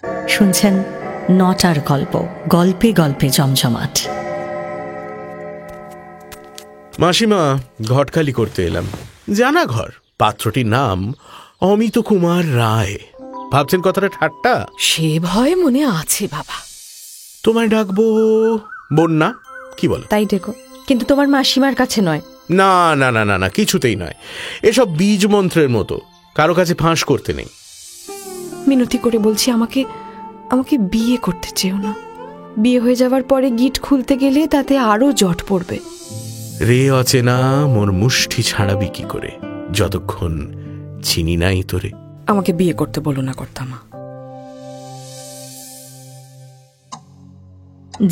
শুনছেন নটার গল্প, গল্পে গল্পে জমজমাট। মাসিমা, ঘটকালি করতে এলাম। জানা ঘর, পাত্রটির নাম অমিত কুমার রায়। ভাবছেন কথাটা ঠাট্টা? সে ভয় মনে আছে বাবা। তোমায় ডাকবো বন্যা, কি বলো? তাই ডেকো, কিন্তু তোমার মাসিমার কাছে নয়। না না না না না, কিছুতেই নয়। এসব বীজ মন্ত্রের মতো, কারো কাছে ফাঁস করতে নেই। মিনতি করে বলছি, আমাকে আমাকে বিয়ে করতে চেও না। বিয়ে হয়ে যাওয়ার পরে গিট খুলতে গেলে তাতে আরো জট পড়বে। রে অচেনা মোর মুষ্টি ছাড়াবি কি করে, যতক্ষণ চিনি নাই তোরে। আমাকে বিয়ে করতে বলো না কর্তামা।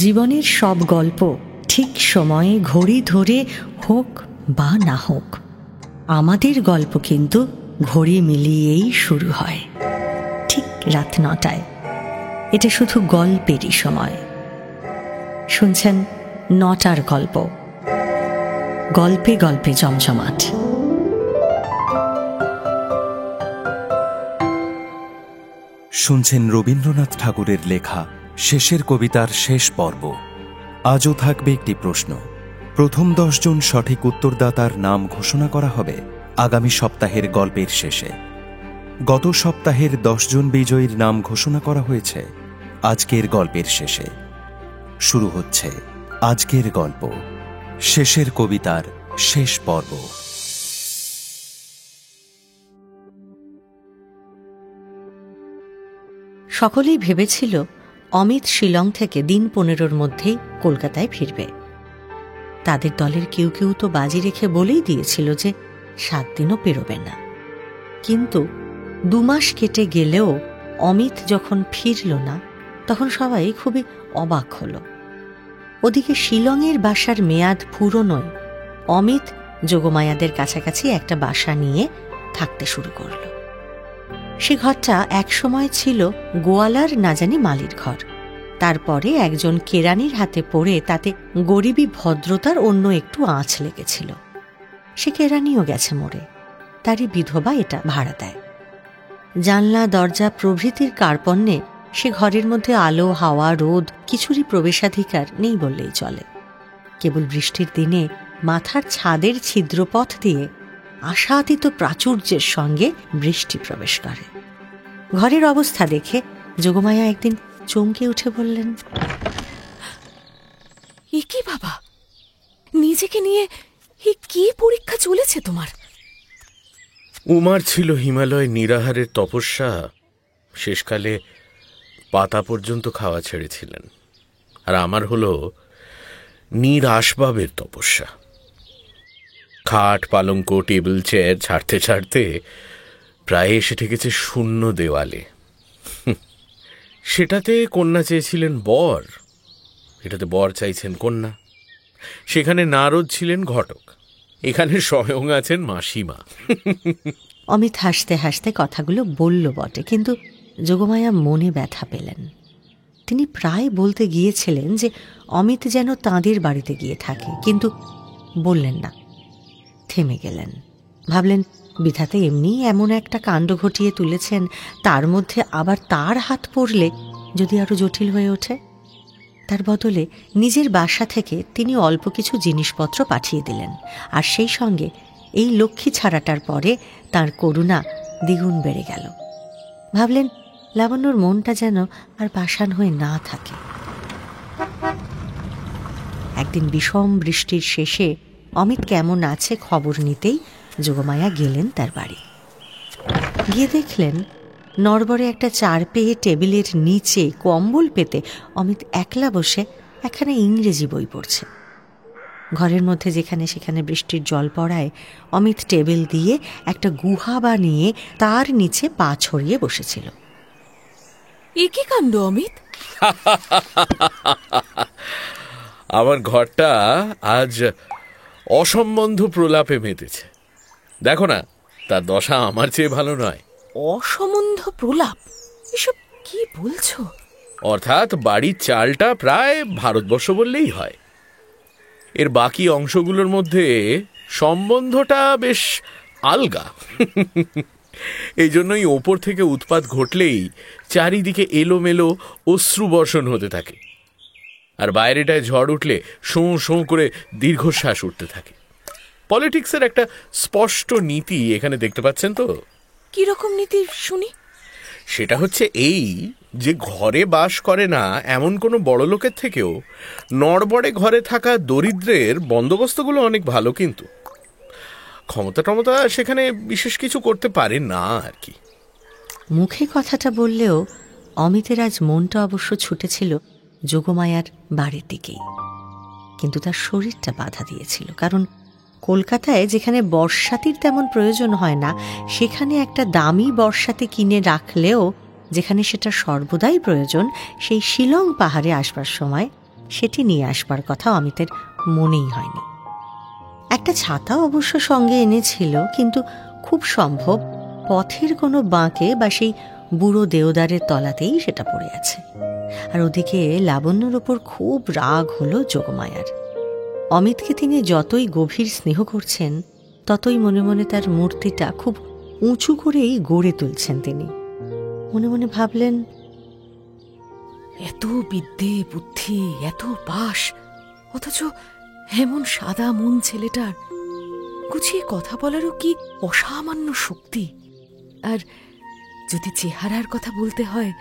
জীবনের সব গল্প ঠিক সময়ে ঘড়ি ধরে হোক বা না হোক, আমাদের গল্প কিন্তু ঘড়ি মিলিয়েই শুরু হয়, ঠিক রাত 9টায়। এটা শুধু গল্পেরই সময়। শুনছেন নটার গল্প, গল্পে গল্পে জমজমাট। শুনছেন রবীন্দ্রনাথ ঠাকুরের লেখা শেষের কবিতার শেষ পর্ব। আজও থাকবে একটি প্রশ্ন। প্রথম 10 জন সঠিক উত্তরদাতার নাম ঘোষণা করা হবে আগামী সপ্তাহের গল্পের শেষে। গত সপ্তাহের 10 জন বিজয়ীর নাম ঘোষণা করা হয়েছে আজকের গল্পের শেষে। শুরু হচ্ছে আজকের গল্প, শেষের কবিতার শেষ পর্ব। সকলেই ভেবেছিল অমিত শিলং থেকে দিন 15 মধ্যেই কলকাতায় ফিরবে। তাদের দলের কেউ কেউ তো বাজি রেখে বলেই দিয়েছিল যে 7 দিনও পেরোবে না। কিন্তু 2 মাস কেটে গেলেও অমিত যখন ফিরল না, তখন সবাই খুবই অবাক হল। ওদিকে শিলংয়ের বাসার মেয়াদ ফুরোনোয় অমিত যোগমায়াদের কাছাকাছি একটা বাসা নিয়ে থাকতে শুরু করল। সে ঘরটা একসময় ছিল গোয়ালার না জানি মালির ঘর। তারপরে একজন কেরানির হাতে পড়ে তাতে গরিবী ভদ্রতার অন্য একটু আঁচ লেগেছিল। সে কেরানিও গেছে মরে, তারই বিধবা এটা ভাড়া দেয়। জানলা দরজা প্রভৃতির কার্পণ্যে সে ঘরের মধ্যে আলো হাওয়া রোদ কিছুরই প্রবেশাধিকার নেই বললেই চলে। কেবল বৃষ্টির দিনে মাথার ছাদের ছিদ্রপথ দিয়ে আশাতীত প্রাচুর্যের সঙ্গে বৃষ্টি প্রবেশ করে। ঘরের অবস্থা দেখে যোগমায়া একদিন চমকে উঠে বললেন, এ কি বাবা, নিজেকে নিয়ে কি পরীক্ষা চলেছে তোমার? উমার ছিল হিমালয় নিরাহারের তপস্যা, শেষকালে পাতা পর্যন্ত খাওয়া ছেড়েছিলেন। আর আমার হলো নিরাসবাবের তপস্যা। খাট পালঙ্ক টেবিল চেয়ার ছাড়তে ছাড়তে প্রায় এসে ঠেকেছে শূন্য দেওয়ালে। সেটাতে কন্যা চেয়েছিলেন বর, এটাতে বর চাইছেন কন্যা। সেখানে নারদ ছিলেন ঘটক, এখানে স্বয়ং আছেন মাসিমা। অমিত হাসতে হাসতে কথাগুলো বলল বটে, কিন্তু যোগমায়া মনে ব্যথা পেলেন। তিনি প্রায় বলতে গিয়েছিলেন যে অমিত যেন তাঁদের বাড়িতে গিয়ে থাকে, কিন্তু বললেন না, থেমে গেলেন। ভাবলেন বিধাতা এমনি এমন একটা কাণ্ড ঘটিয়ে তুলেছেন, তার মধ্যে আবার তার হাত পড়লে যদি আরো জটিল হয়ে ওঠে। তার বদলে নিজের বাসা থেকে তিনি অল্প কিছু জিনিসপত্র পাঠিয়ে দিলেন, আর সেই সঙ্গে এই লক্ষ্মী ছাড়াটার পরে তার করুণা দ্বিগুণ বেড়ে গেল। ভাবলেন লাবণ্যর মনটা যেন আর পাষাণ হয়ে না থাকে। একদিন বিষম বৃষ্টির শেষে অমিত কেমন আছে খবর নিতেই যোগমায়া গেলেন তার বাড়ি। গিয়ে দেখলেন নড়বড়ে একটা 4 পেয়ে টেবিলের নিচে কম্বল পেতে অমিত একলা বসে একখানা ইংরেজি বই পড়ছে। ঘরের মধ্যে যেখানে সেখানে বৃষ্টির জল পড়ায় অমিত টেবিল দিয়ে একটা গুহা বানিয়ে তার নিচে পা ছড়িয়ে বসেছিল। এ কি কাণ্ড অমিত? আমার ঘরটা আজ অসম্বন্ধ প্রলাপে মেতেছে। দেখো না, তার দশা আমার চেয়ে ভালো নয়। অসম্বন্ধ প্রলাপ? এসব কি বলছো? অর্থাৎ বাড়ির চালটা প্রায় ভারতবর্ষ বললেই হয়। এর বাকি অংশগুলোর মধ্যে সম্বন্ধটা বেশ আলগা। এই জন্যই ওপর থেকে উৎপাত ঘটলেই চারিদিকে এলোমেলো অশ্রুবর্ষণ হতে থাকে, আর বাইরেটায় ঝড় উঠলে শোঁ শোঁ করে দীর্ঘশ্বাস উঠতে থাকে। পলিটিক্সের একটা স্পষ্ট নীতি এখানে দেখতে পাচ্ছেন তো। কি রকম নীতি শুনি? সেটা হচ্ছে এই যে ঘরে বাস করে না এমন কোনো বড় লোকের থেকেও নড়বড়ে ঘরে থাকা দরিদ্রের বন্দোবস্তগুলো অনেক ভালো, কিন্তু ক্ষমতা সেখানে বিশেষ কিছু করতে পারে না আর কি। মুখে কথাটা বললেও অমিতের আজ মনটা অবশ্য ছুটেছিল যোগমায়ার বাড়ির দিকেই, কিন্তু তার শরীরটা বাধা দিয়েছিল। কারণ কলকাতায় যেখানে বর্ষাতির তেমন প্রয়োজন হয় না, সেখানে একটা দামি বর্ষাতি কিনে রাখলেও যেখানে সেটা সর্বদাই প্রয়োজন, সেই শিলং পাহাড়ে আসবার সময় সেটি নিয়ে আসবার কথা অমিতের মনেই হয়নি। একটা ছাতা অবশ্য সঙ্গে এনেছিল, কিন্তু খুব সম্ভব পথের কোনো বাঁকে বা সেই বুড়ো দেওদারের তলাতেই সেটা পড়ে আছে। আর ওদিকে লাবণ্যর ওপর খুব রাগ হলো যোগমায়ার। অমিতকে তিনি যতই গভীর স্নেহ করছেন, ততই মনে মনে তার মূর্তিটা খুব উঁচু করেই গড়ে তুলছেন তিনি। মনে মনে ভাবলেন, এত বিদ্যে বুদ্ধি, এত পাশ, অথচ এমন সাদা মন ছেলেটার, গুছিয়ে কথা বলারও কি অসামান্য শক্তি। আর যদি চেহারার কথা বলতে হয়,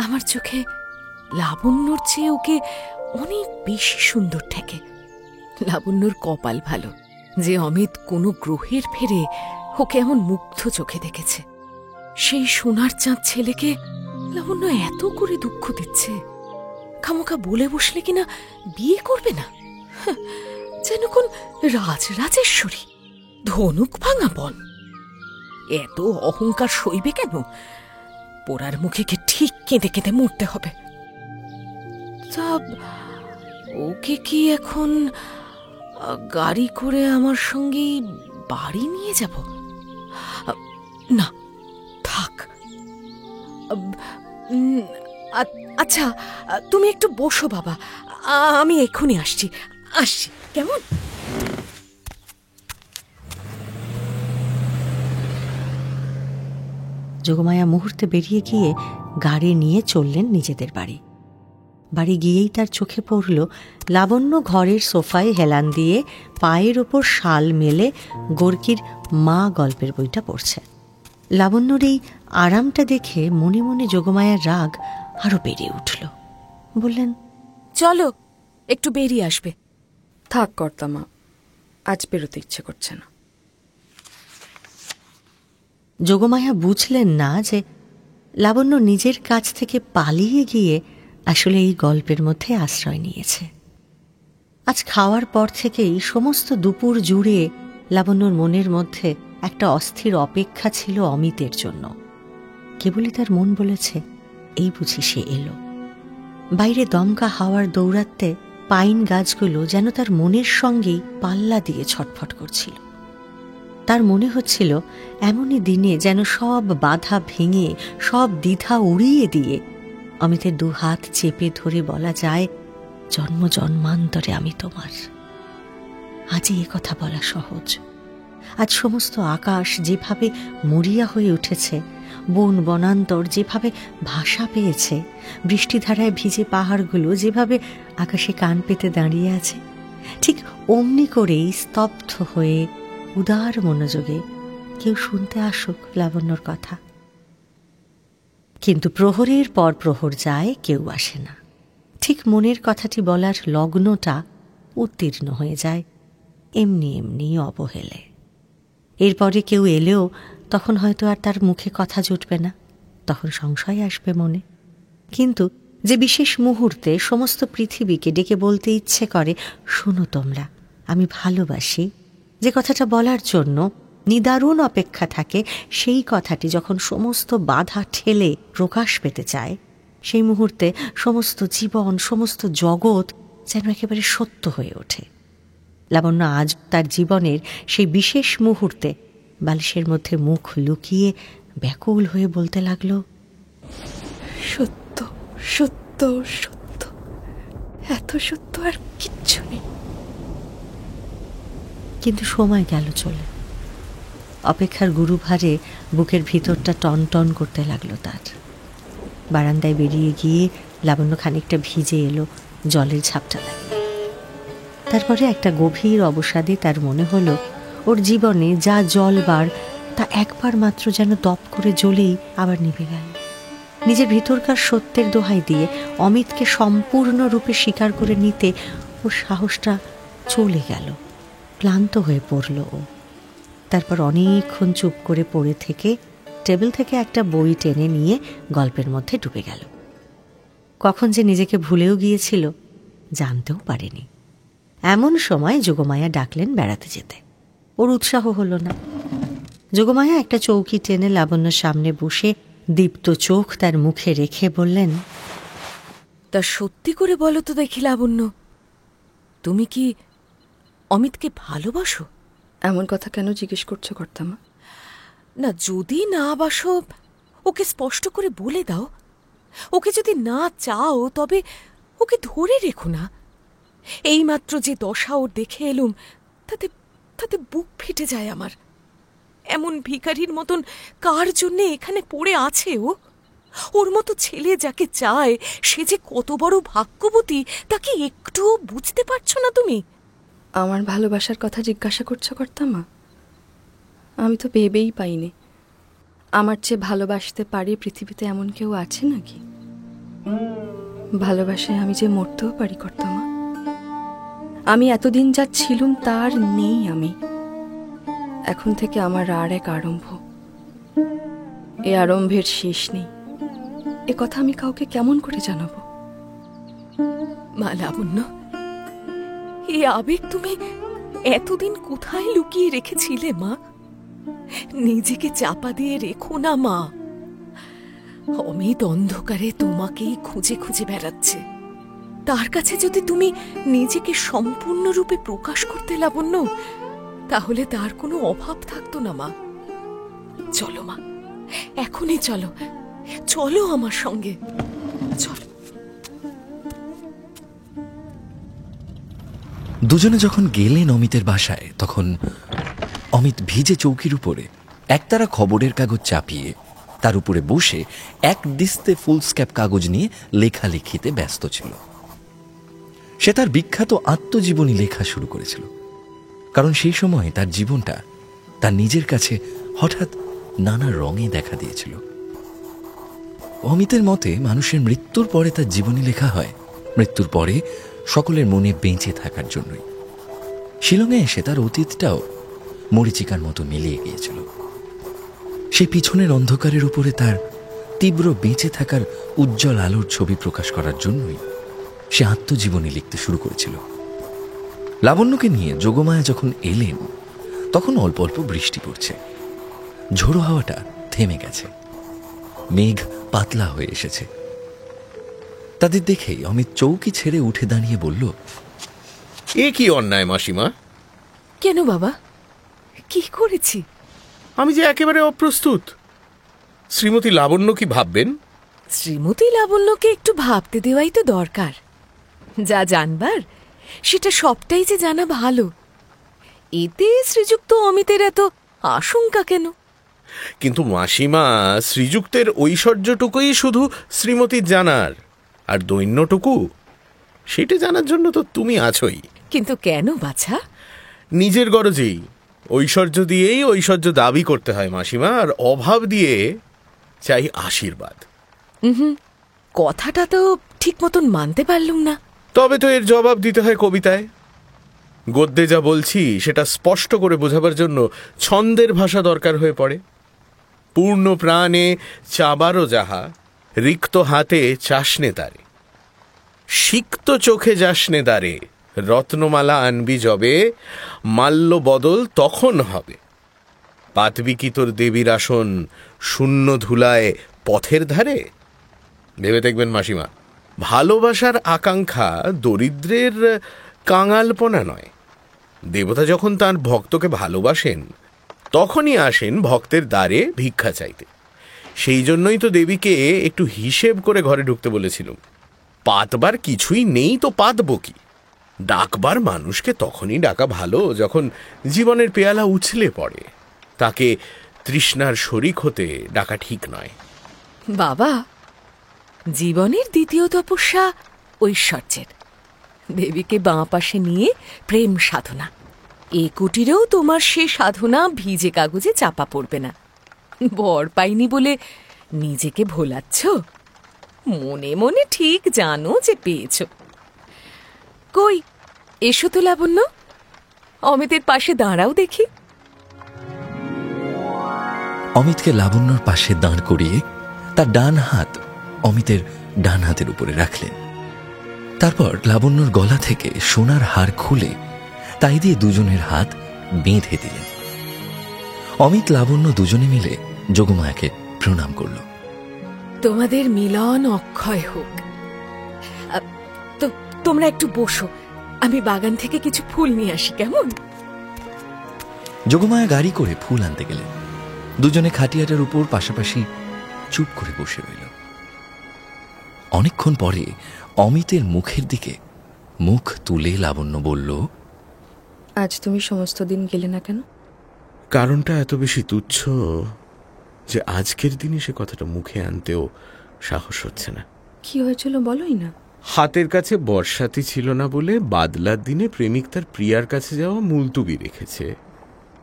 আমার চোখে লাবণ্যর চেয়ে ওকে অনেক বেশি সুন্দর ঠেকে। লাবণ্যর কপাল ভালো যে অমিত কোনো গ্রহের ফেরে ওকে এমন মুগ্ধ চোখে দেখেছে। সেই সোনার চাঁদ ছেলেকে লাবণ্য এত করে দুঃখ দিচ্ছে, খামোখা বলে বসলে কিনা বিয়ে করবে না, যেন কোন রাজরাজেশ্বরী, ধনুক ভাঙা বন। এত অহংকার সইবে কেন? পোড়ার মুখে ঠিক কেঁদে কেঁদে মরতে হবে। তা ওকে কি এখন গাড়ি করে আমার সঙ্গে বাড়ি নিয়ে যাব? না, থাক। আচ্ছা, তুমি একটু বসো বাবা, আমি এক্ষুনি আসছি কেমন? যোগমায়া মুহূর্তে বেরিয়ে গিয়ে গাড়ি নিয়ে চললেন নিজেদের বাড়ি। বাড়ি গিয়েই তার চোখে পড়ল লাবণ্য ঘরের সোফায় হেলান দিয়ে পায়ের ওপর শাল মেলে গোর্কির মা গল্পের বইটা পড়ছে। লাবণ্যর এই আরামটা দেখে মনে মনে যোগমায়ার রাগ আরো বেড়ে উঠল। বললেন, চলো একটু বেরিয়ে আসবে। থাক কর্তামা, আজ বেরোতে ইচ্ছে করছে না। যোগমায়া বুঝলেন না যে লাবণ্য নিজের কাছ থেকে পালিয়ে গিয়ে আসলে এই গল্পের মধ্যে আশ্রয় নিয়েছে। আজ খাওয়ার পর থেকেই সমস্ত দুপুর জুড়ে লাবণ্যর মনের মধ্যে একটা অস্থির অপেক্ষা ছিল অমিতের জন্য। কেবলই তার মন বলেছে, এই বুঝি সে এলো। বাইরে দমকা হাওয়ার দৌড়াতে পাইন গাছগুলো যেন তার মনের সঙ্গেই পাল্লা দিয়ে ছটফট করছিল। তার মনে হচ্ছিল এমনই দিনে যেন সব বাধা ভেঙে, সব দ্বিধা উড়িয়ে দিয়ে অমিতের দু হাত চেপে ধরে বলা যায়, জন্ম জন্মান্তরে আমি তোমার। আজই এ কথা বলা সহজ। আজ সমস্ত আকাশ যেভাবে মরিয়া হয়ে উঠেছে, বন বনান্তর যেভাবে ভাষা পেয়েছে, বৃষ্টিধারায় ভিজে পাহাড়গুলো যেভাবে আকাশে কান পেতে দাঁড়িয়ে আছে, ঠিক অমনি করেই স্তব্ধ হয়ে উদার মনোযোগে কেউ শুনতে আসুক লাবণ্যর কথা। কিন্তু প্রহরের পর প্রহর যায়, কেউ আসে না। ঠিক মনের কথাটি বলার লগ্নটা উত্তীর্ণ হয়ে যায় এমনি এমনি অবহেলে। এরপরে কেউ এলেও তখন হয়তো আর তার মুখে কথা জুটবে না, তখন সংশয় আসবে মনে। কিন্তু যে বিশেষ মুহূর্তে সমস্ত পৃথিবীকে ডেকে বলতে ইচ্ছে করে, শোনো তোমরা, আমি ভালোবাসি, যে কথাটা বলার জন্য নিদারুণ অপেক্ষা থাকে, সেই কথাটি যখন সমস্ত বাধা ঠেলে প্রকাশ পেতে চায়, সেই মুহূর্তে সমস্ত জীবন, সমস্ত জগৎ যেন একেবারে সত্য হয়ে ওঠে। লাবণ্য আজ তার জীবনের সেই বিশেষ মুহূর্তে বালিশের মধ্যে মুখ লুকিয়ে ব্যাকুল হয়ে বলতে লাগলো, সত্য সত্য সত্য, এত সত্য আর কিচ্ছু নেই। কিন্তু সময় গেল চলে। অপেক্ষার গুরুভারে বুকের ভিতরটা টন টন করতে লাগলো তার। বারান্দায় বেরিয়ে গিয়ে লাবণ্য খানিকটা ভিজে এলো জলের ঝাপটালায়। তারপরে একটা গভীর অবসাদে তার মনে হলো ওর জীবনে যা জলবার তা একবার মাত্র যেন দপ করে জ্বলেই আবার নিভে গেল। নিজের ভিতরকার সত্যের দোহাই দিয়ে অমিতকে সম্পূর্ণরূপে স্বীকার করে নিতে ওর সাহসটা চলে গেল। ক্লান্ত হয়ে পড়ল ও। তারপর অনেকক্ষণ চুপ করে পড়ে থেকে টেবিল থেকে একটা বই টেনে নিয়ে গল্পের মধ্যে ডুবে গেল। কখন যে নিজেকে ভুলেও গিয়েছিল জানতেও পারেনি। এমন সময় যোগমায়া ডাকলেন বেড়াতে যেতে। ওর উৎসাহ হলো না। যোগমায়া একটা চৌকি টেনে লাবণ্যর সামনে বসে দীপ্ত চোখ তার মুখে রেখে বললেন, তা সত্যি করে বলো তো দেখি লাবণ্য, তুমি কি অমিতকে ভালোবাসো? এমন কথা কেন জিজ্ঞেস করছো কর্তামা? না, যদি না বাসো ওকে স্পষ্ট করে বলে দাও। ওকে যদি না চাও তবে ওকে ধরে রেখো না। এইমাত্র যে দশা ওর দেখে এলুম তাতে তাতে বুক ফেটে যায় আমার। এমন ভিখারির মতন কার জন্যে এখানে পড়ে আছে ও? ওর মতো ছেলে যাকে চায় সে যে কত বড় ভাগ্যবতী তা কি একটুও বুঝতে পারছো না তুমি? আমার ভালোবাসার কথা জিজ্ঞাসা করছো কর্তামা? আমি তো ভেবেই পাইনি আমার চেয়ে ভালোবাসতে পারি পৃথিবীতে এমন কেউ আছে নাকি। ভালোবাসে আমি যে মরতেও পারি কর্তামা। আমি এতদিন যা ছিলুম তার নেই আমি। এখন থেকে আমার আর এক আরম্ভ। এ আরম্ভের শেষ নেই। এ কথা আমি কাউকে কেমন করে জানাবো? মা লাবণ্য, এই আবেগ তুমি এতদিন কোথায় লুকিয়ে রেখেছিলে মা? নিজেকে চাপা দিয়ে রেখো না মা। অমিত অন্ধকারে তোমাকেই খুঁজে খুঁজে বেড়াচ্ছে। তার কাছে যদি তুমি নিজেকে সম্পূর্ণরূপে প্রকাশ করতে লাবণ্য, তাহলে তার কোনো অভাব থাকতো না মা। চলো মা, এখনই চলো, চলো আমার সঙ্গে, চলো। দুজনে যখন গেলেন অমিতের বাসায়, তখন অমিত ভিজে চৌকির উপরে একতারা খবরের কাগজ চাপিয়ে তার উপরে বসে এক দিস্তে ফুলস্ক্যাপ কাগজ নিয়ে লেখালেখিতে ব্যস্ত ছিল। সে তার বিখ্যাত আত্মজীবনী লেখা শুরু করেছিল, কারণ সেই সময় তার জীবনটা তার নিজের কাছে হঠাৎ নানা রঙে দেখা দিয়েছিল। অমিতের মতে মানুষের মৃত্যুর পরে তার জীবনী লেখা হয় মৃত্যুর পরে সকলের মনে বেঁচে থাকার জন্যই। শিলংয়ে এসে তার অতীতটাও মরীচিকার মতো মিলিয়ে গিয়েছিল। সেই পিছনের অন্ধকারের উপরে তার তীব্র বেঁচে থাকার উজ্জ্বল আলোর ছবি প্রকাশ করার জন্যই সে আত্মজীবনী লিখতে শুরু করেছিল। লাবণ্যকে নিয়ে যোগমায়া যখন এলেন, তখন অল্প অল্প বৃষ্টি পড়ছে। ঝোড়ো হাওয়াটা থেমে গেছে, মেঘ পাতলা হয়ে এসেছে। তাদের দেখেই অমিত চৌকি ছেড়ে উঠে দাঁড়িয়ে বলল, এ কি অন্যায় মাসিমা! কেন বাবা, কি করেছি? আমি যে একেবারে অপ্রস্তুত। শ্রীমতী লাবণ্য কি ভাববেন? শ্রীমতী লাবণ্যকে একটু ভাবতে দেওয়াই তো দরকার। যা জানবার সেটা সবটাই যে জানা ভালো। এতে শ্রীযুক্ত অমিতের এত আশঙ্কা কেন? কিন্তু মাসিমা, শ্রীযুক্তের ঐশ্বর্যটুকুই শুধু শ্রীমতীর জানার, আর দৈন্যটুকু সেটা জানার জন্য তো তুমি আছোই। কিন্তু কেন বাছা? নিজের গরজেই। ঐশ্বর্য দিয়েই ঐশ্বর্য দাবি করতে হয় মাসিমা, আর অভাব দিয়ে চাই আশীর্বাদ। কথাটা তো ঠিক মতন মানতে পারলুম না। তবে তো এর জবাব দিতে হয় কবিতায়। গদ্যে যা বলছি সেটা স্পষ্ট করে বোঝাবার জন্য ছন্দের ভাষা দরকার হয়ে পড়ে। পূর্ণ প্রাণে চাবারও যাহা, রিক্ত হাতে চাষনে তারে, সিক্ত চোখে যাসনে দ্বারে, রত্নমালা আনবি যবে, মাল্য বদল তখন হবে। পাতবি কি তোর দেবীর আসন শূন্য ধুলায় পথের ধারে? ভেবে দেখবেন মাসিমা, ভালোবাসার আকাঙ্ক্ষা দরিদ্রের কাঙালপনা নয়। দেবতা যখন তার ভক্তকে ভালোবাসেন, তখনই আসেন ভক্তের দ্বারে ভিক্ষা চাইতে। সেই জন্যই তো দেবীকে একটু হিসেব করে ঘরে ঢুকতে বলেছিল। পাতবার কিছুই নেই তো পাতব কি? ডাকবার মানুষকে তখনই ডাকা ভালো যখন জীবনের পেয়ালা উছলে পড়ে। তাকে তৃষ্ণার শরিক হতে ডাকা ঠিক নয়। বাবা, জীবনের দ্বিতীয় তপস্যা ঐশ্বর্যের। দেবীকে বাঁ পাশে নিয়ে প্রেম সাধনা। এ কুটিরেও তোমার সে সাধনা ভিজে কাগজে চাপা পড়বে না। বর পাইনি বলে নিজেকে ভোলাচ্ছ, মনে মনে ঠিক জানো যে পেয়েছ। কই, এসো তো লাবণ্য, অমিতের পাশে দাঁড়াও দেখি। অমিতকে লাবণ্যর পাশে দাঁড় করিয়ে তার ডান হাত অমিতের ডান হাতের উপরে রাখলেন। তারপর লাবণ্যর গলা থেকে সোনার হার খুলে তাই দিয়ে দুজনের হাত বেঁধে দিলেন। অমিত লাবণ্য দুজনে মিলে যোগমায়াকে প্রণাম করল। তোমাদের মিলন অক্ষয় হোক। তো তোমরা একটু বসো, আমি বাগান থেকে কিছু ফুল নিয়ে আসি, কেমন? যোগমায়া গাড়ি করে ফুল আনতে গেলেন। দুজনে খাটিয়াটার উপর পাশাপাশি চুপ করে বসে রইল। অনেকক্ষণ পরে অমিতের মুখের দিকে মুখ তুলে লাবণ্য বলল, আজ তুমি সমস্ত দিন গেলে না কেন? কারণটা এত বেশি তুচ্ছ যে আজকের দিনে সে কথাটা মুখে আনতেও সাহস হচ্ছে না। কি হয়েছিল বলোই না। হাতের কাছে বর্ষাতি ছিল না বলে বাদলার দিনে প্রেমিক তার প্রিয়ার কাছে যাওয়া মুলতুবি রেখেছে।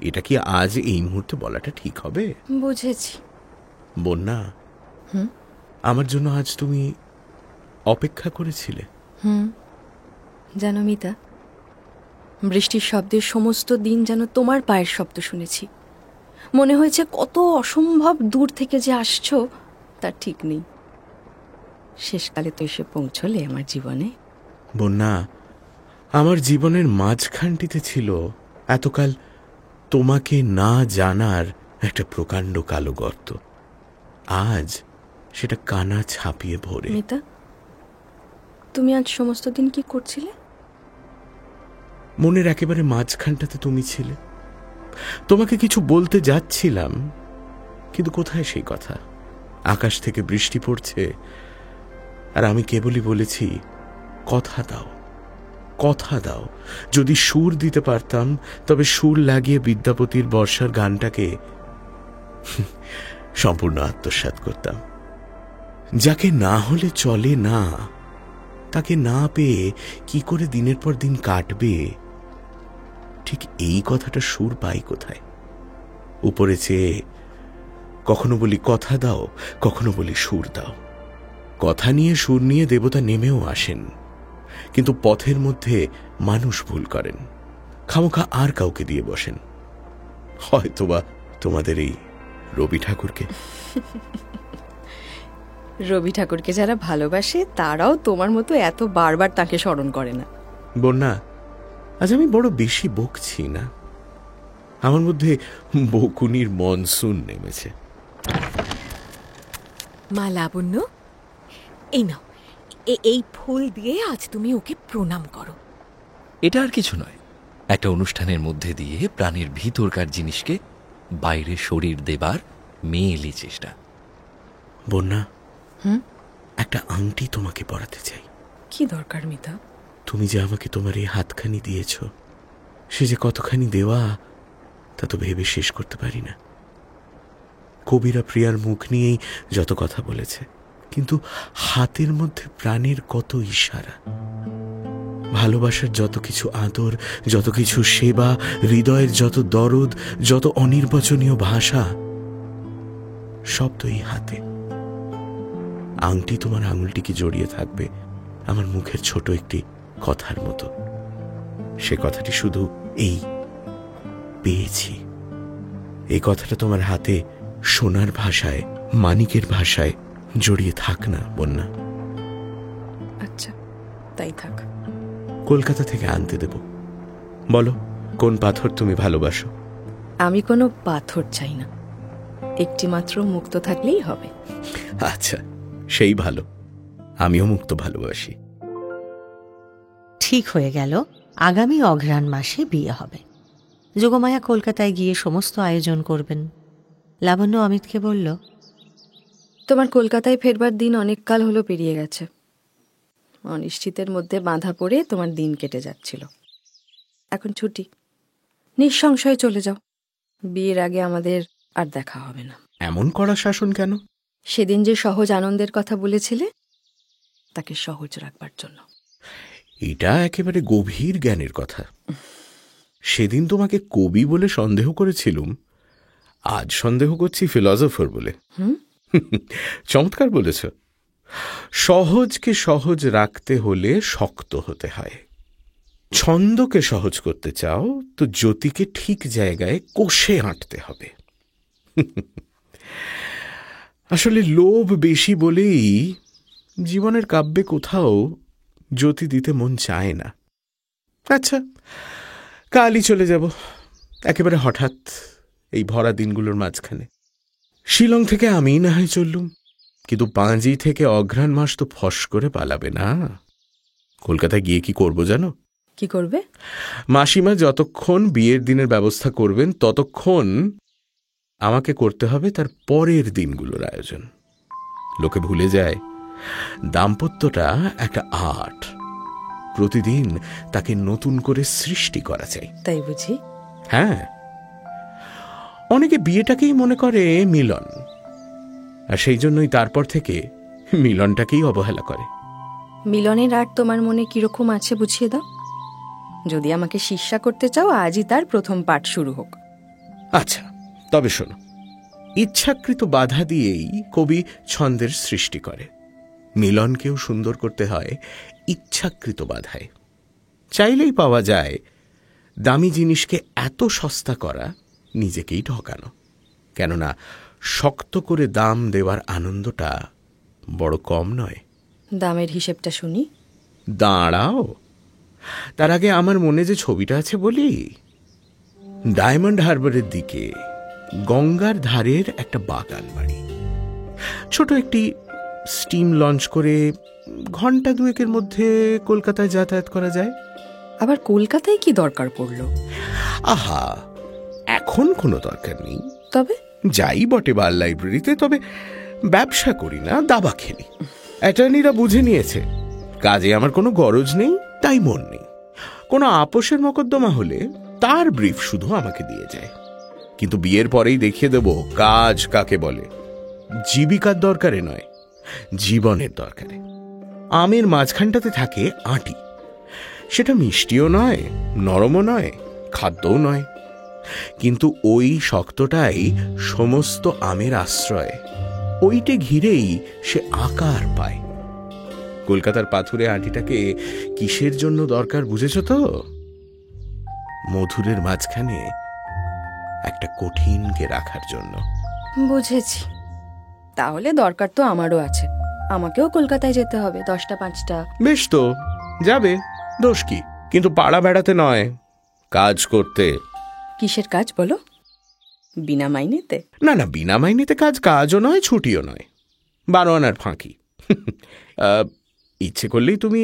এটা কি আজ এই মুহূর্তে বলাটা ঠিক হবে? বুঝেছি। বন্যা, আমার জন্য আজ তুমি অপেক্ষা করেছিলে। জানো মিতা, বৃষ্টির শব্দের সমস্ত দিন যেন তোমার পায়ের শব্দ শুনেছি। মনে হয়েছে কত অসম্ভব দূর থেকে যে আসছো তার ঠিক নেই। শেষকালে তো এসে পৌঁছলে আমার জীবনে। বন্যা, আমার জীবনের মাঝখানটিতে ছিল এতকাল তোমাকে না জানার একটা প্রকাণ্ড কালো গর্ত। আজ সেটা কানা ছাপিয়ে ভরে। মিতা, তুমি আজ সমস্ত দিন কি করছিলে? মনের একেবারে মাঝখানটাতে তুমি ছিলে। তোমাকে কিছু বলতে যাচ্ছিলাম, কিন্তু কোথায় সেই কথা? আকাশ থেকে বৃষ্টি পড়ছে আর আমি কেবলই বলেছি, কথা দাও, কথা দাও। যদি সুর দিতে পারতাম তবে সুর লাগিয়ে বিদ্যাপতির বর্ষার গানটাকে সম্পূর্ণ আত্মসাৎ করতাম। যাকে না হলে চলে না, তাকে না পেয়ে কি করে দিনের পর দিন কাটবে, ঠিক এই কথাটা সুর পাই কোথায়? উপরে চেয়ে কখনো বলি কথা দাও, কখনো বলি সুর দাও। কথা নিয়ে সুর নিয়ে দেবতা নেমেও আসেন, কিন্তু পথের মধ্যে মানুষ ভুল করেন, খামোখা আর কাউকে দিয়ে বসেন। হয়তোবা তোমাদের এই রবি ঠাকুরকে। রবি ঠাকুরকে যারা ভালোবাসে তারাও তোমার মতো এত বারবার তাকে স্মরণ করে না। বন্যা, আজ আমি বড় বেশি বকছি না। আমার মধ্যে বকুনির মনসুন নেমেছে। মা লাবণ্য, এই নাও, এই ফুল দিয়ে আজ তুমি ওকে প্রণাম করো। এটা আর কিছু নয়, একটা অনুষ্ঠানের মধ্যে দিয়ে প্রাণের ভিতরকার জিনিসকে বাইরে শরীর দেবার মেয়েলি চেষ্টা। বন্যা, একটা আংটি তোমাকে পরাতে চাই। কি দরকার মিতা? তুমি যে আমাকে তোমার এই হাতখানি দিয়েছ, সে যে কতখানি দেওয়া তা তো ভেবে শেষ করতে পারি না। কবিরা প্রিয়ার মুখ নিয়েই যত কথা বলেছে, কিন্তু হাতের মধ্যে প্রাণের কত ইশারা, ভালোবাসার যত কিছু আদর, যত কিছু সেবা, হৃদয়ের যত দরদ, যত অনির্বচনীয় ভাষা, সব তো এই হাতে। আংটি তোমার আঙুলটিকে জড়িয়ে থাকবে আমার মুখের ছোট একটি কথার মতো। সে কথাটি শুধু এই, পেয়েছি। এই কথাটা তোমার হাতে সোনার ভাষায়, মানিকের ভাষায় জড়িয়ে থাক না বন্যা। আচ্ছা, তাই থাক। কলকাতা থেকে আনতে দেব। বলো, কোন পাথর তুমি ভালোবাসো? আমি কোনো পাথর চাই না, একটি মাত্র মুক্ত থাকলেই হবে। আচ্ছা, সেই ভালো। আমিও মুক্ত ভালোবাসি। ঠিক হয়ে গেল, আগামী অঘ্রাণ মাসে বিয়ে হবে। যোগমায়া কলকাতায় গিয়ে সমস্ত আয়োজন করবেন। লাবণ্য অমিতকে বলল, তোমার কলকাতায় ফেরবার দিন অনেক কাল হলো পেরিয়ে গেছে। অনিশ্চিতের মধ্যে বাঁধা পড়ে তোমার দিন কেটে যাচ্ছিল। এখন ছুটি, নিঃসংশয়ে চলে যাও। বিয়ের আগে আমাদের আর দেখা হবে না। এমন কড়া শাসন কেন? সেদিন যে সহজ আনন্দের কথা বলেছিলে, তাকে সহজ রাখবার জন্য। এটা একেবারে গভীর জ্ঞানের কথা। সেদিন তোমাকে কবি বলে সন্দেহ করেছিলুম, আজ সন্দেহ করছি ফিলসফার বলে। চমৎকার বলেছ। সহজকে সহজ রাখতে হলে শক্ত হতে হয়। ছন্দকে সহজ করতে চাও তো জ্যোতিকে ঠিক জায়গায় কষে আঁটতে হবে। আসলে লোভ বেশি বলেই জীবনের কাব্যে কোথাও জ্যোতি দিতে মন চায় না। আচ্ছা, কালই চলে যাব, একেবারে হঠাৎ, এই ভরা দিনগুলোর মাঝখানে। শিলং থেকে আমি না হয় চললুম, কিন্তু পাঁজি থেকে অঘ্রাণ মাস তো ফস করে পালাবে না। কলকাতায় গিয়ে কি করব জানো? কি করবে? মাসিমা যতক্ষণ বিয়ের দিনের ব্যবস্থা করবেন ততক্ষণ আমাকে করতে হবে তার পরের দিনগুলোর আয়োজন। লোকে ভুলে যায় দাম্পত্যটা একটা আর্ট, প্রতিদিন তাকে নতুন করে সৃষ্টি করা চাই। তাই বুঝি? হ্যাঁ, অনেকে বিয়েটাকেই মনে করে মিলন, আর সেই জন্যই তারপর থেকে মিলনটাকেই অবহেলা করে। মিলনের আর্ট তোমার মনে কিরকম আছে বুঝিয়ে দাও। যদি আমাকে শিষ্যা করতে চাও, আজই তার প্রথম পাঠ শুরু হোক। আচ্ছা, তবে শোনো, ইচ্ছাকৃত বাধা দিয়েই কবি ছন্দের সৃষ্টি করে। মিলনকেও সুন্দর করতে হয় ইচ্ছাকৃত বাধায়। চাইলেই পাওয়া যায় দামি জিনিসকে এত সস্তা করা, নিজেকেই ঠকানো। কেননা শক্ত করে দাম দেওয়ার আনন্দটা বড় কম নয়। দামের হিসেবটা শুনি। দাঁড়াও, তার আগে আমার মনে যে ছবিটা আছে বলি। ডায়মন্ড হারবারের দিকে গঙ্গার ধারের একটা বাগান বাড়ি, ছোট একটি স্টিম লঞ্চ করে ঘন্টা দুয়েকের মধ্যে কলকাতায় যাতায়াত করা যায়। আবার কলকাতায় কি দরকার পড়ল? আহা, এখন কোনো দরকার নেই। তবে যাই বটে বার লাইব্রেরিতে, তবে ব্যবসা করি না, দাবা খেলি। অ্যাটর্নিরা বুঝে নিয়েছে কাজে আমার কোনো গরজ নেই, তাই মন নেই। কোনো আপোষের মকদ্দমা হলে তার ব্রিফ শুধু আমাকে দিয়ে যায়। কিন্তু বিয়ের পরেই দেখিয়ে দেব কাজ কাকে বলে। জীবিকার দরকারে নয়, জীবনের দরকারে। আমের মাঝখানটাতে থাকে আঁটি, সেটা মিষ্টিও নয়, নরমও নয়, খাদ্যও নয়, কিন্তু ওই শক্তটাই সমস্ত আমের আশ্রয়। ওইটে ঘিরেই সে আকার পায়। কলকাতার পাথুরে আঁটিটাকে কিসের জন্য দরকার বুঝেছ তো? মধুরের মাঝখানে একটা কঠিনকে রাখার জন্য। বুঝেছি। তাহলে দরকার তো আমারও আছে। আমাকেও কলকাতায় যেতে হবে 10টা 5টা। বেশ তো, যাবে, দোষ কি? কিন্তু পাড়া বেড়াতে নয়, কাজ করতে। কিসের কাজ বলো? বিনা মাইনেতে? না না, বিনা মাইনেতে কাজ কাজও নয়, ছুটিও নয়, 12 আনার ফাঁকি। ইচ্ছে করলেই তুমি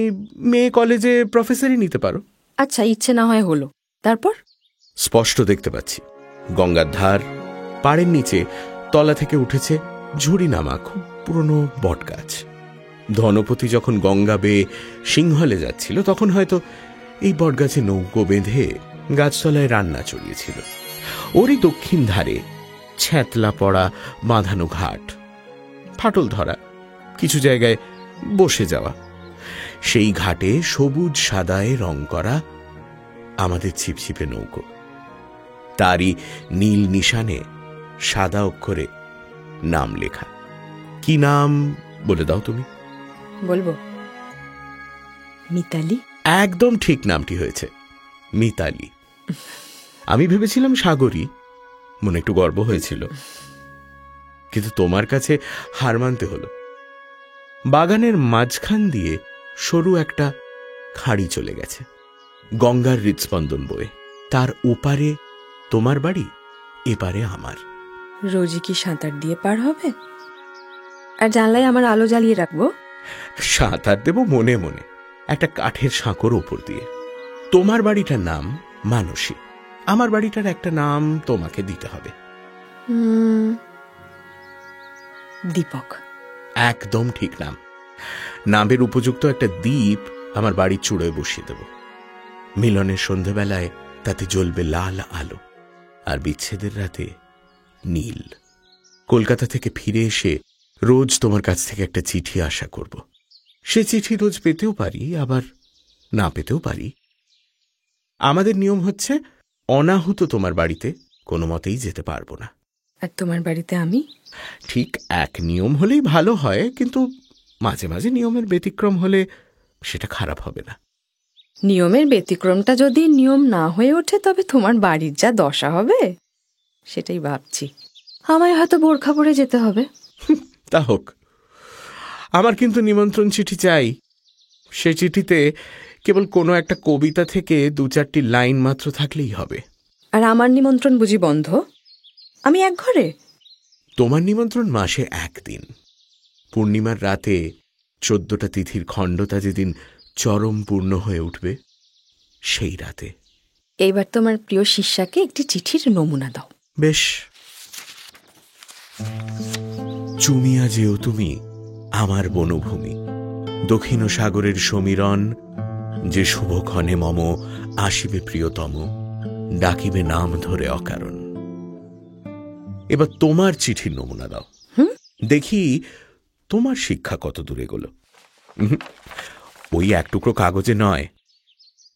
মেয়ে কলেজে প্রফেসরই নিতে পারো। আচ্ছা, ইচ্ছে না হয় হলো, তারপর? স্পষ্ট দেখতে পাচ্ছি গঙ্গার ধার, পাড়ের নিচে তলা থেকে উঠেছে ঝুড়ি নামা খুব পুরনো বট গাছ। ধনপতি যখন গঙ্গা বেয়ে সিংহলে যাচ্ছিল, তখন হয়তো এই বটগাছে নৌকো বেঁধে গাছতলায় রান্না চড়িয়েছিল। ওরই দক্ষিণ ধারে ছ্যাঁতলা পড়া বাঁধানো ঘাট, ফাটল ধরা, কিছু জায়গায় বসে যাওয়া। সেই ঘাটে সবুজ সাদায় রং করা আমাদের ছিপছিপে নৌকো, তারই নীল নিশানে সাদা অক্ষরে নাম লেখা। কি নাম বলে দাও তুমি? বলবো, মিতালি। একদম ঠিক নামটি হয়েছে, মিতালি। আমি ভেবেছিলাম সাগরী, মনে একটু গর্ব হয়েছিল, কিন্তু তোমার কাছে হার মানতে হলো। বাগানের মাঝখান দিয়ে সরু একটা খাঁড়ি চলে গেছে, গঙ্গার হৃদস্পন্দন বয়ে। তার ওপারে তোমার বাড়ি, এপারে আমার। রোজই কি সাঁতার দিয়ে পার হবে? আর জানলায় আমার আলো জ্বালিয়ে রাখবো? সাঁতার দেব মনে মনে, একটা কাঠের সাঁকোর ওপর দিয়ে। তোমার বাড়িটার নাম মানসী, আমার বাড়িটার একটা নাম তোমাকে দিতে হবে। দীপক। একদম ঠিক নাম। নামের উপযুক্ত একটা দ্বীপ আমার বাড়ির চূড়োয় বসিয়ে দেব। মিলনের সন্ধেবেলায় তাতে জ্বলবে লাল আলো। আর বিচ্ছেদের রাতে নীল। কলকাতা থেকে ফিরে এসে রোজ তোমার কাছ থেকে একটা চিঠি আশা করব। সে চিঠি রোজ পেতেও পারি, আবার না পেতেও পারি। আমাদের নিয়ম হচ্ছে অনাহুত তোমার বাড়িতে কোনো মতেই যেতে পারবো না। আর তোমার বাড়িতে আমি? ঠিক এক নিয়ম হলেই ভালো হয়, কিন্তু মাঝে মাঝে নিয়মের ব্যতিক্রম হলে সেটা খারাপ হবে না। নিয়মের ব্যতিক্রমটা যদি নিয়ম না হয়ে ওঠে, তবে তোমার বাড়ির যা দশা হবে সেটাই ভাবছি। আমায় হয়তো বোরখা পরে যেতে হবে। তা হোক, আমার কিন্তু নিমন্ত্রণ চিঠি চাই। সে চিঠিতে কেবল কোনো একটা কবিতা থেকে 2-4টি লাইন মাত্র থাকলেই হবে। আর আমার নিমন্ত্রণ বুঝি বন্ধ? আমি এক ঘরে? তোমার নিমন্ত্রণ মাসে একদিন, পূর্ণিমার রাতে 14টা তিথির খণ্ডতা যেদিন চরম পূর্ণ হয়ে উঠবে সেই রাতে। এইবার তোমার প্রিয় শিষ্যাকে একটি চিঠির নমুনা দাও। বেশ। চুমিয়া যেও তুমি আমার বনভূমি, দক্ষিণ সাগরের সমীরণ, যে শুভক্ষণে মম আসিবে প্রিয়তম, ডাকিবে নাম ধরে অকারণ। এবার তোমার চিঠির নমুনা দাও, দেখি তোমার শিক্ষা কত দূরে গেল। ওই এক টুকরো কাগজে নয়,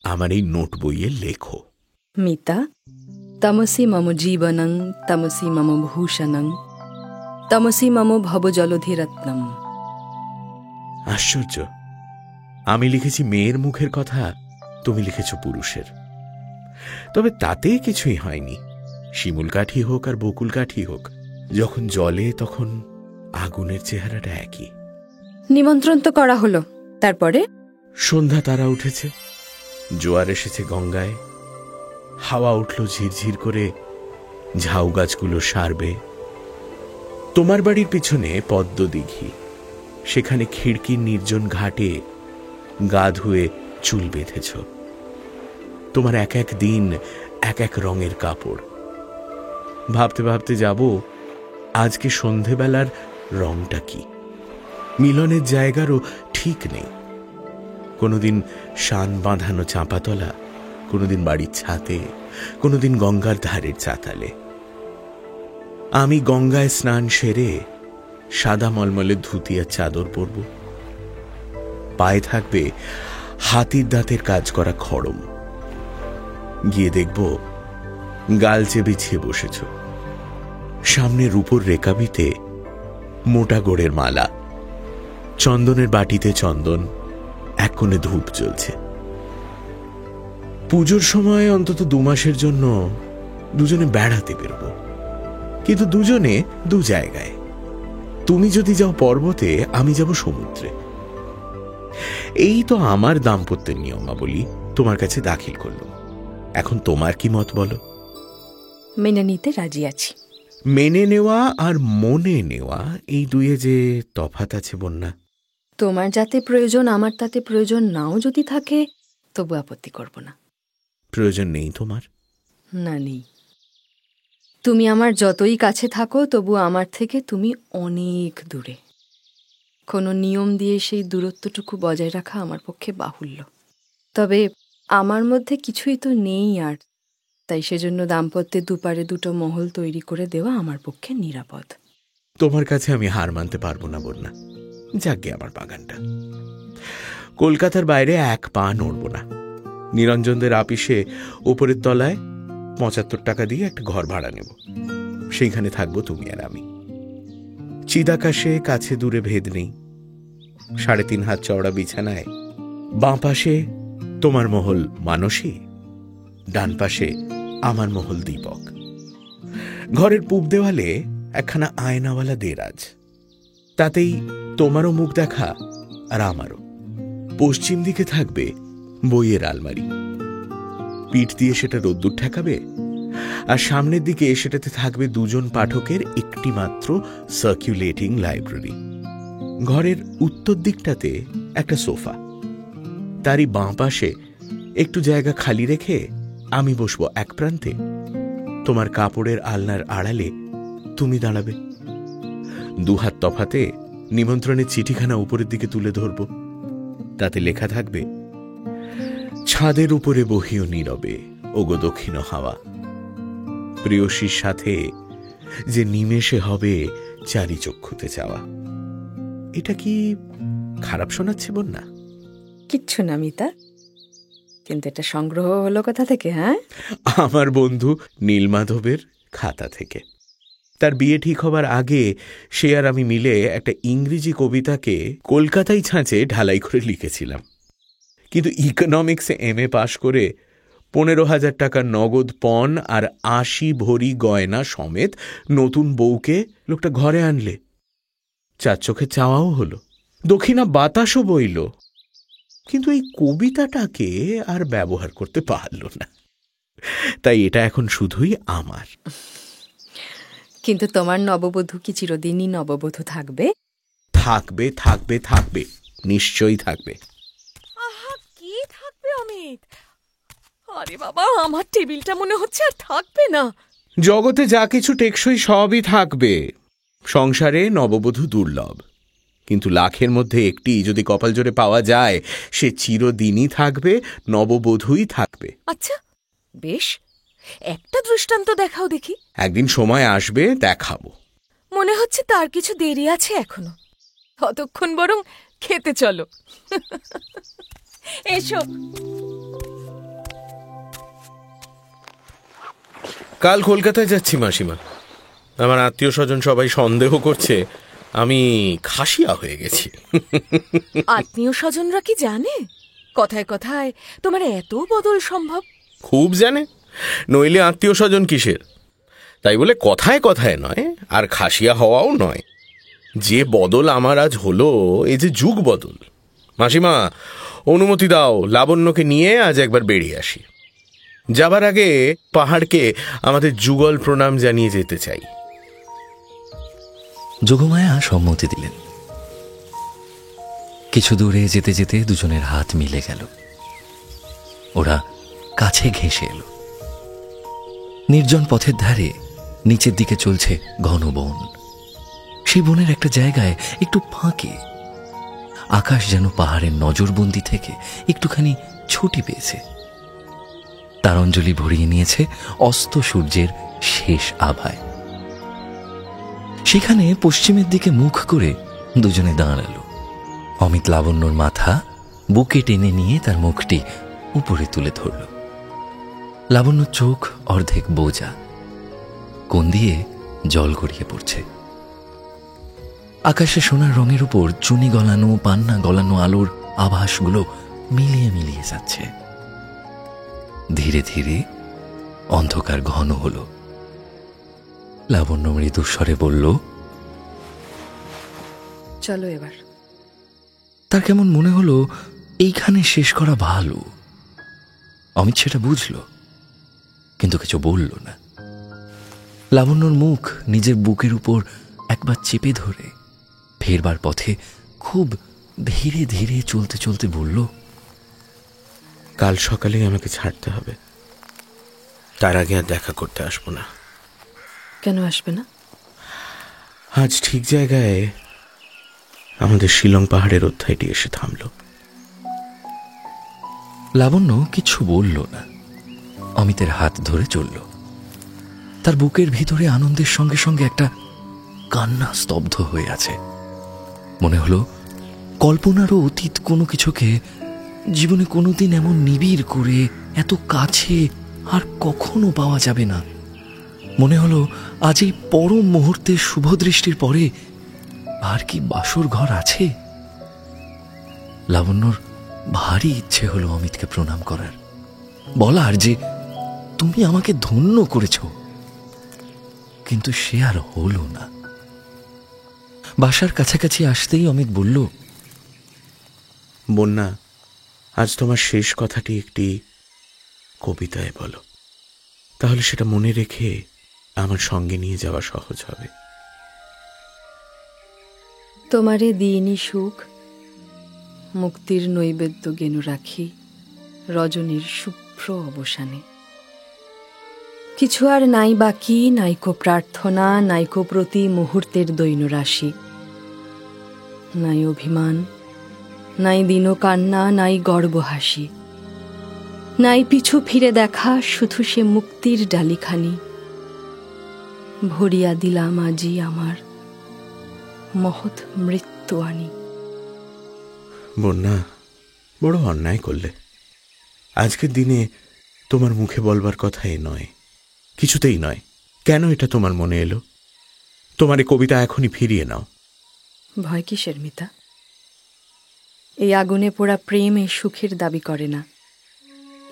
আমার এই নোট বইয়ে লেখো। মিতা, তমসি মম জীবনং, তমসি মম ভূষণং, তমসি মম ভবজলধিরত্নম। আশ্চর্য, আমি লিখেছি মেয়ের মুখের কথা, তুমি লিখেছ পুরুষের। তবে তাতে কিছুই হয়নি। শিমুল কাঠি হোক আর বকুল কাঠি হোক, যখন জলে তখন আগুনের চেহারাটা একই। নিমন্ত্রণ তো করা হলো, তারপরে? সন্ধ্যা তারা উঠেছে, জোয়ার এসেছে গঙ্গায়, হাওয়া উঠল ঝিরঝির করে, ঝাউ গাছগুলো সারবে। তোমার বাড়ির পিছনে পদ্ম দিঘি, সেখানে খিড়কির নির্জন ঘাটে গা ধুয়ে চুল বেঁধেছ। তোমার এক এক দিন এক এক রঙের কাপড়। ভাবতে ভাবতে যাব আজকে সন্ধেবেলার রংটা কি। মিলনের জায়গারও ঠিক নেই। কোনোদিন শান বাঁধানো চাঁপাতলা, কোনোদিন বাড়ির ছাতে, কোনোদিন গঙ্গার ধারের চাতালে। আমি গঙ্গায় স্নান সেরে সাদা মলমলে ধুতি আর চাদর পরব। পায়ে থাকবে হাতির দাঁতের কাজ করা খড়ম। গিয়ে দেখব গালচে বিছিয়ে বসেছ। সামনে রূপোর রেকাবিতে মোটা গোড়ের মালা, চন্দনের বাটিতে চন্দন, এক কোণে ধূপ জ্বলছে। পুজোর সময় অন্তত 2 মাসের জন্য দুজনে বেড়াতে বেরোব, কিন্তু দুজনে 2 জায়গায়। তুমি যদি যাও পর্বতে, আমি যাব সমুদ্রে। এই তো আমার দাম্পত্যের নিয়মাবলী তোমার কাছে দাখিল করলাম। এখন তোমার কি মত বলো? মেনে নিতে রাজি আছি। মেনে নেওয়া আর মনে নেওয়া, এই দুয়ে যে তফাৎ আছে বন্যা। তোমার যাতে প্রয়োজন আমার তাতে প্রয়োজন নাও যদি থাকে, তবু আপত্তি করব না। প্রয়োজন নেই তোমার? না, নেই। তুমি আমার যতই কাছে থাকো, তবু আমার থেকে তুমি অনেক দূরে। কোনো নিয়ম দিয়ে সেই দূরত্বটুকু বজায় রাখা আমার পক্ষে বাহুল্য। তবে আমার মধ্যে কিছুই তো নেই আর, তাই সেজন্য দাম্পত্যে দুপারে 2টো মহল তৈরি করে দেওয়া আমার পক্ষে নিরাপদ। তোমার কাছে আমি হার মানতে পারবো না বন্যা। যাকে আমার বাগানটা। কলকাতার বাইরে 1 পা নড়ব না। নিরঞ্জনদের আপিসে উপরের তলায় 75 টাকা দিয়ে একটা ঘর ভাড়া নেব। সেইখানে থাকবো তুমি আর আমি। চিদাকাশে কাছে দূরে ভেদ নেই। 3.5 হাত চওড়া বিছানায় বাঁ পাশে তোমার মহল মানসী, ডান পাশে আমার মহল দীপক। ঘরের পূব দেওয়ালে একখানা আয়নাওয়ালা দেরাজ, তাতেই তোমারও মুখ দেখা আর আমারও। পশ্চিম দিকে থাকবে বইয়ের আলমারি, পিঠ দিয়ে সেটা রোদ্দুর ঠেকাবে, আর সামনের দিকে সেটাতে থাকবে 2 জন পাঠকের একটি মাত্র সার্কুলেটিং লাইব্রেরি। ঘরের উত্তর দিকটাতে একটা সোফা, তারই বাঁ পাশে একটু জায়গা খালি রেখে আমি বসবো এক প্রান্তে, তোমার কাপড়ের আলনার আড়ালে তুমি দাঁড়াবে। 2 হাত তফাতে নিমন্ত্রণের চিঠিখানা উপরের দিকে তুলে ধরব। তাতে লেখা থাকবে, ছাদের উপরে বহিও নীরবে ওগো দক্ষিণ হাওয়া, প্রেয়সীর সাথে যে নিমেষে হবে চারি চক্ষুতে যাওয়া। এটা কি খারাপ শোনাচ্ছে বন্যা? কিচ্ছু না মিতা, কিন্তু এটা সংগ্রহ হলো কোথা থেকে? হ্যাঁ, আমার বন্ধু নীলমাধবের খাতা থেকে। তার বিয়ে ঠিক হবার আগে সে আর আমি মিলে একটা ইংরেজি কবিতাকে কলকাতায় ছাঁচে ঢালাই করে লিখেছিলাম। কিন্তু ইকোনমিক্সে MA পাশ করে 15,000 টাকার নগদ পণ আর 80 ভরি গয়না সমেত নতুন বউকে লোকটা ঘরে আনলে। চার চোখে চাওয়াও হলো, দক্ষিণা বাতাসও বইল, কিন্তু এই কবিতাটাকে আর ব্যবহার করতে পারল না। তাই এটা এখন শুধুই আমার। কিন্তু তোমার নববধূ কি চিরদিনই নববধূ থাকবে? থাকবে, থাকবে, থাকবে, নিশ্চয়ই থাকবে। আহা, কি থাকবে অমিত? আরে বাবা, আমার টেবিলটা মনে হচ্ছে আর থাকবে না। জগতে যা কিছু টেকসই সবই থাকবে। সংসারে নববধূ দুর্লভ, কিন্তু লাখের মধ্যে একটি যদি কপাল জোরে পাওয়া যায়, সে চিরদিনই থাকবে, নববধূই থাকবে। আচ্ছা বেশ, একটা দৃষ্টান্ত দেখাও দেখি। একদিন সময় আসবে, দেখাবো। মনে হচ্ছে তার কিছু দেরি আছে এখনো। ততক্ষণ বরং খেতে চলো। এসো। কাল কলকাতায় যাচ্ছি মাসিমা। আমার আত্মীয় স্বজন সবাই সন্দেহ করছে আমি খাসিয়া হয়ে গেছি। আত্মীয় স্বজনরা কি জানে কথায় কথায় তোমার এত বদল সম্ভব? খুব জানে, নইলে আত্মীয় স্বজন কিসের। তাই বলে কথায় কথায় নয়, আর খাসিয়া হওয়াও নয়। যে বদল আমার আজ হলো, এ যে যুগ বদল। মাসিমা, অনুমতি দাও, লাবণ্যকে নিয়ে আজ একবার বেরিয়ে আসি। যাবার আগে পাহাড়কে আমাদের যুগল প্রণাম জানিয়ে যেতে চাই। যোগমায়া সম্মতি দিলেন। কিছু দূরে যেতে যেতে দুজনের হাত মিলে গেল। ওরা কাছে ঘেঁষে এলো। নির্জন পথের ধারে নিচের দিকে চলছে ঘন বন। সেই বনের একটা জায়গায় একটু ফাঁকে আকাশ যেন পাহাড়ের নজরবন্দি থেকে একটুখানি ছুটি পেয়েছে। তার অঞ্জলি ভরিয়ে নিয়েছে অস্ত সূর্যের শেষ আভায়। সেখানে পশ্চিমের দিকে মুখ করে দুজনে দাঁড়ালো। অমিত লাবণ্যর মাথা বুকে টেনে নিয়ে তার মুখটি উপরে তুলে ধরল। লাবণ্যর চোখ অর্ধেক বোঝা, কোন দিয়ে জল গড়িয়ে পড়ছে। আকাশে সোনার রঙের উপর চুনি গলানো, পান্না গলানো আলোর আভাসগুলো মিলিয়ে মিলিয়ে যাচ্ছে। ধীরে ধীরে অন্ধকার ঘন হল। লাবণ্য মৃদুস্বরে বলল, চলো এবার। তার কেমন মনে হলো এইখানে শেষ করা ভালো। অমিত সেটা বুঝল, কিন্তু কিছু বলল না। লাবণ্যর মুখ নিজের বুকের উপর একবার চেপে ধরে ফেরবার পথে খুব ধীরে ধীরে চলতে চলতে বলল, কাল সকালেই আমাকে ছাড়তে হবে। তার আগে আর দেখা করতে আসবো না। কেন আসবে না? আজ ঠিক জায়গায় আমাদের শিলং পাহাড়ের অধ্যায়টি এসে থামল। লাবণ্য কিছু বলল না, অমিতের হাত ধরে চলল। তার বুকের ভিতরে আনন্দের সঙ্গে সঙ্গে একটা কান্না স্তব্ধ হয়ে আছে। মনে হলো কল্পনারও অতীত কোনো কিছুকে জীবনে কোনোদিন এমন নিবিড় করে এত কাছে আর কখনো পাওয়া যাবে না। মনে হলো আজ এই পরম মুহূর্তের শুভ দৃষ্টির পরে আর কি বাসর ঘর আছে? লাবণ্যর ভারী ইচ্ছে হলো অমিতকে প্রণাম করার, বলার যে তুমি আমাকে ধন্য করেছ, কিন্তু সে আর হলো না। বাসার কাছাকাছি আসতেই অমিত বলল, বন্যা, আজ তোমার শেষ কথাটি একটি কবিতায় বলো, তাহলে সেটা মনে রেখে আমার সঙ্গে নিয়ে যাওয়া সহজ হবে। তোমারে দিইনি সুখ, মুক্তির নৈবেদ্য গেনু রাখি রজনীর শুভ্র অবসানে। কিছু আর নাই বাকি, নাইকো প্রার্থনা, নাইকো প্রতি মুহূর্তের দৈনরাশি। নাই অভিমান, নাই দিন কান্না, নাই গর্ব হাসি, নাই পিছু ফিরে দেখা, শুধু সে মুক্তির ডালিখানি ভরিয়া দিলাম আজি আমার মহৎ মৃত্যু আনি। বন্যা, বড় অন্যায় করলে। আজকের দিনে তোমার মুখে বলবার কথা এ নয়, কিছুতেই নয়। কেন এটা তোমার মনে এলো? তোমার এই কবিতা এখনই ফিরিয়ে নাও। ভয় কিসের মিতা? এই আগুনে পোড়া প্রেম এই সুখের দাবি করে না।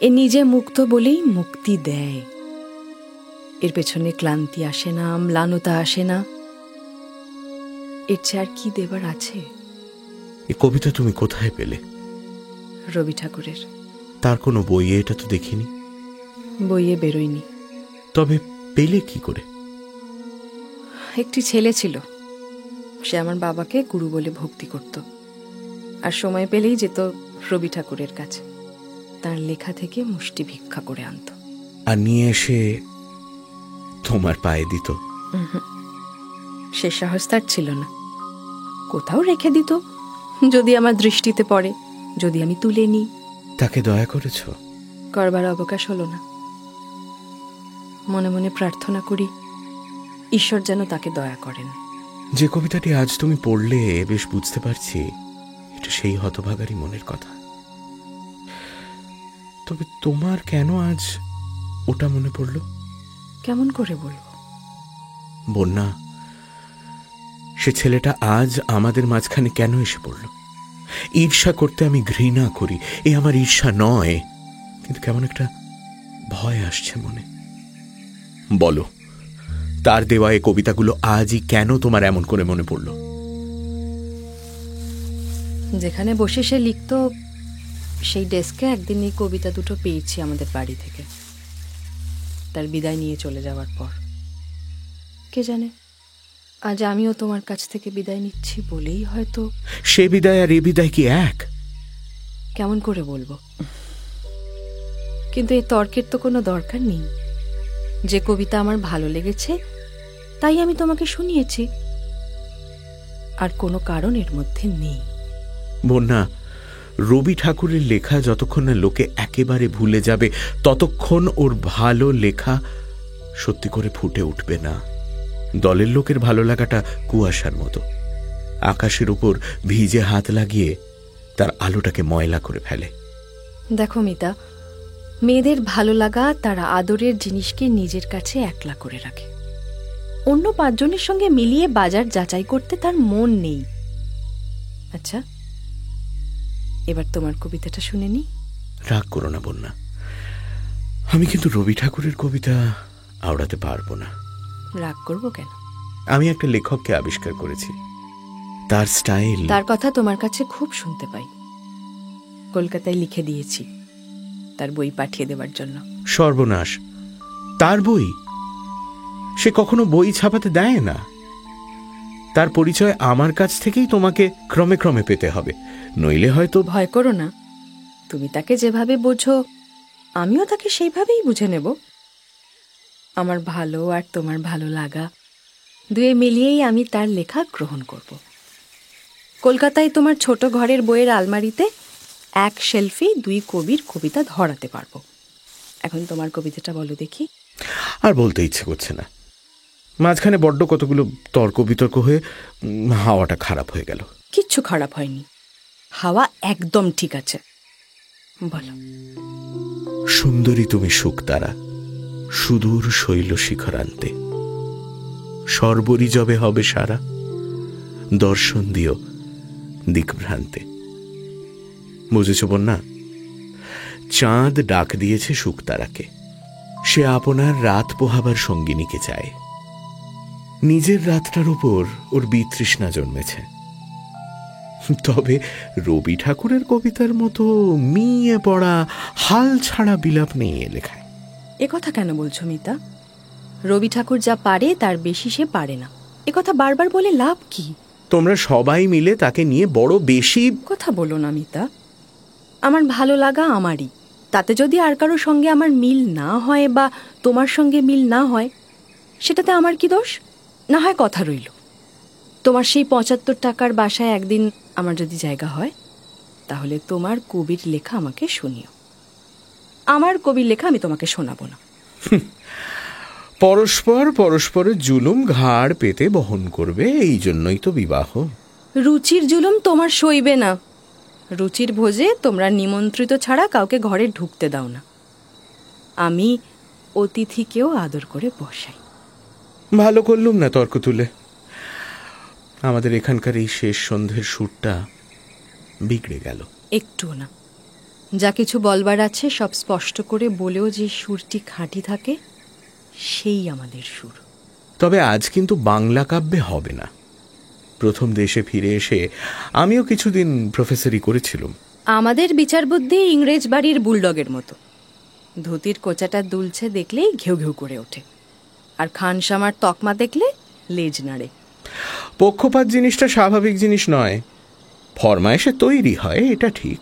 এ নিজে মুক্ত বলেই মুক্তি দেয়। এর পেছনে ক্লান্তি আসে না, ম্লানতা আসে না। এর চেয়ে আর কি দেবার আছে? এই কবিতা তুমি কোথায় পেলে? রবি ঠাকুরের। তার কোনো বইয়ে এটা তো দেখিনি। বইয়ে বেরোয়নি। তবে পেলে কি করে? একটি ছেলে ছিল, সে আমার বাবাকে গুরু বলে ভক্তি করত, আর সময় পেলেই যেত রবি ঠাকুরের কাছে। তার লেখা থেকে মুষ্টি ভিক্ষা করে আনত, আর নিয়ে এসে তোমার পায়ে দিত। সে সাহস তার ছিল না। কোথাও রেখে দিত, যদি আমার দৃষ্টিতে পড়ে, যদি আমি তুলে নিই। তাকে দয়া করেছ? করবার অবকাশ হলো না। মনে মনে প্রার্থনা করি ঈশ্বর যেন তাকে দয়া করেন। যে কবিতাটি আজ তুমি পড়লে বেশ বুঝতে পারছি এটা সেই হতভাগারই মনের কথা। তবে তোমার কেন আজ ওটা মনে পড়ল? কেমন করে বলবো? বন্যা, সে ছেলেটা আজ আমাদের মাঝখানে কেন এসে পড়ল? ঈর্ষা করতে আমি ঘৃণা করি, এ আমার ঈর্ষা নয়, কিন্তু কেমন একটা ভয় আসছে মনে। বলো, তার দেওয়া এই কবিতাগুলো আজই কেন তোমার এমন করে মনে পড়ল? যেখানে বসে সে লিখত সেই ডেস্কে একদিন এই কবিতা দুটো পেয়েছি আমাদের বাড়ি থেকে, তার বিদায় নিয়ে চলে যাওয়ার পর। কে জানে আজ আমিও তোমার কাছ থেকে বিদায় নিচ্ছি বলেই হয়তো। সে বিদায় আর এ বিদায় কি এক? কেমন করে বলবো? কিন্তু এই তর্কের তো কোনো দরকার নেই। যে কবিতা আমার ভালো লেগেছে তাই আমি তোমাকে শুনিয়েছি, আর কোনো কারণ এর মধ্যে নেই। বন্যা, রবি ঠাকুরের লেখা যতক্ষণ না লোকে একেবারে ভুলে যাবে ততক্ষণ ওর ভালো লেখা সত্যি করে ফুটে উঠবে না। দলের লোকের ভালো লাগাটা কুয়াশার মতো, আকাশের উপর ভিজে হাত লাগিয়ে তার আলোটাকে ময়লা করে ফেলে। দেখো মিতা, মেয়েদের ভালো লাগা তারা আদরের জিনিসকে নিজের কাছে একলা করে রাখে। অন্য 5 জনের সঙ্গে মিলিয়ে বাজার যাচাই করতে তার মন নেই। আচ্ছা, এবার তোমার কবিতাটা শুনে নি। রাগ করো না বন্যা, আমি কিন্তু রবি ঠাকুরের কবিতা আওড়াতে পারবো না। রাগ করবো কেন? আমি একটা লেখককে আবিষ্কার করেছি, তার স্টাইল। তার কথা তোমার কাছে খুব শুনতে পাই। কলকাতায় লিখে দিয়েছি তার বই পাঠিয়ে দেবার জন্য। সর্বনাশ, তার বই? সে কখনো বই ছাপাতে দেয় না। তার পরিচয় আমার কাছ থেকেই তোমাকে ক্রমে ক্রমে পেতে হবে, নইলে হয়তো। ভয় করো না, তুমি তাকে যেভাবে বোঝো আমিও তাকে সেইভাবেই বুঝে নেব। আমার ভালো আর তোমার ভালো লাগা দুয়ে মিলিয়েই আমি তার লেখা গ্রহণ করব। কলকাতায় তোমার ছোট ঘরের বইয়ের আলমারিতে এক শেলফে 2 কবির কবিতা ধরাতে পারবো। এখন তোমার কবিতাটা বলো দেখি। আর বলতে ইচ্ছে করছে না, মাঝখানে বড্ড কতগুলো তর্ক বিতর্ক হয়ে হাওয়াটা খারাপ হয়ে গেল। কিচ্ছু খারাপ হয়নি, হাওয়া একদম ঠিক আছে। বলো। সুন্দরী তুমি শুকতারা, সুদূর শৈল শিখরান্তে, সর্বরি যবে হবে সারা, দর্শন দিও দিকভ্রান্তে। বুঝেছ বন্যা? চাঁদ ডাক দিয়েছে শুকতারাকে, সে আপনার রাত পোহাবার সঙ্গিনীকে চায়। নিজের রাতটার উপর ওর বিতৃষ্ণা জন্মেছে। তবে রবি ঠাকুরের কবিতার মতো মিয়ে পড়া হাল ছাড়া বিলাপ নেই এ লেখায়। এ কথা কেন বলছো মিতা? রবি ঠাকুর যা পারে তার বেশি সে পারে না, এ কথা বারবার বলে লাভ কি? তোমরা সবাই মিলে তাকে নিয়ে বড় বেশি কথা বলো না মিতা। আমার ভালো লাগা আমারই, তাতে যদি আর কারোর সঙ্গে আমার মিল না হয় বা তোমার সঙ্গে মিল না হয় সেটাতে আমার কি দোষ? না হয় কথা রইল, তোমার সেই 75 টাকার বাসায় একদিন আমার যদি জায়গা হয় তাহলে তোমার কবির লেখা আমাকে শুনিও। আমার কবির লেখা আমি তোমাকে শোনাবো না। পরস্পর পরস্পরের জুলুম ঘাড় পেতে বহন করবে, এই জন্যই তো বিবাহ। রুচির জুলুম তোমার সইবে না। রুচির ভোজে তোমরা নিমন্ত্রিত ছাড়া কাউকে ঘরে ঢুকতে দাও না। আমি অতিথিকেও আদর করে বসাই। ভালো করলুম না তর্ক তুলে। আমাদের এখানকার এই শেষ সন্ধ্যের সুরটা বিগড়ে গেল। একটুও না। যা কিছু বলবার আছে সব স্পষ্ট করে বলেও যে সুরটি খাঁটি থাকে, সেই আমাদের সুর। তবে আজ কিন্তু বাংলা কাব্যে হবে না। প্রথম দেশে ফিরে এসে আমিও কিছুদিন প্রফেসরি করেছিলাম। আমাদের বিচার বুদ্ধি ইংরেজ বাড়ির বুলডগের মতো। ধুতির কোচাটা দুলছে দেখলেই ঘেউ ঘেউ করে ওঠে, আর খানসামার তকমা দেখলে লেজ নাড়ে। পক্ষপাত জিনিসটা স্বাভাবিক জিনিস নয়, ফরমায়েশে তৈরি হয়, এটা ঠিক।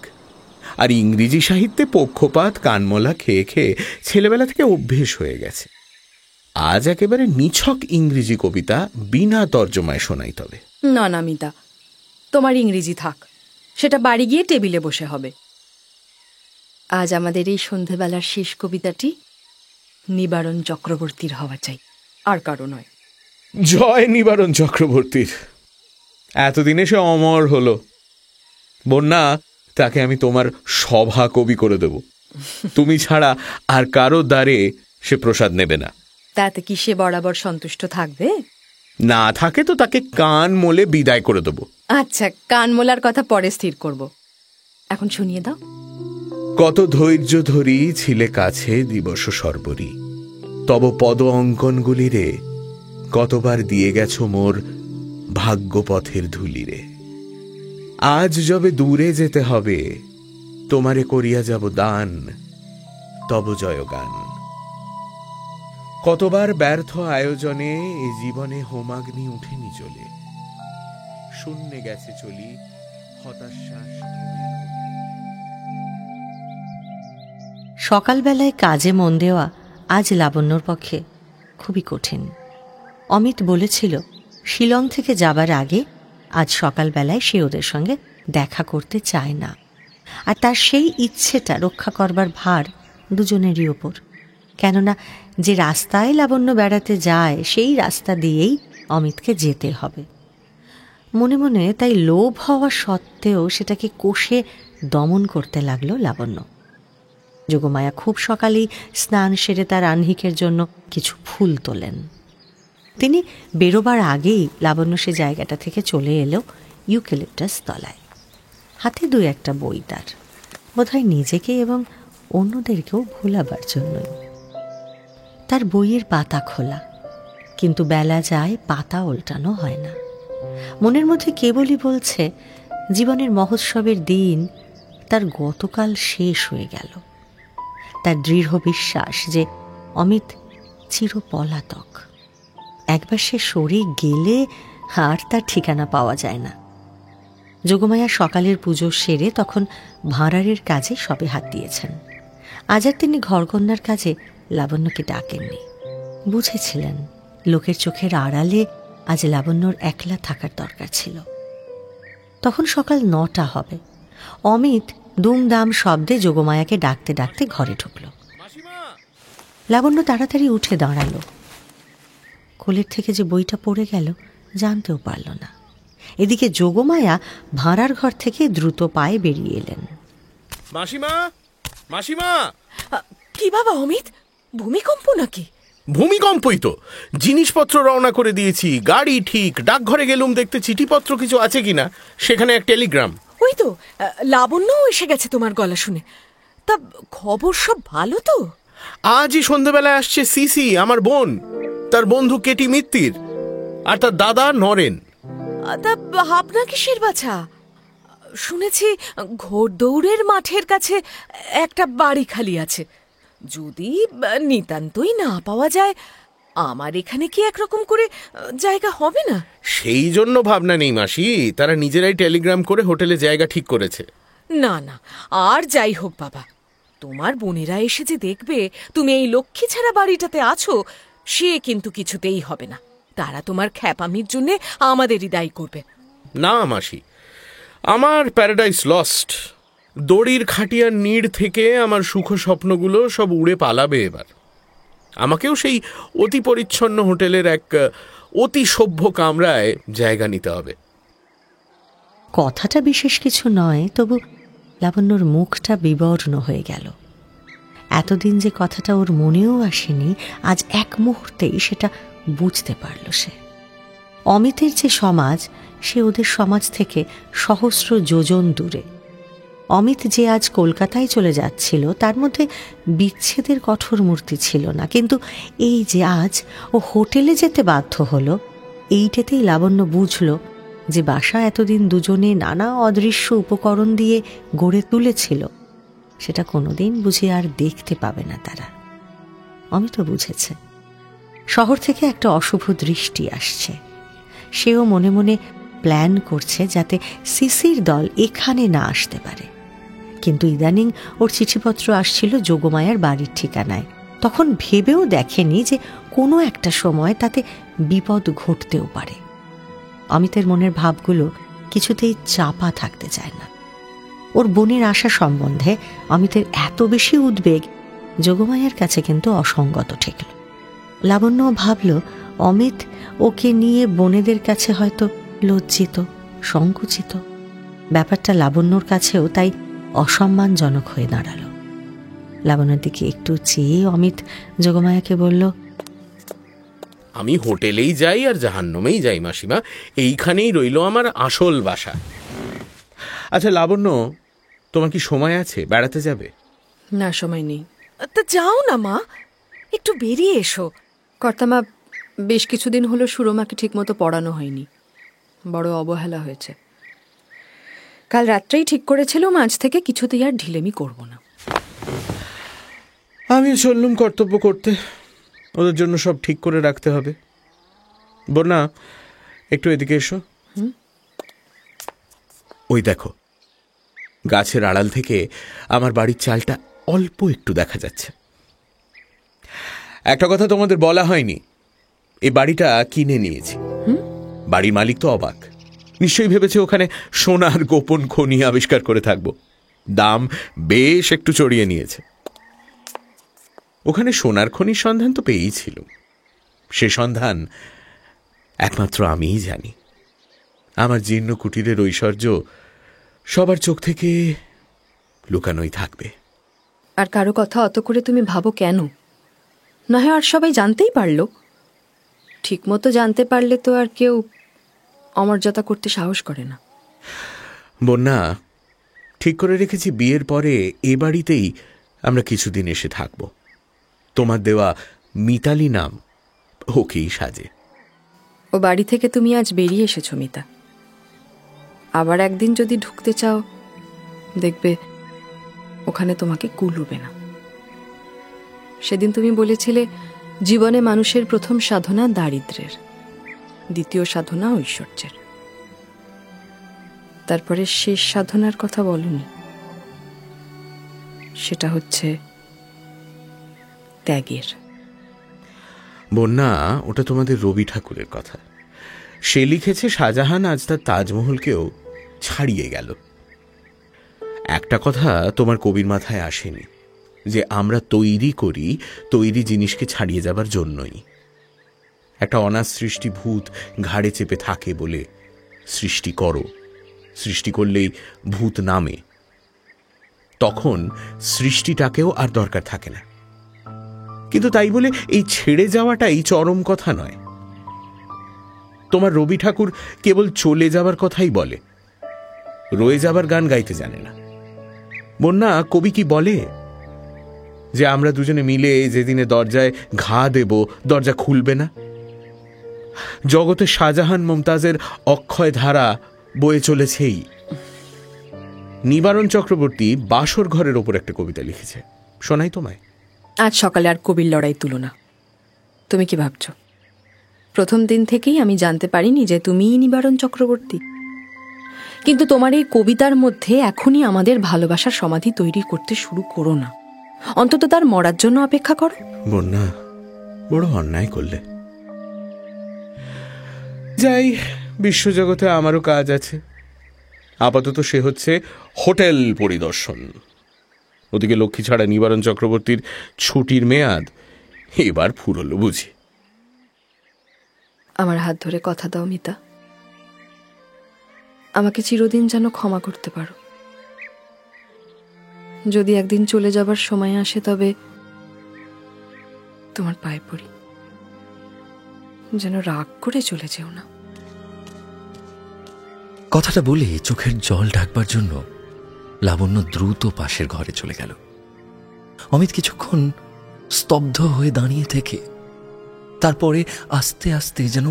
আর ইংরেজি সাহিত্যে পক্ষপাত কানমোলা খেয়ে খেয়ে ছেলেবেলা থেকে অভ্যেস হয়ে গেছে। আজ একেবারে নিছক ইংরেজি কবিতা বিনা তর্জমায় শোনাই। তবে না না মিতা, তোমার ইংরেজি থাক, সেটা বাড়ি গিয়ে টেবিলে বসে হবে। আজ আমাদের এই সন্ধেবেলার শেষ কবিতাটি নিবারণ চক্রবর্তীর হওয়া চাই, আর কারো নয়। জয় নিবারণ চক্রবর্তীর। এতদিনে সে অমর হলো। বন্যা, তাকে আমি তোমার সভা কবি করে দেব। তুমি ছাড়া আর কারো দ্বারে সে প্রসাদ নেবে না। তাতে কি সে বরাবর সন্তুষ্ট থাকবে? না থাকে তো তাকে কান মোলে বিদায় করে দেব। আচ্ছা, কান মোলার কথা পরে স্থির করব, এখন শুনিয়ে দাও। কত ধৈর্য ধরি ছিলে কাছে দিবস সর্বরি, তব পদ অঙ্কনগুলিরে কতবার দিয়ে গেছ মোর ভাগ্যপথের ধুলিরে। আজ যবে দূরে যেতে হবে, তোমারে করিয়া যাব দান তব জয়গান। কতবার ব্যর্থ আয়োজনে এ জীবনে হোমাগ্নি উঠেনি চলে, শূন্যে গেছে চলি হতাশ্বাস। সকালবেলায় কাজে মন দেওয়া আজ লাবণ্যর পক্ষে খুবই কঠিন। অমিত বলেছিল শিলং থেকে যাবার আগে আজ সকালবেলায় সে ওদের সঙ্গে দেখা করতে চায় না, আর তার সেই ইচ্ছেটা রক্ষা করবার ভার দুজনেরই ওপর। কেননা যে রাস্তায় লাবণ্য বেড়াতে যায় সেই রাস্তা দিয়েই অমিতকে যেতে হবে। মনে মনে তাই লোভ হওয়া সত্ত্বেও সেটাকে কষে দমন করতে লাগলো লাবণ্য। যোগমায়া খুব সকালেই স্নান সেরে তার আহ্নিকের জন্য কিছু ফুল তোলেন। তিনি বেরোবার আগেই লাবণ্য সে জায়গাটা থেকে চলে এলো ইউক্যালিপটাস তলায়। হাতে দু একটা বই তার, বোধহয় নিজেকে এবং অন্যদেরকেও ভোলাবার জন্যই। তার বইয়ের পাতা খোলা, কিন্তু বেলা যায় পাতা উল্টানো হয় না। মনের মধ্যে কেবলই বলছে জীবনের মহোৎসবের দিন তার গতকাল শেষ হয়ে গেল। তার দৃঢ় বিশ্বাস যে অমিত চিরপলাতক। একবার সে সরে গেলে আর তার ঠিকানা পাওয়া যায় না। যোগমায়া সকালের পুজো সেরে তখন ভাঁড়ারের কাজে সবে হাত দিয়েছেন। আজ আর তিনি ঘরকন্যার কাজে লাবণ্যকে ডাকেননি। বুঝেছিলেন লোকের চোখের আড়ালে আজ লাবণ্যর একলা থাকার দরকার ছিল। তখন সকাল 9টা হবে। অমিত দুমদাম শব্দে যোগমায়াকে ডাকতে ডাকতে ঘরে ঢুকল। লাবণ্য তাড়াতাড়ি উঠে দাঁড়ালো। কোলের থেকে যে বইটা পড়ে গেল জানতেও পারল না। এদিকে যোগমায়া ভাঁড়ার ঘর থেকে দ্রুত পায়ে বেরিয়ে এলেন। মাসিমা, মাসিমা! কি বাবা অমিত, ভূমিকম্প নাকি? ভূমিকম্পই তো। জিনিসপত্র রওনা করে দিয়েছি, গাড়ি ঠিক, ডাকঘরে গেলুম দেখতে চিঠিপত্র কিছু আছে কিনা, সেখানে এক টেলিগ্রাম। ওই তো লাবণ্যও এসে গেছে তোমার গলা শুনে। তা খবর সব ভালো তো? আজই সন্ধ্যাবেলায় আসছে সিসি, আমার বোন, তার বন্ধু কেটি মিত্তির, আর তার দাদা নরেন। তা ভাবনা কিসের বাছা? শুনেছি ঘোড়দৌড়ের মাঠের কাছে একটা বাড়ি খালি আছে। যদি নিতান্তই না পাওয়া যায়, আমার এখানে কি একরকম করে জায়গা হবে না? সেই জন্য ভাবনা নেই মাসি, তারা নিজেরাই টেলিগ্রাম করে হোটেলে জায়গা ঠিক করেছে। না না, আর যাই হোক বাবা, তোমার বোনেরা এসে যে দেখবে তুমি এই লক্ষ্মী ছাড়া বাড়িটাতে আছো, সে কিন্তু কিছুতেই হবে না। তারা তোমার খ্যাপামির জন্য আমাদেরই দায়ী করবে। না মাসি, আমার প্যারাডাইস লস্ট। দড়ির খাটিয়ার নীড় থেকে আমার সুখ স্বপ্নগুলো সব উড়ে পালাবে এবার। আমাকেও সেই অতি পরিচ্ছন্ন হোটেলের এক অতি সভ্য কামরায় জায়গা নিতে হবে। কথাটা বিশেষ কিছু নয়, তবু লাবণ্যর মুখটা বিবর্ণ হয়ে গেল। এতদিন যে কথাটা ওর মনেও আসেনি, আজ এক মুহূর্তেই সেটা বুঝতে পারল সে। অমিতের যে সমাজ, সে ওদের সমাজ থেকে সহস্র যোজন দূরে। অমিত যে আজ কলকাতায় চলে যাচ্ছিল, তার মধ্যে বিচ্ছেদের কঠোর মূর্তি ছিল না, কিন্তু এই যে আজ ও হোটেলে যেতে বাধ্য হলো, এইটাতেই লাবণ্য বুঝল যে বাসা এতদিন দুজনে নানা অদৃশ্য উপকরণ দিয়ে গড়ে তুলেছিল, সেটা কোনোদিন বুঝি আর দেখতে পাবে না তারা। অমিতও বুঝেছে শহর থেকে একটা অশুভ দৃষ্টি আসছে। সেও মনে মনে প্ল্যান করছে যাতে সিসির দল এখানে না আসতে পারে। কিন্তু ইদানিং ওর চিঠিপত্র আসছিল যোগমায়ার বাড়ির ঠিকানায়। তখন ভেবেও দেখেনি যে কোনো একটা সময় তাতে বিপদ ঘটতেও পারে। অমিতের মনের ভাবগুলো কিছুতেই চাপা থাকতে চায় না। ওর বোনের আশা সম্বন্ধে অমিতের এত বেশি উদ্বেগ যোগমায়ার কাছে কিন্তু অসঙ্গত ঠেকল। লাবণ্য ভাবল অমিত ওকে নিয়ে বোনেদের কাছে হয়তো লজ্জিত, সংকুচিত। ব্যাপারটা লাবণ্যর কাছেও তাই অসম্মানজনক হয়ে দাঁড়াল। লাবণ্যর দিকে একটু চেয়ে অমিত যোগমায়াকে বলল, আমি হোটেলেই যাই আর জাহান্নামেই যাই মাসিমা, এইখানেই রইল আমার আসল বাসা। আচ্ছা লাবণ্য, তোমার কি সময় আছে? বেড়াতে যাবে? না, সময় নেই। তা যাও না মা, একটু বেরিয়ে এসো। কর্তামা, বেশ কিছুদিন হলো সুরমাকে ঠিকমতো পড়ানো হয়নি, বড় অবহেলা হয়েছে। কাল রাত্রেই ঠিক করেছিলাম আজ থেকে কিছুতেই আর ঢিলেমি করব না। আমিও চললুম কর্তব্য করতে। ওদের জন্য সব ঠিক করে রাখতে হবে। বন্যা, একটু এদিকে এসো। ওই দেখো, গাছের আড়াল থেকে আমার বাড়ির চালটা অল্প একটু দেখা যাচ্ছে। একটা কথা তোমাদের বলা হয়নি, এই বাড়িটা কিনে নিয়েছি। বাড়ির মালিক তো অবাক, নিশ্চয়ই ভেবেছে ওখানে সোনার গোপন খনি আবিষ্কার করে থাকবো। দাম বেশ একটু চড়িয়ে নিয়েছে। ওখানে সোনার খনির সন্ধান তো পেয়েই ছিল, সে সন্ধান একমাত্র আমিই জানি। আমার জীর্ণ কুটিরের ঐশ্বর্য সবার চোখ থেকে লুকানোই থাকবে। আর কারো কথা অত করে তুমি ভাবো কেন? নয় আর সবাই জানতেই পারলো। ঠিকমতো জানতে পারলে তো আর কেউ অমর্যাদা করতে সাহস করে না। বন্যা, ঠিক করে রেখেছি বিয়ের পরে এ বাড়িতেই আমরা কিছুদিন এসে থাকব। তোমার দেওয়া মিতালি নাম ওকেই সাজে। ও বাড়ি থেকে তুমি আজ বেরিয়ে এসেছো মিতা, আবার একদিন যদি ঢুকতে চাও দেখবে ওখানে তোমাকে কুলুবে না। সেদিন তুমি বলেছিলে জীবনে মানুষের প্রথম সাধনা দারিদ্র্যের, দ্বিতীয় সাধনা ঐশ্বর্যের, তারপরে শেষ সাধনার কথা বলনি, সেটা হচ্ছে ত্যাগের। বন্যা, ওটা তোমাদের রবি ঠাকুরের কথা। সে লিখেছে শাহজাহান আজ তার তাজমহলকেও ছাড়িয়ে গেল। একটা কথা তোমার কবির মাথায় আসেনি, যে আমরা তৈরি করি তৈরি জিনিসকে ছাড়িয়ে যাবার জন্যই। একটা অনাথ সৃষ্টি ভূত ঘাড়ে চেপে থাকে বলে সৃষ্টি করো, সৃষ্টি করলেই ভূত নামে, তখন সৃষ্টিটাকেও আর দরকার থাকে না। কিন্তু তাই বলে এই ছেড়ে যাওয়াটাই চরম কথা নয়। তোমার রবি ঠাকুর কেবল চলে যাবার কথাই বলে, রয়ে যাবার গান গাইতে জানে না। বন্যা, কবি কি বলে যে আমরা দুজনে মিলে যেদিনে দরজায় ঘা দেব দরজা খুলবে না? জগতে শাহজাহান মমতাজের অক্ষয় ধারা বয়ে চলেছেই। নিবারণ চক্রবর্তী বাসর ঘরের ওপর একটা কবিতা লিখেছে, শোনাই তোমায়? আজ সকালে আর কবির লড়াই তুলো না। তুমি কি ভাবছো প্রথম দিন থেকেই আমি জানতে পারিনি যে তুমিই নিবারণ চক্রবর্তী? কিন্তু তোমার এই কবিতার মধ্যে এখনই আমাদের ভালোবাসার সমাধি তৈরি করতে শুরু করো না, অন্তত তার মরার জন্য অপেক্ষা করো। বন্যা, বড় অন্যায় করলে। যাই, বিশ্বজগতে আমারও কাজ আছে। আপাতত সে হচ্ছে হোটেল পরিদর্শন। ওদিকে লক্ষ্মী ছাড়া নিবারণ চক্রবর্তীর ছুটির মেয়াদ এবার ফুরলো বুঝি। আমার হাত ধরে কথা দাও মিতা, আমাকে চিরদিন যেন ক্ষমা করতে পারো। যদি একদিন চলে যাবার সময় আসে তবে তোমার পায়ে পড়ি, যেন রাগ করে চলে যেও না। কথাটা বলে চোখের জল ঢাকবার জন্য লাবণ্য দ্রুত পাশের ঘরে চলে গেল। অমিত কিছুক্ষণ স্তব্ধ হয়ে দাঁড়িয়ে থেকে তারপরে আস্তে আস্তে যেন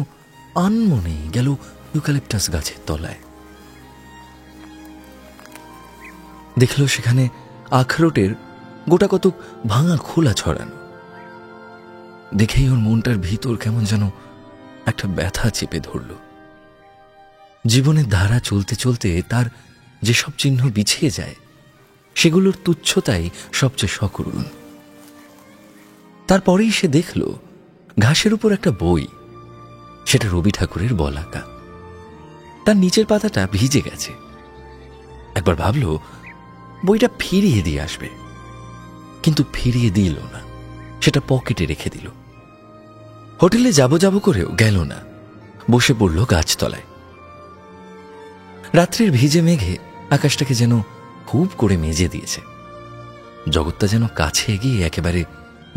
আনমনে গেল ইউক্যালিপটাস গাছের তলায়। দেখল সেখানে আখরোটের গোটা কতক ভাঙা খোলা ছড়ানো। দেখেই ওর মনটার ভিতর কেমন যেন একটা ব্যথা চেপে ধরল। জীবনের ধারা চলতে চলতে তার যেসব চিহ্ন বিছিয়ে যায় সেগুলোর তুচ্ছতাই সবচেয়ে সকরুণ। তারপরেই সে দেখল ঘাসের উপর একটা বই, সেটা রবি ঠাকুরের বলাকা। তার নিচের পাতাটা ভিজে গেছে। একবার ভাবল বইটা ফিরিয়ে দিয়ে আসবে, কিন্তু ফিরিয়ে দিল না, সেটা পকেটে রেখে দিল। হোটেলে যাব করেও গেল না, বসে পড়ল গাছতলায়। রাত্রির ভিজে মেঘে আকাশটাকে যেন খুব করে মেজে দিয়েছে। জগৎটা যেন কাছে এগিয়ে একেবারে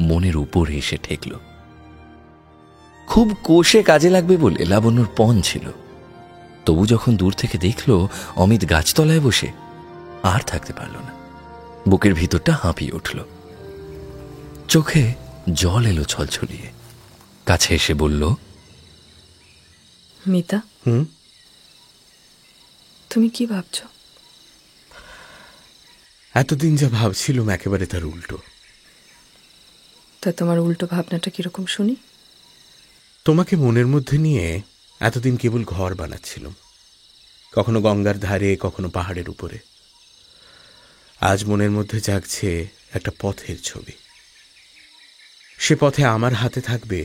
মনের উপরে এসে ঠেকল। খুব কোষে কাজে লাগবে বলে লাবণ্যর পণ ছিল, তবু যখন দূর থেকে দেখল অমিত গাছতলায় বসে, আর থাকতে পারল না। বুকের ভিতরটা হাঁপিয়ে উঠল, চোখে জল এলো ছলছলিয়ে। কাছে এসে বলল, মিতা, তুমি কি ভাবছ? এতদিন যা ভাবছিলাম একেবারে তার উল্টো। তা তোমার উল্টো ভাবনাটা কিরকম শুনি? তোমাকে মনের মধ্যে নিয়ে এতদিন কেবল ঘর বানাচ্ছিলাম, কখনো গঙ্গার ধারে, কখনো পাহাড়ের উপরে। আজ মনের মধ্যে জাগছে একটা পথের ছবি। সে পথে আমার হাতে থাকবে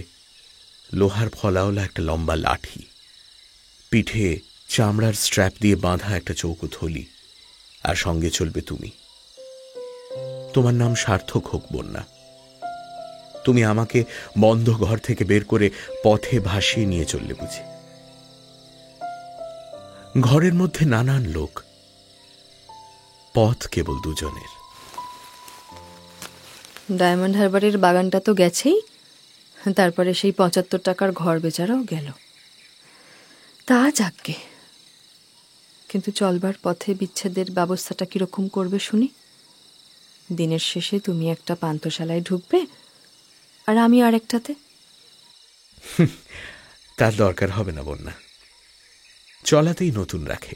লোহার ফলাওলা একটা লম্বা লাঠি, পিঠে চামড়ার স্ট্র্যাপ দিয়ে বাঁধা একটা চৌকো থলি, আর সঙ্গে চলবে তুমি। তোমার নাম সার্থক হোক বন্যা। তুমি আমাকে বন্ধ ঘর থেকে বের করে পথে ভাসিয়ে নিয়ে চললে বুঝি। ঘরের মধ্যে নানান লোক, পথ কেবল দুজনের। ডায়মন্ড হারবারের বাগানটা তো গেছেই, তারপরে সেই ৭৫ টাকার ঘর বেচারাও গেল। তা যাকগে, কিন্তু চলবার পথে বিচ্ছেদের ব্যবস্থাটা কিরকম করবে শুনি? দিনের শেষে তুমি একটা পান্থশালায় ঢুকবে আর আমি আর একটাতে। তার দরকার হবে না বন্যা। চলাতেই নতুন রাখে,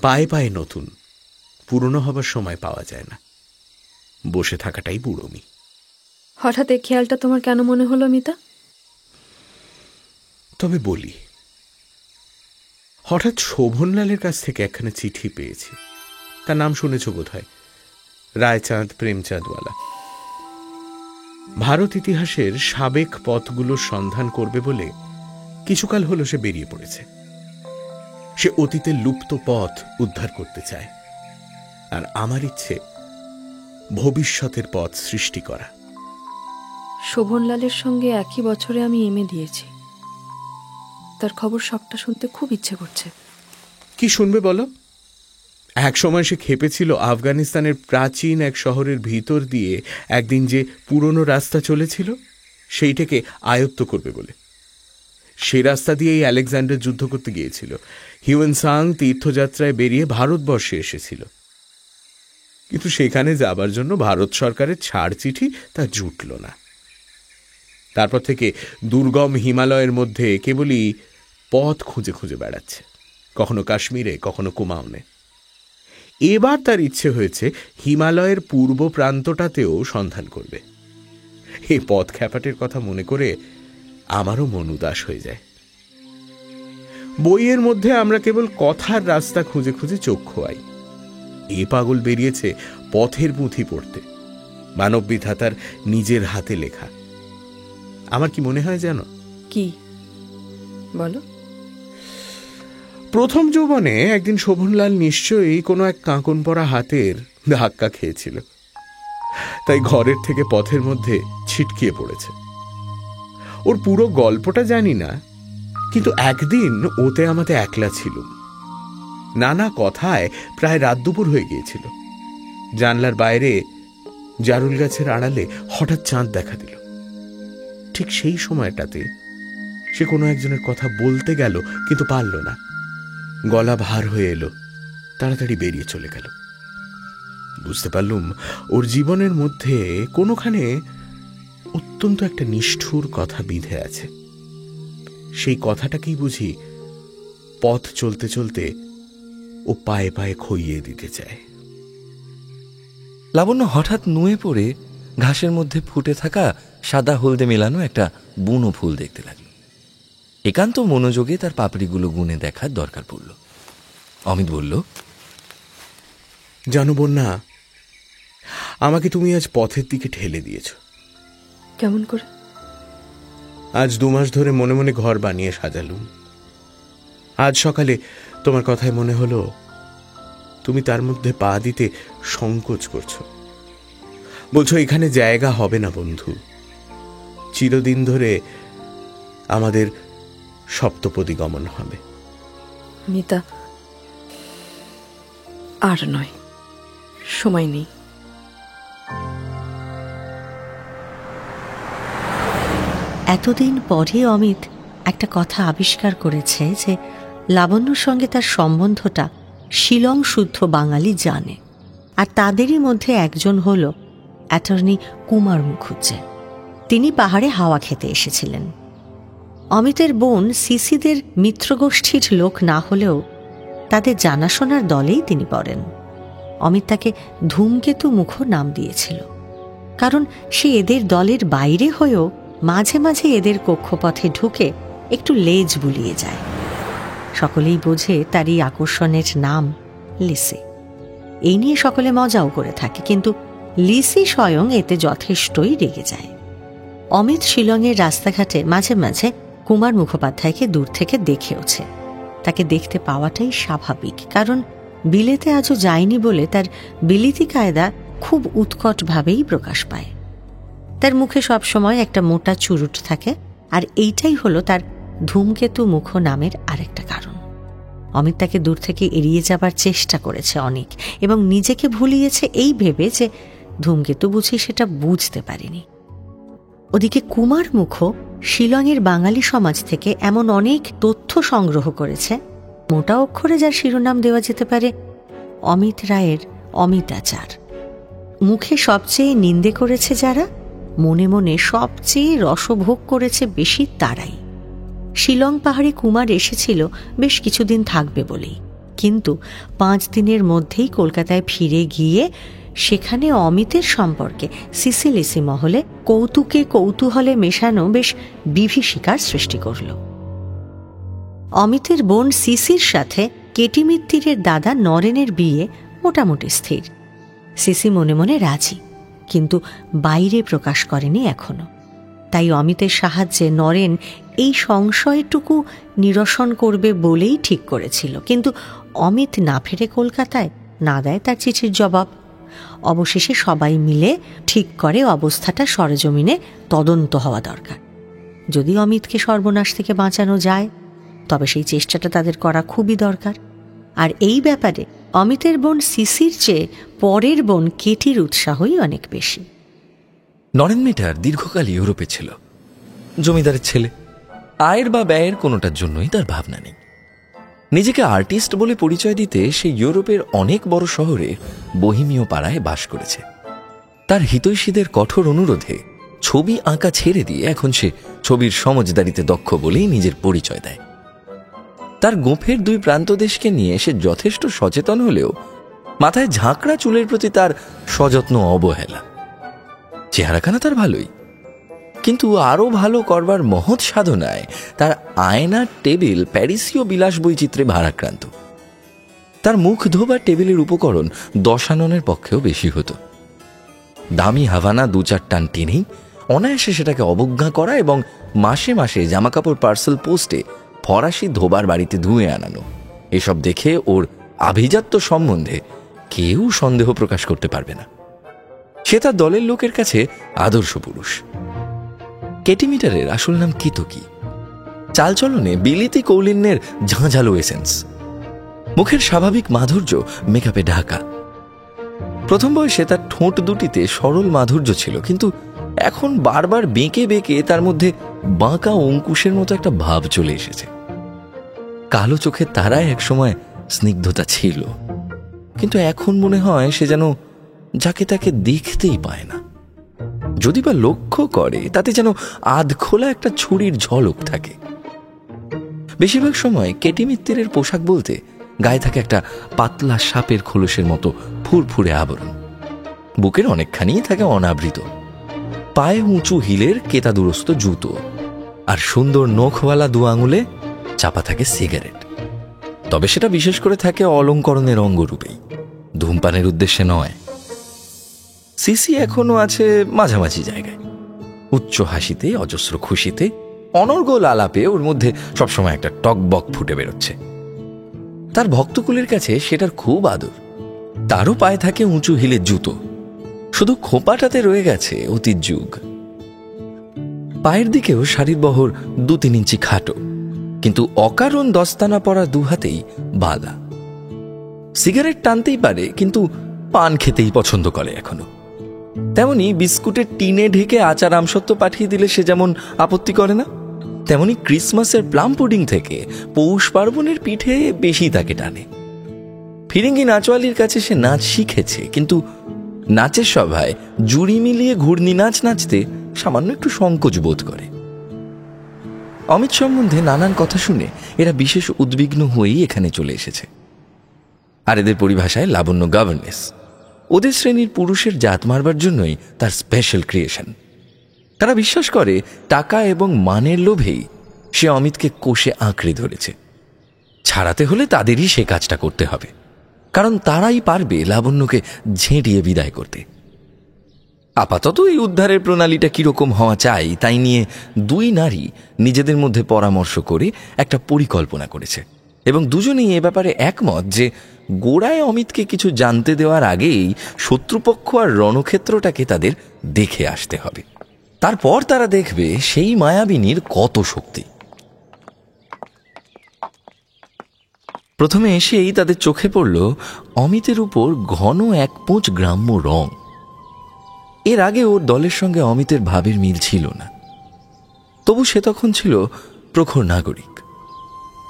পায়ে পায়ে নতুন। পুরনো হবার সময় পাওয়া যায় না, বসে থাকাটাই বুড়োমি। হঠাৎ এই খেয়ালটা তোমার কেন মনে হলো মিতা? তবে বলি, হঠাৎ শোভনলালের কাছ থেকে একখানা চিঠি পেয়েছি। তার নাম শুনেছ বোধহয়, রায়চাঁদ প্রেমচাঁদওয়ালা। ভারত ইতিহাসের সাবেক পথগুলোর সন্ধান করবে বলে কিছুকাল হলো সে বেরিয়ে পড়েছে। সে অতীতের লুপ্ত পথ উদ্ধার করতে চায়, আর আমার ইচ্ছে ভবিষ্যতের পথ সৃষ্টি করা। শোভনলালের সঙ্গে একই বছরে আমি এমএ দিয়েছি। তার খবর সবটা শুনতে খুব ইচ্ছে করছে। কি শুনবে বলো? এক সময় সে খেপেছিল আফগানিস্তানের প্রাচীন এক শহরের ভিতর দিয়ে একদিন যে পুরনো রাস্তা চলেছিল সেইটাকে আয়ত্ত করবে বলে। সেই রাস্তা দিয়েই আলেকজান্ডার যুদ্ধ করতে গিয়েছিল। হিউয়েন সাং তীর্থযাত্রায় বেরিয়ে ভারতবর্ষে এসেছিল, কিন্তু সেখানে যাবার জন্য ভারত সরকারের ছাড় চিঠি তা জুটল না। তারপর থেকে দুর্গম হিমালয়ের মধ্যে কেবলই পথ খুঁজে খুঁজে বেড়াচ্ছে, কখনো কাশ্মীরে, কখনো কুমাউনে। এবার তার ইচ্ছে হয়েছে হিমালয়ের পূর্ব প্রান্তটাতেও সন্ধান করবে। এই পথ খ্যাপাটের কথা মনে করে আমারও মন উদাস হয়ে যায়। বইয়ের মধ্যে আমরা কেবল কথার রাস্তা খুঁজে খুঁজে চোখ খোয়াই। এ পাগল বেরিয়েছে পথের পুঁথি পড়তে, মানব বিধাতার নিজের হাতে লেখা। আমার কি মনে হয় জানো? কি বলো? প্রথম যৌবনে একদিন শোভনলাল নিশ্চয়ই কোনো এক কাঁকন পরা হাতের ধাক্কা খেয়েছিল। তাই ঘরের থেকে পথের মধ্যে ছিটকিয়ে পড়েছে। ওর পুরো গল্পটা জানি না, কিন্তু একদিন ওতে আমাদের একলা ছিল। নানা কথায় প্রায় রাত দুপুর হয়ে গিয়েছিল। জানলার বাইরে জারুল গাছের আড়ালে হঠাৎ চাঁদ দেখা দিল। ঠিক সেই সময়টাতে সে কোনো একজনের কথা বলতে গেল, কিন্তু পারল না। গলা ভার হয়ে এলো, তাড়াতাড়ি বেরিয়ে চলে গেল। বুঝতে পারলুম ওর জীবনের মধ্যে কোনোখানে অত্যন্ত একটা নিষ্ঠুর কথা বিধে আছে। সেই কথাটাকেই বুঝি পথ চলতে চলতে ও পায়ে পায়ে খইয়ে দিতে চায়। লাবণ্য হঠাৎ নুয়ে পড়ে ঘাসের মধ্যে ফুটে থাকা সাদা হলদে মেলানো একটা বুনো ফুল দেখতে লাগল। একান্ত মনোযোগে তার পাপড়িগুলো গুনে দেখার দরকার পড়ল। অমিত বলল, জানো বন্যা, আমাকে তুমি আজ পথের দিকে ঠেলে দিয়েছ। কেমন করে? আজ 2 মাস ধরে মনে মনে ঘর বানিয়ে সাজালুম। আজ সকালে তোমার কথায় মনে হলো তুমি তার মধ্যে পা দিতে সংকোচ করছো। বলছো এখানে জায়গা হবে না বন্ধু, চিরদিন ধরে আমাদের সপ্তপদী গমন হবে। মিতা, আর নয়, সময় নেই। এতদিন পরে অমিত একটা কথা আবিষ্কার করেছে যে লাবণ্যর সঙ্গে তার সম্বন্ধটা শিলং শুদ্ধ বাঙালি জানে, আর তাদেরই মধ্যে একজন হল অ্যাটর্নি কুমার মুখুজ্জে। তিনি পাহাড়ে হাওয়া খেতে এসেছিলেন। অমিতের বোন সিসিদের মিত্রগোষ্ঠীর লোক না হলেও তাদের জানাশোনার দলেই তিনি পড়েন। অমিত তাকে ধূমকেতু মুখ নাম দিয়েছিল, কারণ সে এদের দলের বাইরে হয়েও মাঝে মাঝে এদের কক্ষপথে ঢুকে একটু লেজ বুলিয়ে যায়। সকলেই বোঝে তার এই আকর্ষণের নাম লিসি। এই নিয়ে সকলে মজাও করে থাকে, কিন্তু লিসি স্বয়ং এতে যথেষ্টই রেগে যায়। অমিত শিলংয়ের রাস্তাঘাটে মাঝে মাঝে কুমার মুখোপাধ্যায়কে দূর থেকে দেখেওছে। তাকে দেখতে পাওয়াটাই স্বাভাবিক, কারণ বিলেতে আজও যায়নি বলে তার বিলিতি কায়দা খুব উৎকটভাবেই প্রকাশ পায়। তার মুখে সবসময় একটা মোটা চুরুট থাকে, আর এইটাই হলো তার ধূমকেতু মুখ নামের আরেকটা কারণ। অমিত তাকে দূর থেকে এড়িয়ে যাবার চেষ্টা করেছে অনেক, এবং নিজেকে ভুলিয়েছে এই ভেবে যে ধূমকেতু বুঝি সেটা বুঝতে পারেনি। ওদিকে কুমার মুখ শিলংয়ের বাঙালি সমাজ থেকে এমন অনেক তথ্য সংগ্রহ করেছে, মোটা অক্ষরে যার শিরোনাম দেওয়া যেতে পারে অমিত রায়ের অমিতাচার। মুখে সবচেয়ে নিন্দে করেছে যারা, মনে মনে সবচেয়ে রসভোগ করেছে বেশি তারাই। শিলং পাহাড়ে কুমার এসেছিল বেশ কিছুদিন থাকবে বলেই, কিন্তু 5 দিনের মধ্যেই কলকাতায় ফিরে গিয়ে সেখানে অমিতের সম্পর্কে সিসিলিসি মহলে কৌতুকে কৌতূহলে মেশানো বেশ বিভীষিকার সৃষ্টি করল। অমিতের বোন সিসির সাথে কেটি মিত্তিরের দাদা নরেনের বিয়ে মোটামুটি স্থির। সিসি মনে মনে রাজি, কিন্তু বাইরে প্রকাশ করেনি এখনো। তাই অমিতের সাহায্যে নরেন এই সংশয়টুকু নিরসন করবে বলেই ঠিক করেছিল, কিন্তু অমিত না ফেরে কলকাতায়, না দেয় তার চিঠির জবাব। অবশেষে সবাই মিলে ঠিক করে অবস্থাটা সরেজমিনে তদন্ত হওয়া দরকার। যদি অমিতকে সর্বনাশ থেকে বাঁচানো যায়, তবে সেই চেষ্টাটা তাদের করা খুবই দরকার। আর এই ব্যাপারে অমিতের বোন সিসির চেয়ে পরের বোন কেটির উৎসাহই অনেক বেশি। নরেন মেটার দীর্ঘকাল ইউরোপে ছিল, জমিদারের ছেলে। আয়ের বা ব্যয়ের কোনোটার জন্যই তার ভাবনা নেই। নিজেকে আর্টিস্ট বলে পরিচয় দিতে সে ইউরোপের অনেক বড় শহরে বহিমীয় পাড়ায় বাস করেছে। তার হিতৈষীদের কঠোর অনুরোধে ছবি আঁকা ছেড়ে দিয়ে এখন সে ছবির সমজদারিতে দক্ষ বলেই নিজের পরিচয় দেয়। তার গোঁফের 2 প্রান্তদেশকে নিয়ে সে যথেষ্ট সচেতন হলেও মাথায় ঝাঁকড়া চুলের প্রতি তার সযত্ন অবহেলা। চেহারাখানা তার ভালোই, কিন্তু আরও ভালো করবার মহৎ সাধনায় তার আয়নার টেবিল প্যারিসীয় বিলাস বৈচিত্র্যে ভারাক্রান্ত। তার মুখ ধোবার টেবিলের উপকরণ 10 আনার পক্ষেও বেশি হতো। দামি হাভানা 2-4 টান টেনেই অনায়াসে সেটাকে অবজ্ঞা করা এবং মাসে মাসে জামাকাপড় পার্সেল পোস্টে ফরাসি ধোবার বাড়িতে ধুয়ে আনানো, এসব দেখে ওর আভিজাত্য সম্বন্ধে কেউ সন্দেহ প্রকাশ করতে পারবে না। সে তার দলের লোকের কাছে আদর্শ পুরুষ। কেটিমিটারের আসল নাম কিতকি, চালচলনে বিলিতি কৌলিন্যের ঝাঁঝালো এসেন্স, মুখের স্বাভাবিক মাধুর্য মেকআপে ঢাকা। প্রথম বয়সে তার ঠোঁট দুটিতে সরল মাধুর্য ছিল, কিন্তু এখন বারবার বেঁকে বেঁকে তার মধ্যে বাঁকা অঙ্কুশের মতো একটা ভাব চলে এসেছে। কালো চোখের তারায় একসময় স্নিগ্ধতা ছিল, কিন্তু এখন মনে হয় সে যেন যাকে তাকে দেখতেই পায় না। যদি বা লক্ষ্য করে তাতে যেন আধখোলা একটা ছুরির ঝলক থাকে। বেশিরভাগ সময় কেটি মিত্তিরের পোশাক বলতে গায়ে থাকে একটা পাতলা সাপের খোলসের মতো ফুরফুরে আবরণ, বুকের অনেকখানি থাকে অনাবৃত, পায়ে উঁচু হিলের কেতাদুরস্ত জুতো, আর সুন্দর নখওয়ালা দু আঙুলে চাপা থাকে সিগারেট। তবে সেটা বিশেষ করে থাকে অলঙ্করণের অঙ্গরূপেই, ধূমপানের উদ্দেশ্যে নয়। সিসি এখনো আছে মাঝামাঝি জায়গায়, উচ্চ হাসিতে, অজস্র খুশিতে, অনর্গল আলাপে ওর মধ্যে সবসময় একটা টকবক ফুটে বেরোচ্ছে। তার ভক্তকুলের কাছে সেটার খুব আদর। তারও পায়ে থাকে উঁচু হিলের জুতো, শুধু খোপাটাতে রয়ে গেছে অতীত যুগ। পায়ের দিকেও শাড়ির বহর 2-3 ইঞ্চি খাটো, কিন্তু অকারণ দস্তানা পরা দুহাতেই বালা। সিগারেট টানতেই পারে, কিন্তু পান খেতেই পছন্দ করে এখনো। তেমনি বিস্কুটের টিনে ঢেকে আচার আমসত্ব পাঠিয়ে দিলে সে যেমন আপত্তি করে না, তেমনি ক্রিসমাসের প্লাম পুডিং থেকে পৌষ পার্বণের পিঠে বেশি তাকে টানে। ফিরিঙ্গি নাচওয়ালির কাছে সে নাচ শিখেছে, কিন্তু নাচের সভায় জুড়ি মিলিয়ে ঘূর্ণি নাচ নাচতে সামান্য একটু সংকোচ বোধ করে। অমিত সম্বন্ধে নানান কথা শুনে এরা বিশেষ উদ্বিগ্ন হয়েই এখানে চলে এসেছে। আর এদের পরিভাষায় লাবণ্য গভর্নেস, ওদের শ্রেণীর পুরুষের জাত মারবার জন্যই তার স্পেশাল ক্রিয়েশন। তারা বিশ্বাস করে টাকা এবং মানের লোভেই সে অমিতকে কোষে আঁকড়ে ধরেছে। ছাড়াতে হলে তাদেরই সে কাজটা করতে হবে, কারণ তারাই পারবে লাবণ্যকে ঝেঁটিয়ে বিদায় করতে। আপাতত এই উদ্ধারের প্রণালীটা কিরকম হওয়া চাই তাই নিয়ে দুই নারী নিজেদের মধ্যে পরামর্শ করে একটা পরিকল্পনা করেছে, এবং দুজনেই এ ব্যাপারে একমত যে গোড়ায় অমিতকে কিছু জানতে দেওয়ার আগেই শত্রুপক্ষ আর রণক্ষেত্রটাকে তাদের দেখে আসতে হবে। তারপর তারা দেখবে সেই মায়াবিনীর কত শক্তি। প্রথমে এসেই তাদের চোখে পড়ল অমিতের উপর ঘন এক পোঁচ গ্রাম্য রং। এর আগে ওর দলের সঙ্গে অমিতের ভাবের মিল ছিল না, তবু সে তখন ছিল প্রখর নাগরিক,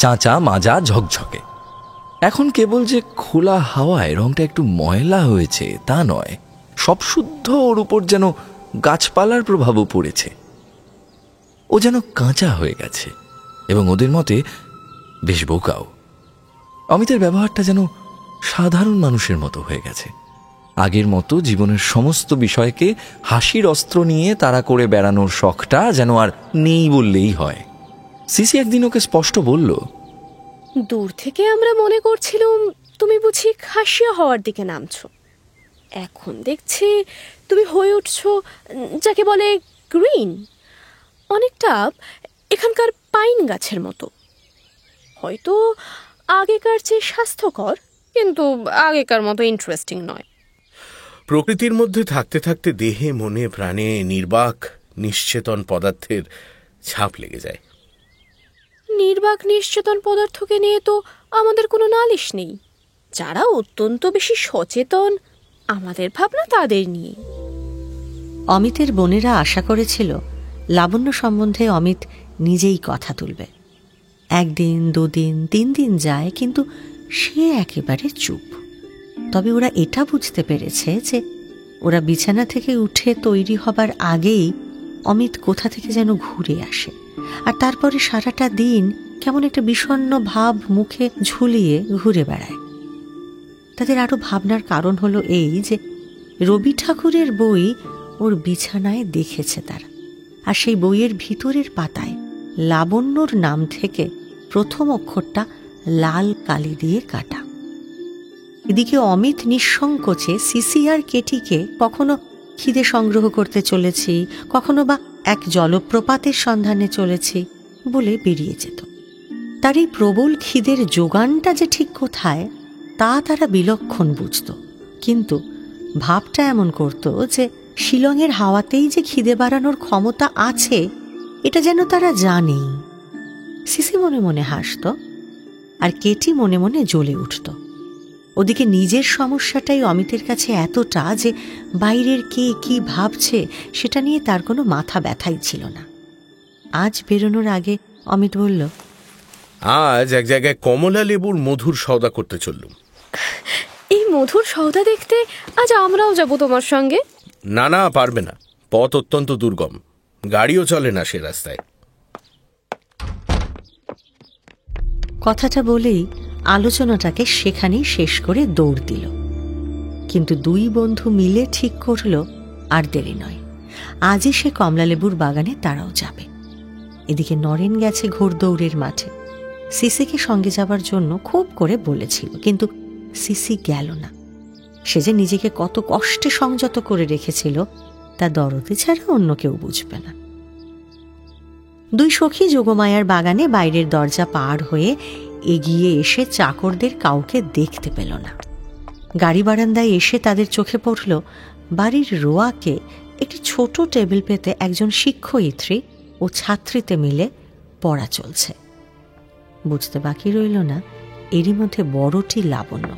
চাঁচা মাজা ঝকঝকে। এখন কেবল যে খোলা হাওয়ায় রংটা একটু ময়লা হয়েছে তা নয়, সব শুদ্ধ ওর উপর যেন গাছপালার প্রভাবও পড়েছে। ও যেন কাঁচা হয়ে গেছে, এবং ওদের মতে বেশ বোকাও। অমিতের ব্যবহারটা যেন সাধারণ মানুষের মতো হয়ে গেছে। আগের মতো জীবনের সমস্ত বিষয়কে হাসির অস্ত্র নিয়ে তাড়া করে বেড়ানোর শখটা যেন আর নেই বললেই হয়। সিসি একদিন ওকে স্পষ্ট বলল, দূর থেকে আমরা মনে করছিলাম তুমি বুঝি খাসিয়া হওয়ার দিকে নামছো, এখন দেখছি তুমি হয়ে উঠছো যাকে বলে গ্রিন, অনেকটা এখানকার পাইন গাছের মতো। হয়তো আগেকার চেয়ে স্বাস্থ্যকর, কিন্তু আগেকার মতো ইন্টারেস্টিং নয়। প্রকৃতির মধ্যে থাকতে থাকতে দেহে মনে প্রাণে নির্বাক নিশ্চেতন পদার্থের ছাপ লেগে যায়। নির্বাক নিশ্চেতন পদার্থকে নিয়ে তো আমাদের কোনো নালিশ নেই। যারা অত্যন্ত বেশি সচেতন, আমাদের ভাবনা তাদের নিয়ে। অমিতের বোনেরা আশা করেছিল লাবণ্য সম্বন্ধে অমিত নিজেই কথা তুলবে। 1 দিন 2 দিন 3 দিন যায়, কিন্তু সে একেবারে চুপ। তবে ওরা এটা বুঝতে পেরেছে যে ওরা বিছানা থেকে উঠে তৈরি হবার আগেই অমিত কোথা থেকে যেন ঘুরে আসে, আর তারপরে সারাটা দিন কেমন একটা বিষণ্ণ ভাব মুখে ঝুলিয়ে ঘুরে বেড়ায়। তাদের আরো ভাবনার কারণ হলো এই যে রবি ঠাকুরের বই ওর বিছানায় দেখেছে তারা, আর সেই বইয়ের ভিতরের পাতায় লাবণ্যর নাম থেকে প্রথম অক্ষরটা লাল কালি দিয়ে কাটা। এদিকে অমিত নিঃসংকোচে সিসি আর কেটিকে কখনো খিদে সংগ্রহ করতে চলেছি, কখনো বা এক জলপ্রপাতের সন্ধানে চলেছি বলে বেরিয়ে যেত। তার এই প্রবল খিদের যোগানটা যে ঠিক কোথায় তা তারা বিলক্ষণ বুঝত, কিন্তু ভাবটা এমন করত যে শিলংয়ের হাওয়াতেই যে খিদে বাড়ানোর ক্ষমতা আছে এটা যেন তারা জানেই। সিসি মনে মনে হাসত, আর কেটি মনে মনে জ্বলে উঠত। ওদিকে নিজের সমস্যাটাই অমিতের কাছে এতটা যে বাইরের কে কি ভাবছে সেটা নিয়ে তার কোনো মাথা ব্যথাই ছিল না। আজ বেরোনোর আগে অমিত বলল, আজ এক জায়গায় কমলা লেবুর মধুর সওদা করতে চললুম। এই মধুর সওদা দেখতে আজ আমরাও যাব তোমার সঙ্গে। না না, পারবে না, পথ অত্যন্ত দুর্গম, গাড়িও চলে না সে রাস্তায়। কথাটা বলেই আলোচনাটাকে সেখানেই শেষ করে দৌড় দিল। কিন্তু দুই বন্ধু মিলে ঠিক করল আর দেরি নয়, আজই সে কমলালেবুর বাগানে তারাও যাবে। এদিকে নরেন গেছে ঘোড়দৌড়ের মাঠে। সিসিকে সঙ্গে যাবার জন্য খুব করে বলেছিল, কিন্তু সিসি গেল না। সে যে নিজেকে কত কষ্টে সংযত করে রেখেছিল তা দরদে ছাড়া অন্য কেউ বুঝবে না। দুই সখী যোগমায়ার বাগানে বাইরের দরজা পার হয়ে এগিয়ে এসে চাকরদের কাউকে দেখতে পেল না। গাড়ি বারান্দায় এসে তাদের চোখে পড়ল বাড়ির রোয়াকে একটি ছোট টেবিল পেতে একজন শিক্ষয়িত্রী ও ছাত্রীতে মিলে পড়া চলছে। বুঝতে বাকি রইল না এরই মধ্যে বড়টি লাবণ্য।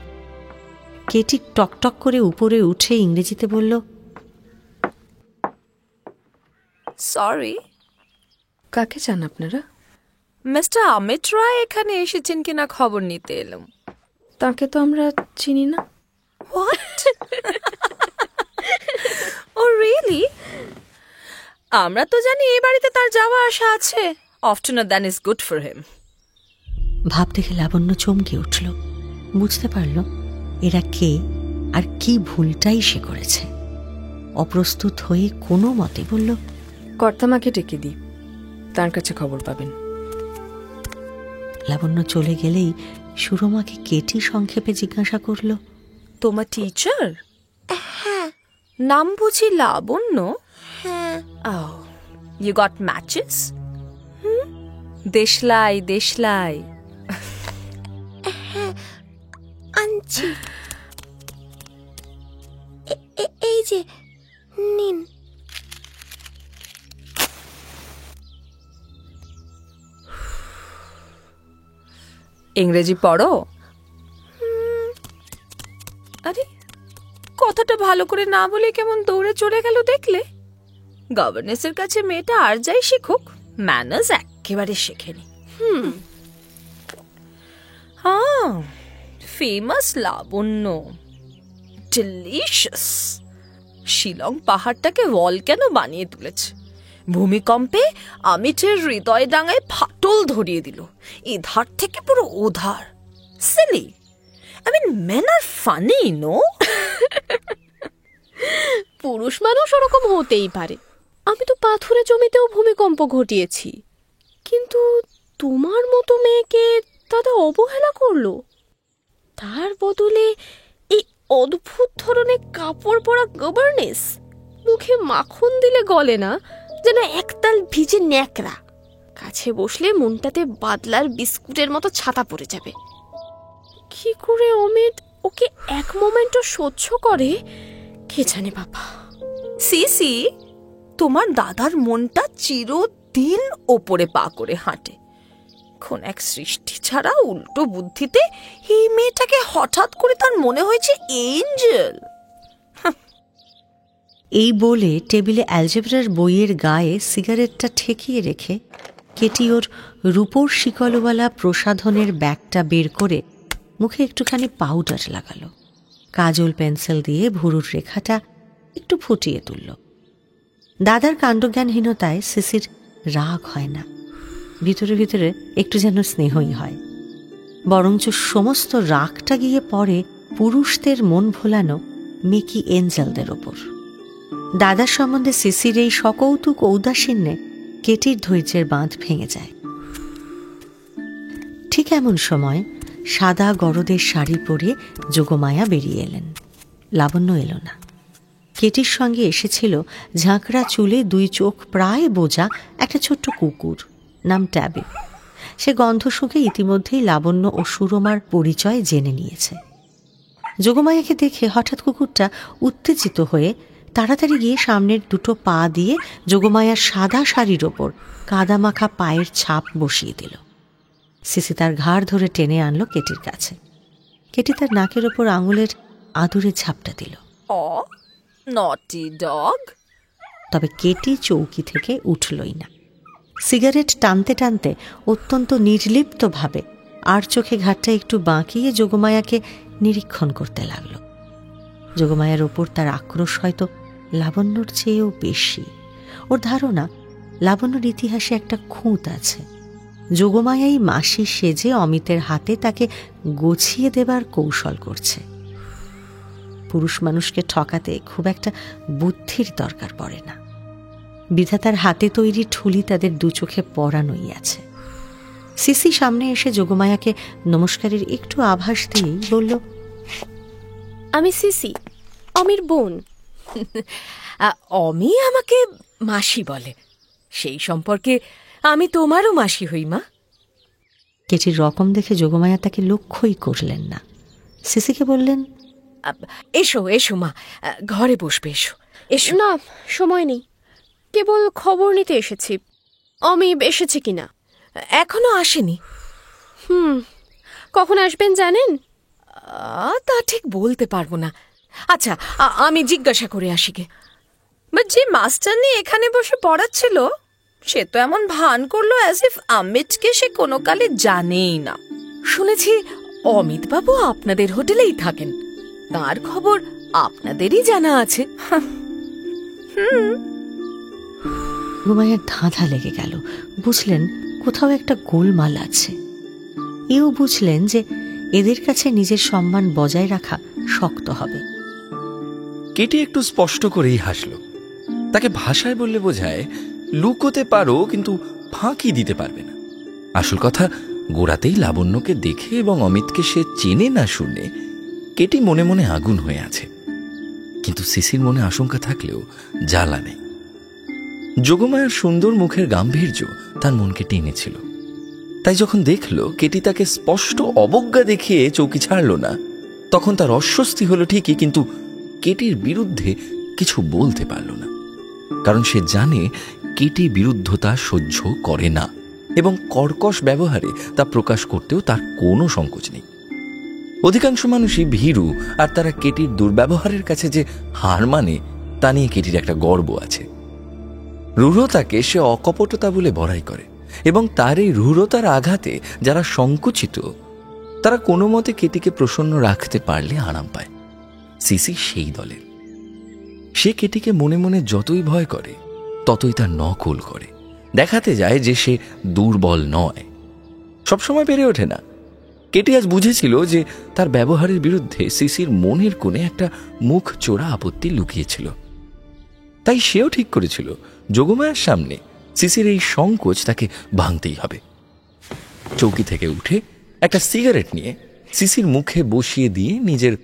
কেটি টকটক করে উপরে উঠে ইংরেজিতে বলল, সরি। কাকে চান আপনারা? মিস্টার অমিত রায় এখানে এসেছেন কিনা খবর নিতে এলাম। তাকে তো আমরা চিনি না। হোয়াট? Oh really? আমরা তো জানি এই বাড়িতে তার যাওয়া আসা আছে। Oftener than is good for him. ভাব দেখে লাবণ্য চমকে উঠল। বুঝতে পারল এরা কে আর কি ভুলটাই সে করেছে। অপ্রস্তুত হয়ে কোনো মতে বলল, কর্তামাকে ডেকে দিই, তার কাছে খবর পাবেন। লাবণ্য চলে গেলেই সুরমাকে কেটি সংক্ষেপে জিজ্ঞাসা করল, তোমার টিচার? হ্যাঁ। নাম বুঝি লাবণ্য? হ্যাঁ। Oh, you got matches? দেশলাই দেশলাই। হ্যাঁ, আনছি। এই যে নিন। ইংরেজি পড়ো? আরে, কথাটা ভালো করে না বলে কেমন দৌড়ে চলে গেল দেখলে? গভর্নেসের কাছে মেয়েটা আর যাই শিখুক, ম্যানার্স একেবারে শেখেনি। হ্যাঁ, ফেমাস লাবণ্য, ডিলিশিয়াস। শিলং পাহাড়টাকে ভলক্যানো বানিয়ে তুলেছে। ভূমিকম্পে আমিটের হৃদয় ডাঙায় ফাটল ধরিয়ে দিল, এধার থেকে পুরো ওধার। Silly, I mean men are funny, no? পুরুষ মানুষ ওরকম হতেই পারে। আমি তো পাথুরে জমিতেও ভূমিকম্প ঘটিয়েছি, কিন্তু তোমার মতো মেয়েকে দাদা অবহেলা করলো। তার বদলে এই অদ্ভুত ধরনের কাপড় পরা গভর্নেস, মুখে মাখন দিলে গলে না, যেন একতাল ভিজে ন্যাকড়া। কাছে বসলে মনটাতে বাদলার বিস্কুটের মতো ছাতা পড়ে যাবে। কি করে অমিত ওকে এক মোমেন্টও সহ্য করে কে জানে বাবা। সিসি, তোমার দাদার মনটা চিরদিন ওপরে পা করে হাঁটে। কোন এক সৃষ্টি ছাড়া উল্টো বুদ্ধিতে এই মেয়েটাকে হঠাৎ করে তার মনে হয়েছে এঞ্জেল। এই বলে টেবিলে অ্যালজেব্রার বইয়ের গায়ে সিগারেটটা ঠেকিয়ে রেখে কেটি ওর রূপোর শিকলওয়ালা প্রসাধনের ব্যাগটা বের করে মুখে একটুখানি পাউডার লাগালো। কাজল পেন্সিল দিয়ে ভুরুর রেখাটা একটু ফুটিয়ে তুলল। দাদার কাণ্ডজ্ঞানহীনতায় সিসির রাগ হয় না, ভিতরে ভিতরে একটু যেন স্নেহই হয়। বরঞ্চ সমস্ত রাগটা গিয়ে পড়ে পুরুষদের মন ভোলানো মেকি এঞ্জেলদের ওপর। দাদার সম্বন্ধে সিসির এই সকৌতুক ঔদাসীন্যে কেটির ধৈর্যের বাঁধ ভেঙে যায়। ঠিক এমন সময় সাদা গরদের শাড়ি পরে যোগমায়া বেরিয়ে এলেন। লাবণ্য এলো না। কেটির সঙ্গে এসেছিল ঝাঁকড়া চুলে, দুই চোখ প্রায় বোঝা একটা ছোট্ট কুকুর, নাম ট্যাবে। সে গন্ধ শুঁকে ইতিমধ্যেই লাবণ্য ও সুরমার পরিচয় জেনে নিয়েছে। যোগমায়াকে দেখে হঠাৎ কুকুরটা উত্তেজিত হয়ে তাড়াতাড়ি গিয়ে সামনের দুটো পা দিয়ে যোগমায়ার সাদা শাড়ির ওপর কাদামাখা পায়ের ছাপ বসিয়ে দিল। সিসি তার ঘাড় ধরে টেনে আনলো কেটির কাছে। কেটি তার নাকের ওপর আঙুলের আদুরে ঝাপটা দিল। নটি ডগ। তবে কেটি চৌকি থেকে উঠলই না। সিগারেট টানতে টানতে অত্যন্ত নির্লিপ্তভাবে আর চোখে ঘাটটা একটু বাঁকিয়ে যোগমায়াকে নিরীক্ষণ করতে লাগল। যোগমায়ার ওপর তার আক্রোশ হয়তো লাবণ্যর চেয়েও বেশি। ওর ধারণা লাবণ্যর ইতিহাসে একটা খুঁত আছে। যোগমায়াই মাসি সেজে অমিতের হাতে তাকে গছিয়ে দেবার কৌশল করছে। পুরুষ মানুষকে ঠকাতে খুব একটা বুদ্ধির দরকার পড়ে না। বিধাতার হাতে তৈরি ঠুলি তাদের দু চোখে পড়ানোই আছে। সিসি সামনে এসে যোগমায়াকে নমস্কারের একটু আভাস দিয়েই বলল, আমি সিসি, অমির বোন। অমি আমাকে মাসি বলে, সেই সম্পর্কে আমি তোমারও মাসি হই মা। কেটির রকম দেখে যোগমায়া তাকে লক্ষ্যই করলেন না। সিসিকে বললেন, এসো এসো মা, ঘরে বসবে, এসো এসো। না, সময় নেই, কেবল খবর নিতে এসেছি অমি এসেছে কিনা। এখনো আসেনি? কখন আসবেন জানেন? তা ঠিক বলতে পারবো না। আচ্ছা, আমি জিজ্ঞাসা করে আসি গে। যে মাস্টারনি এখানে বসে পড়াচ্ছিল সে তো এমন ভান করলো অ্যাজ ইফ অমিতকে সে কোনো কালে জানেই না। শুনেছি অমিত বাবু আপনাদের হোটেলেই থাকেন, তার খবর আপনাদেরই জানা আছে। যোগমায়ার ধাঁধা লেগে গেল। বুঝলেন কোথাও একটা গোলমাল আছে। এও বুঝলেন যে এদের কাছে নিজের সম্মান বজায় রাখা শক্ত হবে। কেটি একটু স্পষ্ট করেই হাসল। তাকে ভাষায় বললে বোঝায় লুকোতে পারো কিন্তু ফাঁকি দিতে পারবে না। আসল কথা, গোড়াতেই লাবণ্যকে দেখে এবং অমিতকে সে চেনে না শুনে কেটি মনে মনে আগুন হয়ে আছে। কিন্তু সিসির মনে আশঙ্কা থাকলেও জ্বালা নেই। যোগমায়ার সুন্দর মুখের গাম্ভীর্য তার মনকে টেনেছিল। তাই যখন দেখল কেটি তাকে স্পষ্ট অবজ্ঞা দেখিয়ে চৌকি ছাড়ল না, তখন তার অস্বস্তি হলো ঠিকই, কিন্তু কেটির বিরুদ্ধে কিছু বলতে পারল না। কারণ সে জানে কেটি বিরুদ্ধতা সহ্য করে না এবং কর্কশ ব্যবহারে তা প্রকাশ করতেও তার কোনো সংকোচ নেই। অধিকাংশ মানুষই ভীরু, আর তারা কেটির দুর্ব্যবহারের কাছে যে হার মানে তা নিয়ে কেটির একটা গর্ব আছে। রূঢ়তাকে সে অকপটতা বলে বড়াই করে এবং তার এই রূঢ়তার আঘাতে যারা সংকুচিত তারা কোনো মতে কেটিকে প্রসন্ন রাখতে পারলে আরাম পায়। সিসি সেই দলের। সে কেটিকে মনে মনে যতই ভয় করে ততই তার নকল করে, দেখাতে যায় যে সে দুর্বল নয়। সবসময় পেরে ওঠে না। কেটি আজ বুঝেছিল যে তার ব্যবহারের বিরুদ্ধে সিসির মনের কোণে একটা মুখ চোরা আপত্তি লুকিয়েছিল। তাই সেও ঠিক করেছিল যোগমায়ার সামনে সিসির এই সংকোচ তাকে ভাঙতেই হবে। চৌকি থেকে উঠে একটা সিগারেট নিয়ে সিসির মুখে বসিয়ে দিয়ে নিজের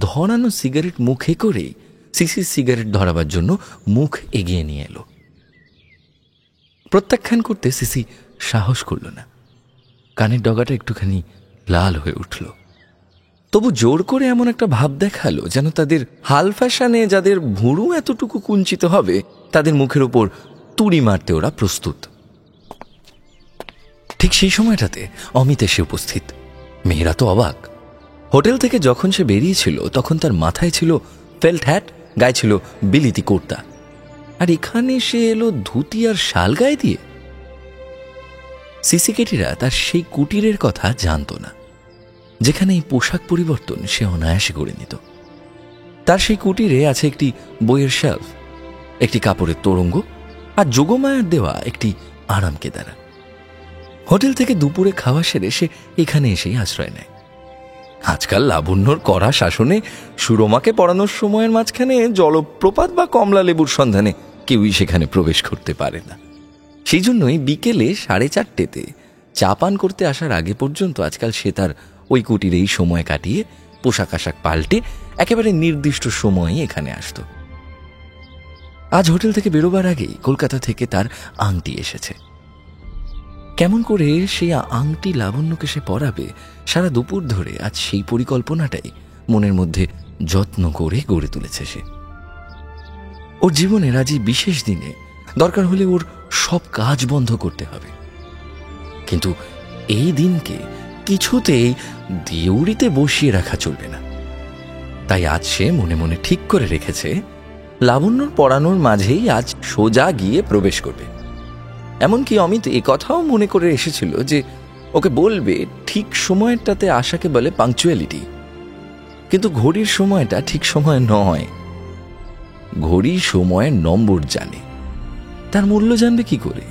ধরানো সিগারেট মুখে করেই সিসির সিগারেট ধরাবার জন্য মুখ এগিয়ে নিয়ে এলো। প্রত্যাখ্যান করতে সিসি সাহস করল না। কানের ডগাটা একটুখানি লাল হয়ে উঠল। তবু জোর করে এমন একটা ভাব দেখালো যেন তাদের হাল ফ্যাশনে যাদের ভুরু এতটুকু কুঞ্চিত হবে তাদের মুখের ওপর তুড়ি মারতে ওরা প্রস্তুত। ঠিক সেই সময়টাতে অমিত এসে উপস্থিত। মেয়েরা তো অবাক। হোটেল থেকে যখন সে বেরিয়েছিল তখন তার মাথায় ছিল ফেল্ট হ্যাট, গায়ে ছিল বিলিতি কুর্তা, আর এখানে সে এলো ধুতি আর শাল গায়ে দিয়ে। সিসিকেটিরা তার সেই কুটিরের কথা জানত না, যেখানে এই পোশাক পরিবর্তন সে অনায়াসে করে নিত। তার সেই কুটিরে আছে একটি বইয়ের শেলফ, একটি কাপড়ের তোরঙ্গ আর যোগমায়ার দেওয়া একটি আরাম কেদারা। হোটেল থেকে দুপুরে খাওয়া সেরে সে এখানে এসেই আশ্রয় নেয়। আজকাল লাবণ্যর কড়া শাসনে সুরমাকে পড়ানোর সময়ের মাঝখানে জলপ্রপাত বা কমলা লেবুর সন্ধানে কেউই সেখানে প্রবেশ করতে পারে না। সেই জন্যই বিকেলে 4:30 চা পান করতে আসার আগে পর্যন্ত আজকাল সে তার ওই কুটিরেই সময় কাটিয়ে পোশাক আশাক পাল্টে একেবারে নির্দিষ্ট সময়ে এখানে আসত। আজ হোটেল থেকে বেরোবার আগেই কলকাতা থেকে তার আংটি এসেছে। কেমন করে সেই আংটি লাবণ্যকে সে পরাবে সারা দুপুর ধরে আজ সেই পরিকল্পনাটাই মনের মধ্যে যত্ন করে গড়ে তুলেছে সে। ওর জীবনের আজ এই বিশেষ দিনে দরকার হলে ওর সব কাজ বন্ধ করতে হবে, কিন্তু এই দিনকে কিছুতেই দেউড়িতে বসিয়ে রাখা চলবে না। তাই আজ সে মনে মনে ঠিক করে রেখেছে লাবণ্যর পড়ানোর মাঝেই আজ সোজা গিয়ে প্রবেশ করবে। এমনকি অমিত এ কথাও মনে করে এসেছিল যে ওকে বলবে ঠিক সময়টাতে আসাকে বলে পাংচুয়ালিটি, কিন্তু ঘড়ির সময়টা ঠিক সময় নয়। ঘড়ি সময়ের নম্বর জানে, তার মূল্য জানবে কি করে?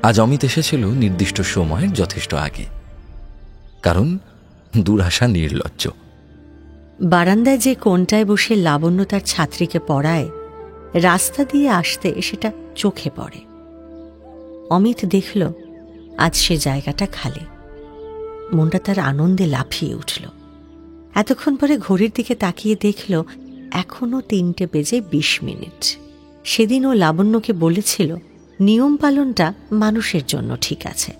আজ অমিত এসেছিল নির্দিষ্ট সময়ের যথেষ্ট আগে, কারণ দুরাশা নির্লজ্জ। বারান্দায় যে কোণটায় বসে লাবণ্য তার ছাত্রীকে পড়ায়, রাস্তা দিয়ে আসতে সেটা চোখে পড়ে। অমিত দেখল আজ সে জায়গাটা খালি। মনটা তার আনন্দে লাফিয়ে উঠল। এতক্ষণ পরে ঘড়ির দিকে তাকিয়ে দেখল এখনো 3:20। সেদিন ও লাবণ্যকে বলেছিল নিয়ম পালনটা মানুষের জন্য ঠিক আছে,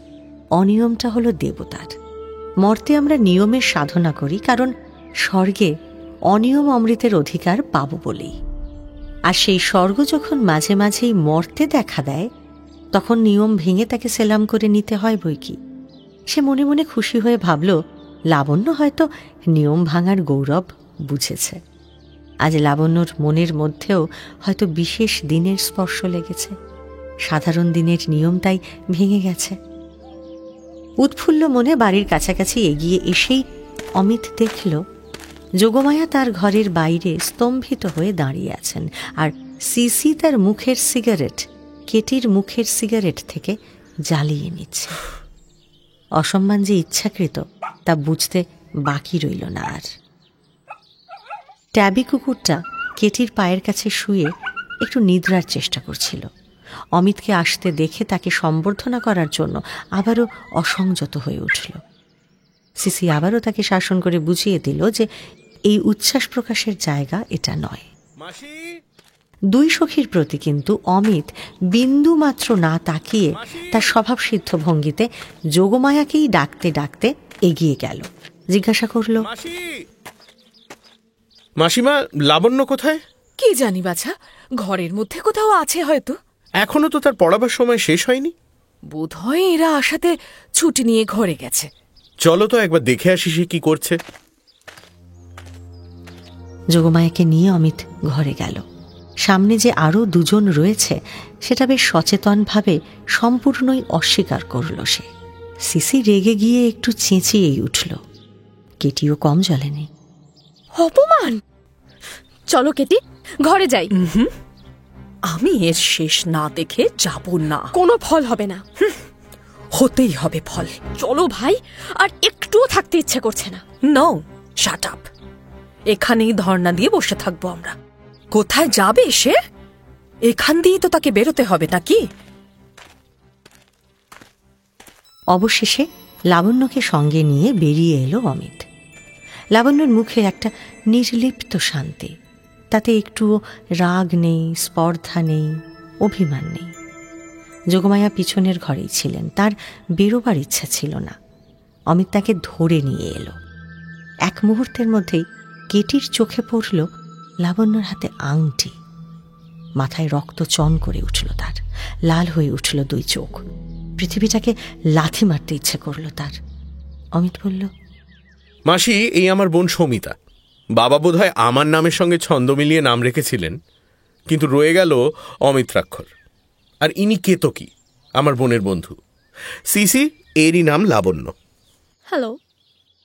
অনিয়মটা হলো দেবতার। মর্তে আমরা নিয়মের সাধনা করি, কারণ স্বর্গে অনিয়ম অমৃতের অধিকার পাব বলেই। আর সেই স্বর্গ যখন মাঝে মাঝেই মর্তে দেখা দেয়, তখন নিয়ম ভেঙে তাকে সেলাম করে নিতে হয় বই কি। সে মনে মনে খুশি হয়ে ভাবল লাবণ্য হয়তো নিয়ম ভাঙার গৌরব বুঝেছে। আজ লাবণ্যর মনের মধ্যেও হয়তো বিশেষ দিনের স্পর্শ লেগেছে। সাধারণ দিনের নিয়ম তাই ভেঙে গেছে। উৎফুল্ল মনে বাড়ির কাছাকাছি এগিয়ে এসেই অমিত দেখল যোগমায়া তার ঘরের বাইরে স্তম্ভিত হয়ে দাঁড়িয়ে আছেন, আর সিসি তার মুখের সিগারেট কেটির মুখের সিগারেট থেকে জ্বালিয়ে নিচ্ছে। অসম্মান যে ইচ্ছাকৃত তা বুঝতে বাকি রইল না আর। ট্যাবি কুকুরটা কেটির পায়ের কাছে শুয়ে একটু নিদ্রার চেষ্টা করছিল। অমিতকে আসতে দেখে তাকে সম্বর্ধনা করার জন্য আবারও অসংযত হয়ে উঠল। সিসি আবারও তাকে শাসন করে বুঝিয়ে দিল যে এই উচ্ছ্বাস প্রকাশের জায়গা এটা নয়। দুই সখীর প্রতি কিন্তু অমিত বিন্দু মাত্র না তাকিয়ে তার স্বভাবসিদ্ধ ভঙ্গিতে যোগমায়াকেই ডাকতে ডাকতে এগিয়ে গেল। জিজ্ঞাসা করল, মাসিমা, লাবণ্য কোথায়? কি জানি বাছা, ঘরের মধ্যে কোথাও আছে হয়তো। এখনো তো তার পড়াবার সময় শেষ হয়নি। বোধহয় এরা আসাতে ছুটি নিয়ে ঘরে গেছে। চলো তো একবার দেখে আসি সে কি করছে। যোগমায়াকে নিয়ে অমিত ঘরে গেল। সামনে যে আরও দুজন রয়েছে সেটা বেশ সচেতনভাবে সম্পূর্ণই অস্বীকার করল সে। সিসি রেগে গিয়ে একটু চেঁচিয়েই উঠল। কেটিও কম জ্বলেনি। অপমান! চলো কেটি, ঘরে যাই। আমি এর শেষ না দেখে যাব না। কোনো ফল হবে না। হতেই হবে ফল। চলো ভাই, আর একটুও থাকতে ইচ্ছে করছে না। No, shut up. এখানেই ধর্ণা দিয়ে বসে থাকবো আমরা। কোথায় যাবে সে? এখান দিয়েই তো তাকে বেরোতে হবে নাকি? অবশেষে লাবণ্যকে সঙ্গে নিয়ে বেরিয়ে এলো অমিত। লাবণ্যর মুখে একটা নির্লিপ্ত শান্তি, তাতে একটুও রাগ নেই, স্পর্ধা নেই, অভিমান নেই। যোগমায়া পিছনের ঘরেই ছিলেন, তার বেরোবার ইচ্ছা ছিল না। অমিত তাকে ধরে নিয়ে এলো। এক মুহূর্তের মধ্যেই কেটির চোখে পড়ল লাবণ্যর হাতে আংটি। মাথায় রক্ত চন করে উঠল তার, লাল হয়ে উঠল দুই চোখ। পৃথিবীটাকে লাথি মারতে ইচ্ছে করল তার। অমিত বলল, মাসি, এই আমার বোন সমিতা। বাবা বোধহয় আমার নামের সঙ্গে ছন্দ মিলিয়ে নাম রেখেছিলেন, কিন্তু রয়ে গেল অমিত্রাক্ষর। আর ইনি কেতকী, আমার বোনের বন্ধু। সিসি, এরই নাম লাবণ্য। হ্যালো।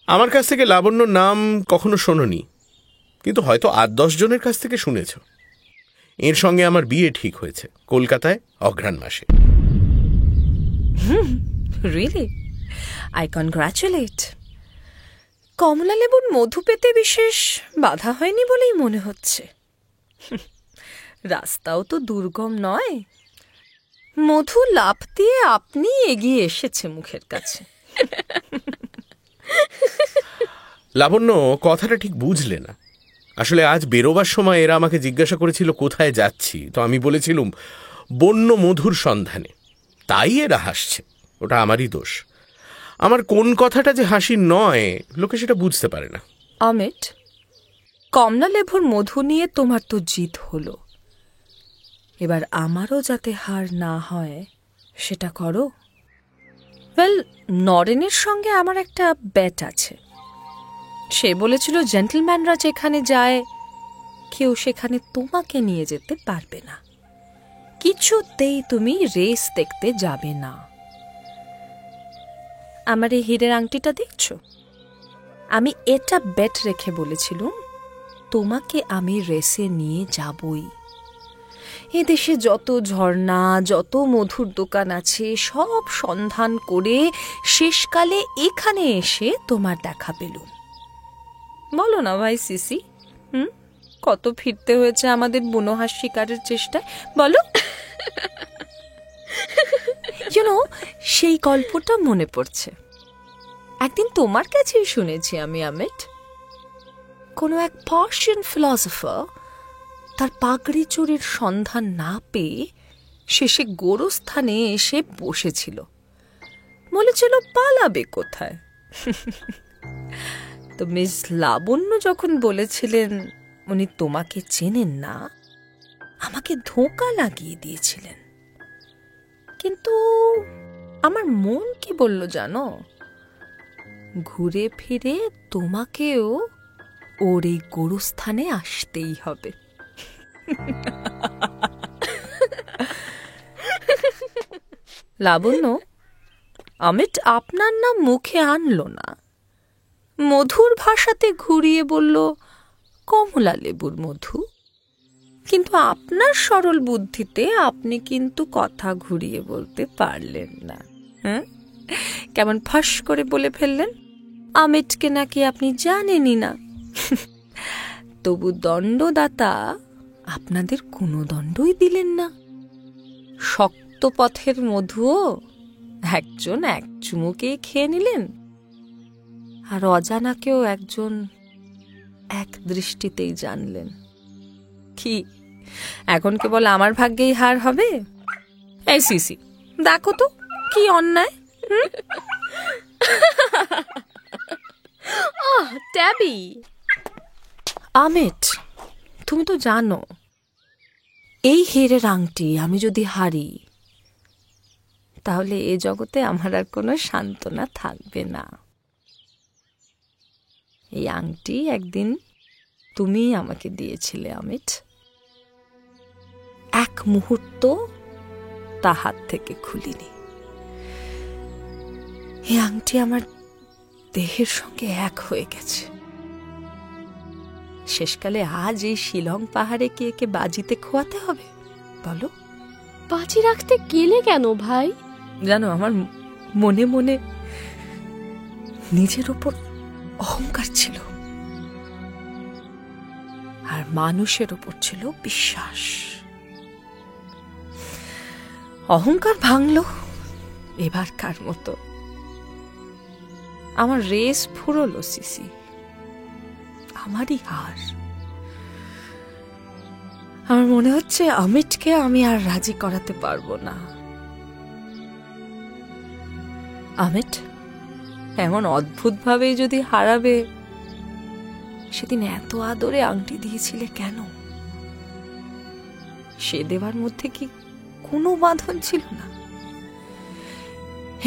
আমার কাছ থেকে লাবণ্যর নাম কখনো শোনোনি, কিন্তু হয়তো 8-10 জনের কাছ থেকে শুনেছ। এর সঙ্গে আমার বিয়ে ঠিক হয়েছে কলকাতায় অঘ্রাণ মাসে। রিয়েলি? I congratulate. কমলা লেবুর মধু পেতে বিশেষ বাধা হয়নি বলেই মনে হচ্ছে। রাস্তাও তো দুর্গম নয়। মধু লাফ দিয়ে আপনি এগিয়ে এসেছে মুখের কাছে। লাবণ্য, কথাটা ঠিক বুঝলে না। আসলে আজ বেরোবার সময় এরা আমাকে জিজ্ঞাসা করেছিল কোথায় যাচ্ছি, তো আমি বলেছিলাম বন্য মধুর সন্ধানে। তাই এরা হাসছে, ওটা আমারই দোষ। আমার কোন কথাটা যে হাসি নয়, লোকে সেটা বুঝতে পারে না। অমিত, কমলা লেবুর মধু নিয়ে তোমার তো জিত হলো, এবার আমারও যাতে হার না হয় সেটা করো। ওয়েল, নরেনের সঙ্গে আমার একটা ব্যাট আছে। সে বলেছিল জেন্টলম্যানরা যেখানে যায় কেউ সেখানে তোমাকে নিয়ে যেতে পারবে না, কিছুতেই তুমি রেস দেখতে যাবে না। আমার এই হীরের আংটিটা দেখছো? আমি এটা বেট রেখে বলেছিলাম তোমাকে আমি রেসে নিয়ে যাবই। এদেশে যত ঝর্ণা, যত মধুর দোকান আছে সব সন্ধান করে শেষকালে এখানে এসে তোমার দেখা পেলুম। বলো না ভাই সিসি, কত ফিরতে হয়েছে আমাদের বুনোহাঁস শিকারের চেষ্টায়, বলো। সেই গল্পটা মনে পড়ছে। একদিন তোমার কাছেই শুনেছি আমি, অমিত। কোনো এক পার্সিয়ান ফিলসফার তার পাগড়ি চুরির সন্ধান না পেয়ে শেষে গোরস্থানে এসে বসেছিল, বলেছিল পালাবে কোথায়। তো মিস লাবণ্য যখন বলেছিলেন উনি তোমাকে চেনেন না, আমাকে ধোঁকা লাগিয়ে দিয়েছিলেন। কিন্তু আমার মন কি বলল জানো, ঘুরে ফিরে তোমাকেও ওর এই গোরস্থানে আসতেই হবে। লাবণ্য, অমিত আপনার নাম মুখে আনলো না, মধুর ভাষাতে ঘুরিয়ে বলল কমলা লেবুর মধু, কিন্তু আপনার সরল বুদ্ধিতে আপনি কিন্তু কথা ঘুরিয়ে বলতে পারলেন না। কেমন ফাঁস করে বলে ফেললেন অমিতকে নাকি আপনি জানেনই না। তবু দণ্ডদাতা আপনাদের কোনো দণ্ডই দিলেন না। শক্ত পথের মধুও একজন এক চুমুকে খেয়ে নিলেন, আর অজানাকেও একজন এক দৃষ্টিতেই জানলেন। কি এখন কেবল আমার ভাগ্যেই হার হবে? এই সিসি, দেখো তো কি অন্যায়। ট্যাবি, অমিত, তুমি তো জানো এই হীরের আংটি আমি যদি হারি তাহলে এ জগতে আমার আর কোনো সান্ত্বনা থাকবে না। এই আংটি একদিন তুমি আমাকে দিয়েছিলে অমিত, এক মুহূর্ত তা হাত থেকে খুলিনি। এই আংটি আমার দেহের সঙ্গে এক হয়ে গেছে। শেষকালে আজ এই শিলং পাহাড়ে কি একে বাজিতে খোয়াতে হবে বলো? বাজি রাখতে গেলে কেন ভাই? জানো, আমার মনে মনে নিজের উপর অহংকার ছিল, আর মানুষের উপর ছিল বিশ্বাস। অহংকার ভাঙল এবারকার মতো। আমার রেস ফুরলো সিসি, আমারই হার। আমার মনে হচ্ছে অমিতকে আমি আর রাজি করাতে পারবো না। অমিত এমন অদ্ভুত ভাবে যদি হারাবে, সেদিন এত আদরে আংটি দিয়েছিলে কেন? সে দেওয়ার মধ্যে কি কোনো বাঁধন ছিল না?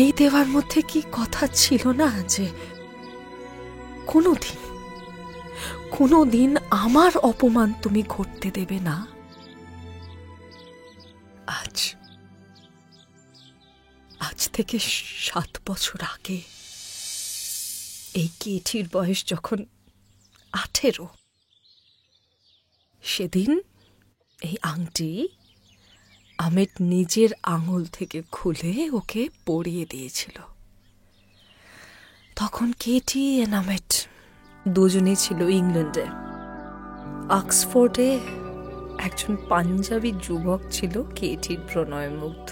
এই দেওয়ার মধ্যে কি কথা ছিল না যে কোনোদিন আমার অপমান তুমি ঘটতে দেবে না? আজ থেকে 7 বছর আগে এই কেঠির বয়স যখন 18, সেদিন এই আংটি অমিত নিজের আঙুল থেকে খুলে ওকে পরিয়ে দিয়েছিল। তখন কেটি আর অমিত দুজনেই ছিল ইংল্যান্ডে। অক্সফোর্ডে একজন পাঞ্জাবি যুবক ছিল কেটির প্রণয় মুগ্ধ।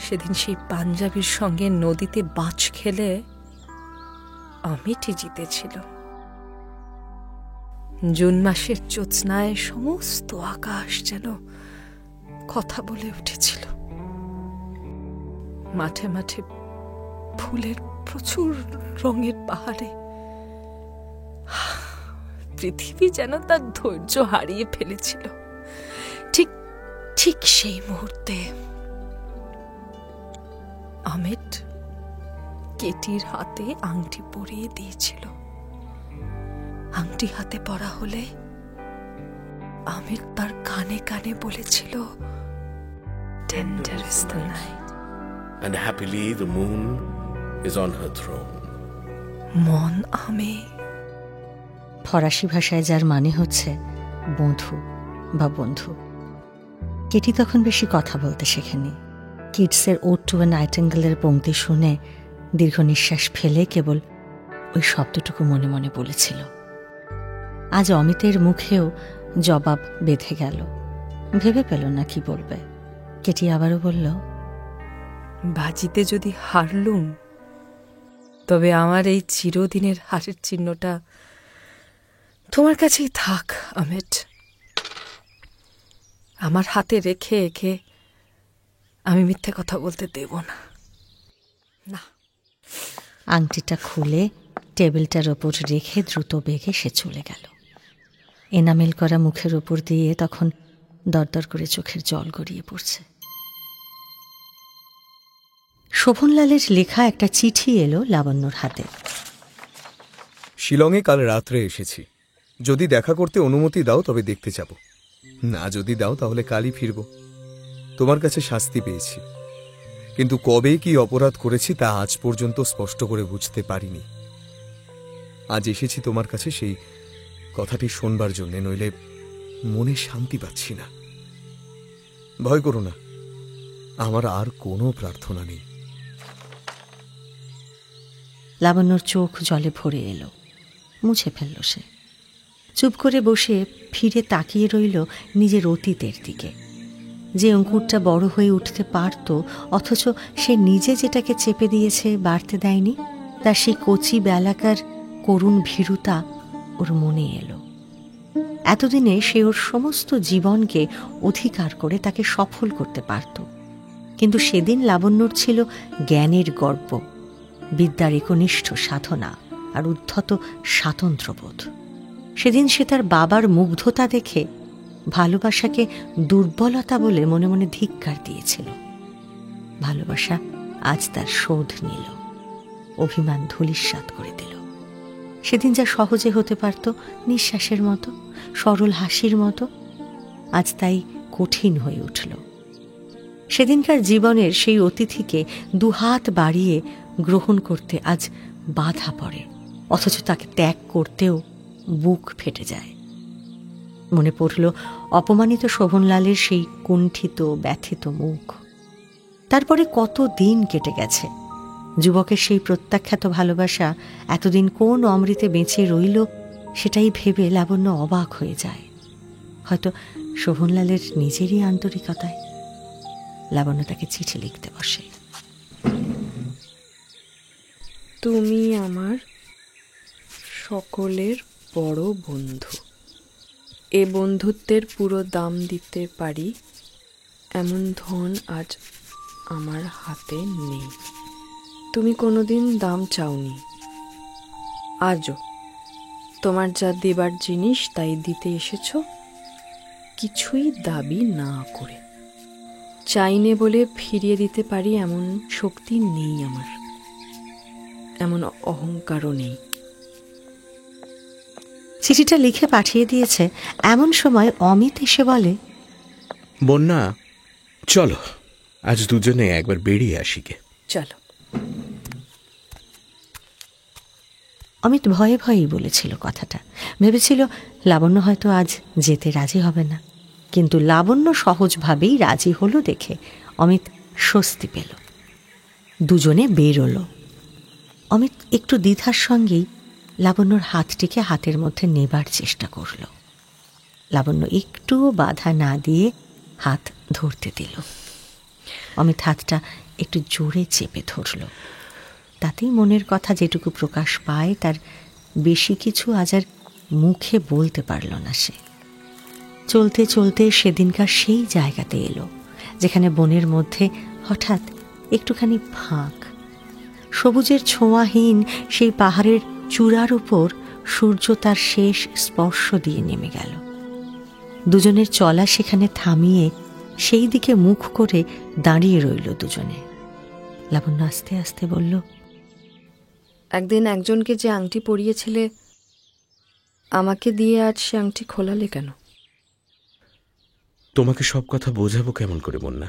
সেদিন সেই পাঞ্জাবির সঙ্গে নদীতে বাজ খেলে অমিতই জিতেছিল। জুন মাসের জ্যোৎস্নায় সমস্ত আকাশ যেন কথা বলে উঠেছিল। মাঠে মাঠে ফুলের প্রচুর রঙের পাহাড়ে পৃথিবী যেন তার ধৈর্য হারিয়ে ফেলেছিল। ঠিক ঠিক সেই মুহূর্তে অমিত কেটির হাতে আংটি পরিয়ে দিয়েছিল। আংটি হাতে পরা হলে অমিত তার কানে কানে বলেছিল, Tender is the night, And happily the moon is on her throne. মন আমে। ফরাসি ভাষায় যার মানে হচ্ছে বধূ বা বন্ধু। কেটি তখন বেশি কথা বলতে শেখেনি। কিডসের ওড টু এ নাইটিঙ্গেলের পংক্তি শুনে দীর্ঘ নিঃশ্বাস ফেলে কেবল ওই শব্দটুকু মনে মনে বলেছিল। আজ অমিতের মুখেও জবাব বেঁধে গেল, ভেবে পেল না কি বলবে। কেটি আবারও বলল, বাজিতে যদি হারলুম, তবে আমার এই চিরদিনের হারের চিহ্নটা তোমার কাছেই থাক অমিত। আমার হাতে রেখে একে আমি মিথ্যে কথা বলতে দেব না। না। আংটিটা খুলে টেবিলটার ওপর রেখে দ্রুত বেগে সে চলে গেল। এনামেল করা মুখের ওপর দিয়ে তখন দরদর করে চোখের জল গড়িয়ে পড়ছে। শোভনলালের লেখা একটা চিঠি এলো লাবণ্যর হাতে। শিলংয়ে কাল রাত্রে এসেছি। যদি দেখা করতে অনুমতি দাও তবে দেখতে যাব, না যদি দাও তাহলে কালই ফিরব। তোমার কাছে শাস্তি পেয়েছি, কিন্তু কবে কি অপরাধ করেছি তা আজ পর্যন্ত স্পষ্ট করে বুঝতে পারিনি। আজ এসেছি তোমার কাছে সেই কথাটি শোনবার জন্যে, নইলে মনে শান্তি পাচ্ছি না। ভয় করো না, আমার আর কোনো প্রার্থনা নেই। লাবণ্যর চোখ জলে ভরে এলো, মুছে ফেলল সে। চুপ করে বসে ফিরে তাকিয়ে রইল নিজের অতীতের দিকে। যে অঙ্কুরটা বড় হয়ে উঠতে পারত, অথচ সে নিজে যেটাকে চেপে দিয়েছে, বাড়তে দেয়নি, তার সেই কচি বেলাকার করুণ ভীরুতা ওর মনে এলো। এতদিনে সে ওর সমস্ত জীবনকে অধিকার করে তাকে সফল করতে পারত, কিন্তু সেদিন লাবণ্যর ছিল জ্ঞানের গর্ব, বিদ্যার একনিষ্ঠ সাধনা আর উদ্ধত স্বাতন্ত্র্যবোধ। সেদিন সে তার বাবার মুগ্ধতা দেখে ভালোবাসাকে দুর্বলতা বলে মনে মনে ধিক্কার দিয়েছিল। ভালোবাসা আজ তার শোধ নিল, অভিমান ধূলিসাৎ করে দিল। সেদিন যা সহজে হতে পারত, নিঃশ্বাসের মতো, সরল হাসির মতো, আজ তাই কঠিন হয়ে উঠল। সেদিনকার জীবনের সেই অতিথিকে দুহাত বাড়িয়ে গ্রহণ করতে আজ বাধা পড়ে, অথচ তাকে ত্যাগ করতেও বুক ফেটে যায়। মনে পড়ল অপমানিত শোভনলালের সেই কুণ্ঠিত ব্যথিত মুখ। তারপরে কত দিন কেটে গেছে। যুবকের সেই প্রত্যাখ্যাত ভালোবাসা এতদিন কোন অমৃতে বেঁচে রইল, সেটাই ভেবে লাবণ্য অবাক হয়ে যায়। হয়তো শোভনলালের নিজেরই আন্তরিকতায়। লাবণ্য তাকে চিঠি লিখতে বসে। তুমি আমার সকলের বড় বন্ধু। এ বন্ধুত্বের পুরো দাম দিতে পারি এমন ধন আজ আমার হাতে নেই। তুমি কোনোদিন দাম চাওনি, আজও তোমার যা দেবার জিনিস তাই দিতে এসেছ, কিছুই দাবি না করে। চাইনে বলে ফিরিয়ে দিতে পারি এমন শক্তি নেই আমার, এমন অহংকারও নেই। চিঠিটা লিখে পাঠিয়ে দিয়েছে এমন সময় অমিত এসে বলে, বন্যা, চলো আজ দুজনে একবার বেরিয়ে আসি গে। চলো। অমিত ভয়ে ভয়েই বলেছিল কথাটা। ভেবেছিল লাবণ্য হয়তো আজ যেতে রাজি হবে না, কিন্তু লাবণ্য সহজভাবেই রাজি হলো দেখে অমিত স্বস্তি পেল। দুজনে বেরোলো। অমিত একটু দ্বিধার সঙ্গেই লাবণ্যর হাতটিকে হাতের মধ্যে নেবার চেষ্টা করল। লাবণ্য একটুও বাধা না দিয়ে হাত ধরতে দিল। অমিত হাতটা একটু জোরে চেপে ধরল। তাতেই মনের কথা যেটুকু প্রকাশ পায় তার বেশি কিছু আজ আর মুখে বলতে পারল না সে। চলতে চলতে সেদিনকার সেই জায়গাতে এলো যেখানে বনের মধ্যে হঠাৎ একটুখানি ফাঁক। সবুজের ছোঁয়াহীন সেই পাহাড়ের চূড়ার উপর সূর্য তার শেষ স্পর্শ দিয়ে নেমে গেল। দুজনের চলা সেখানে থামিয়ে সেই দিকে মুখ করে দাঁড়িয়ে রইল দুজনে। লাবণ্য আস্তে আস্তে বলল, একদিন একজনকে যে আংটি পরিয়েছিলে, আমাকে দিয়ে আজ সে আংটি খোলালে কেন? তোমাকে সব কথা বোঝাবো কেমন করে বন্যা?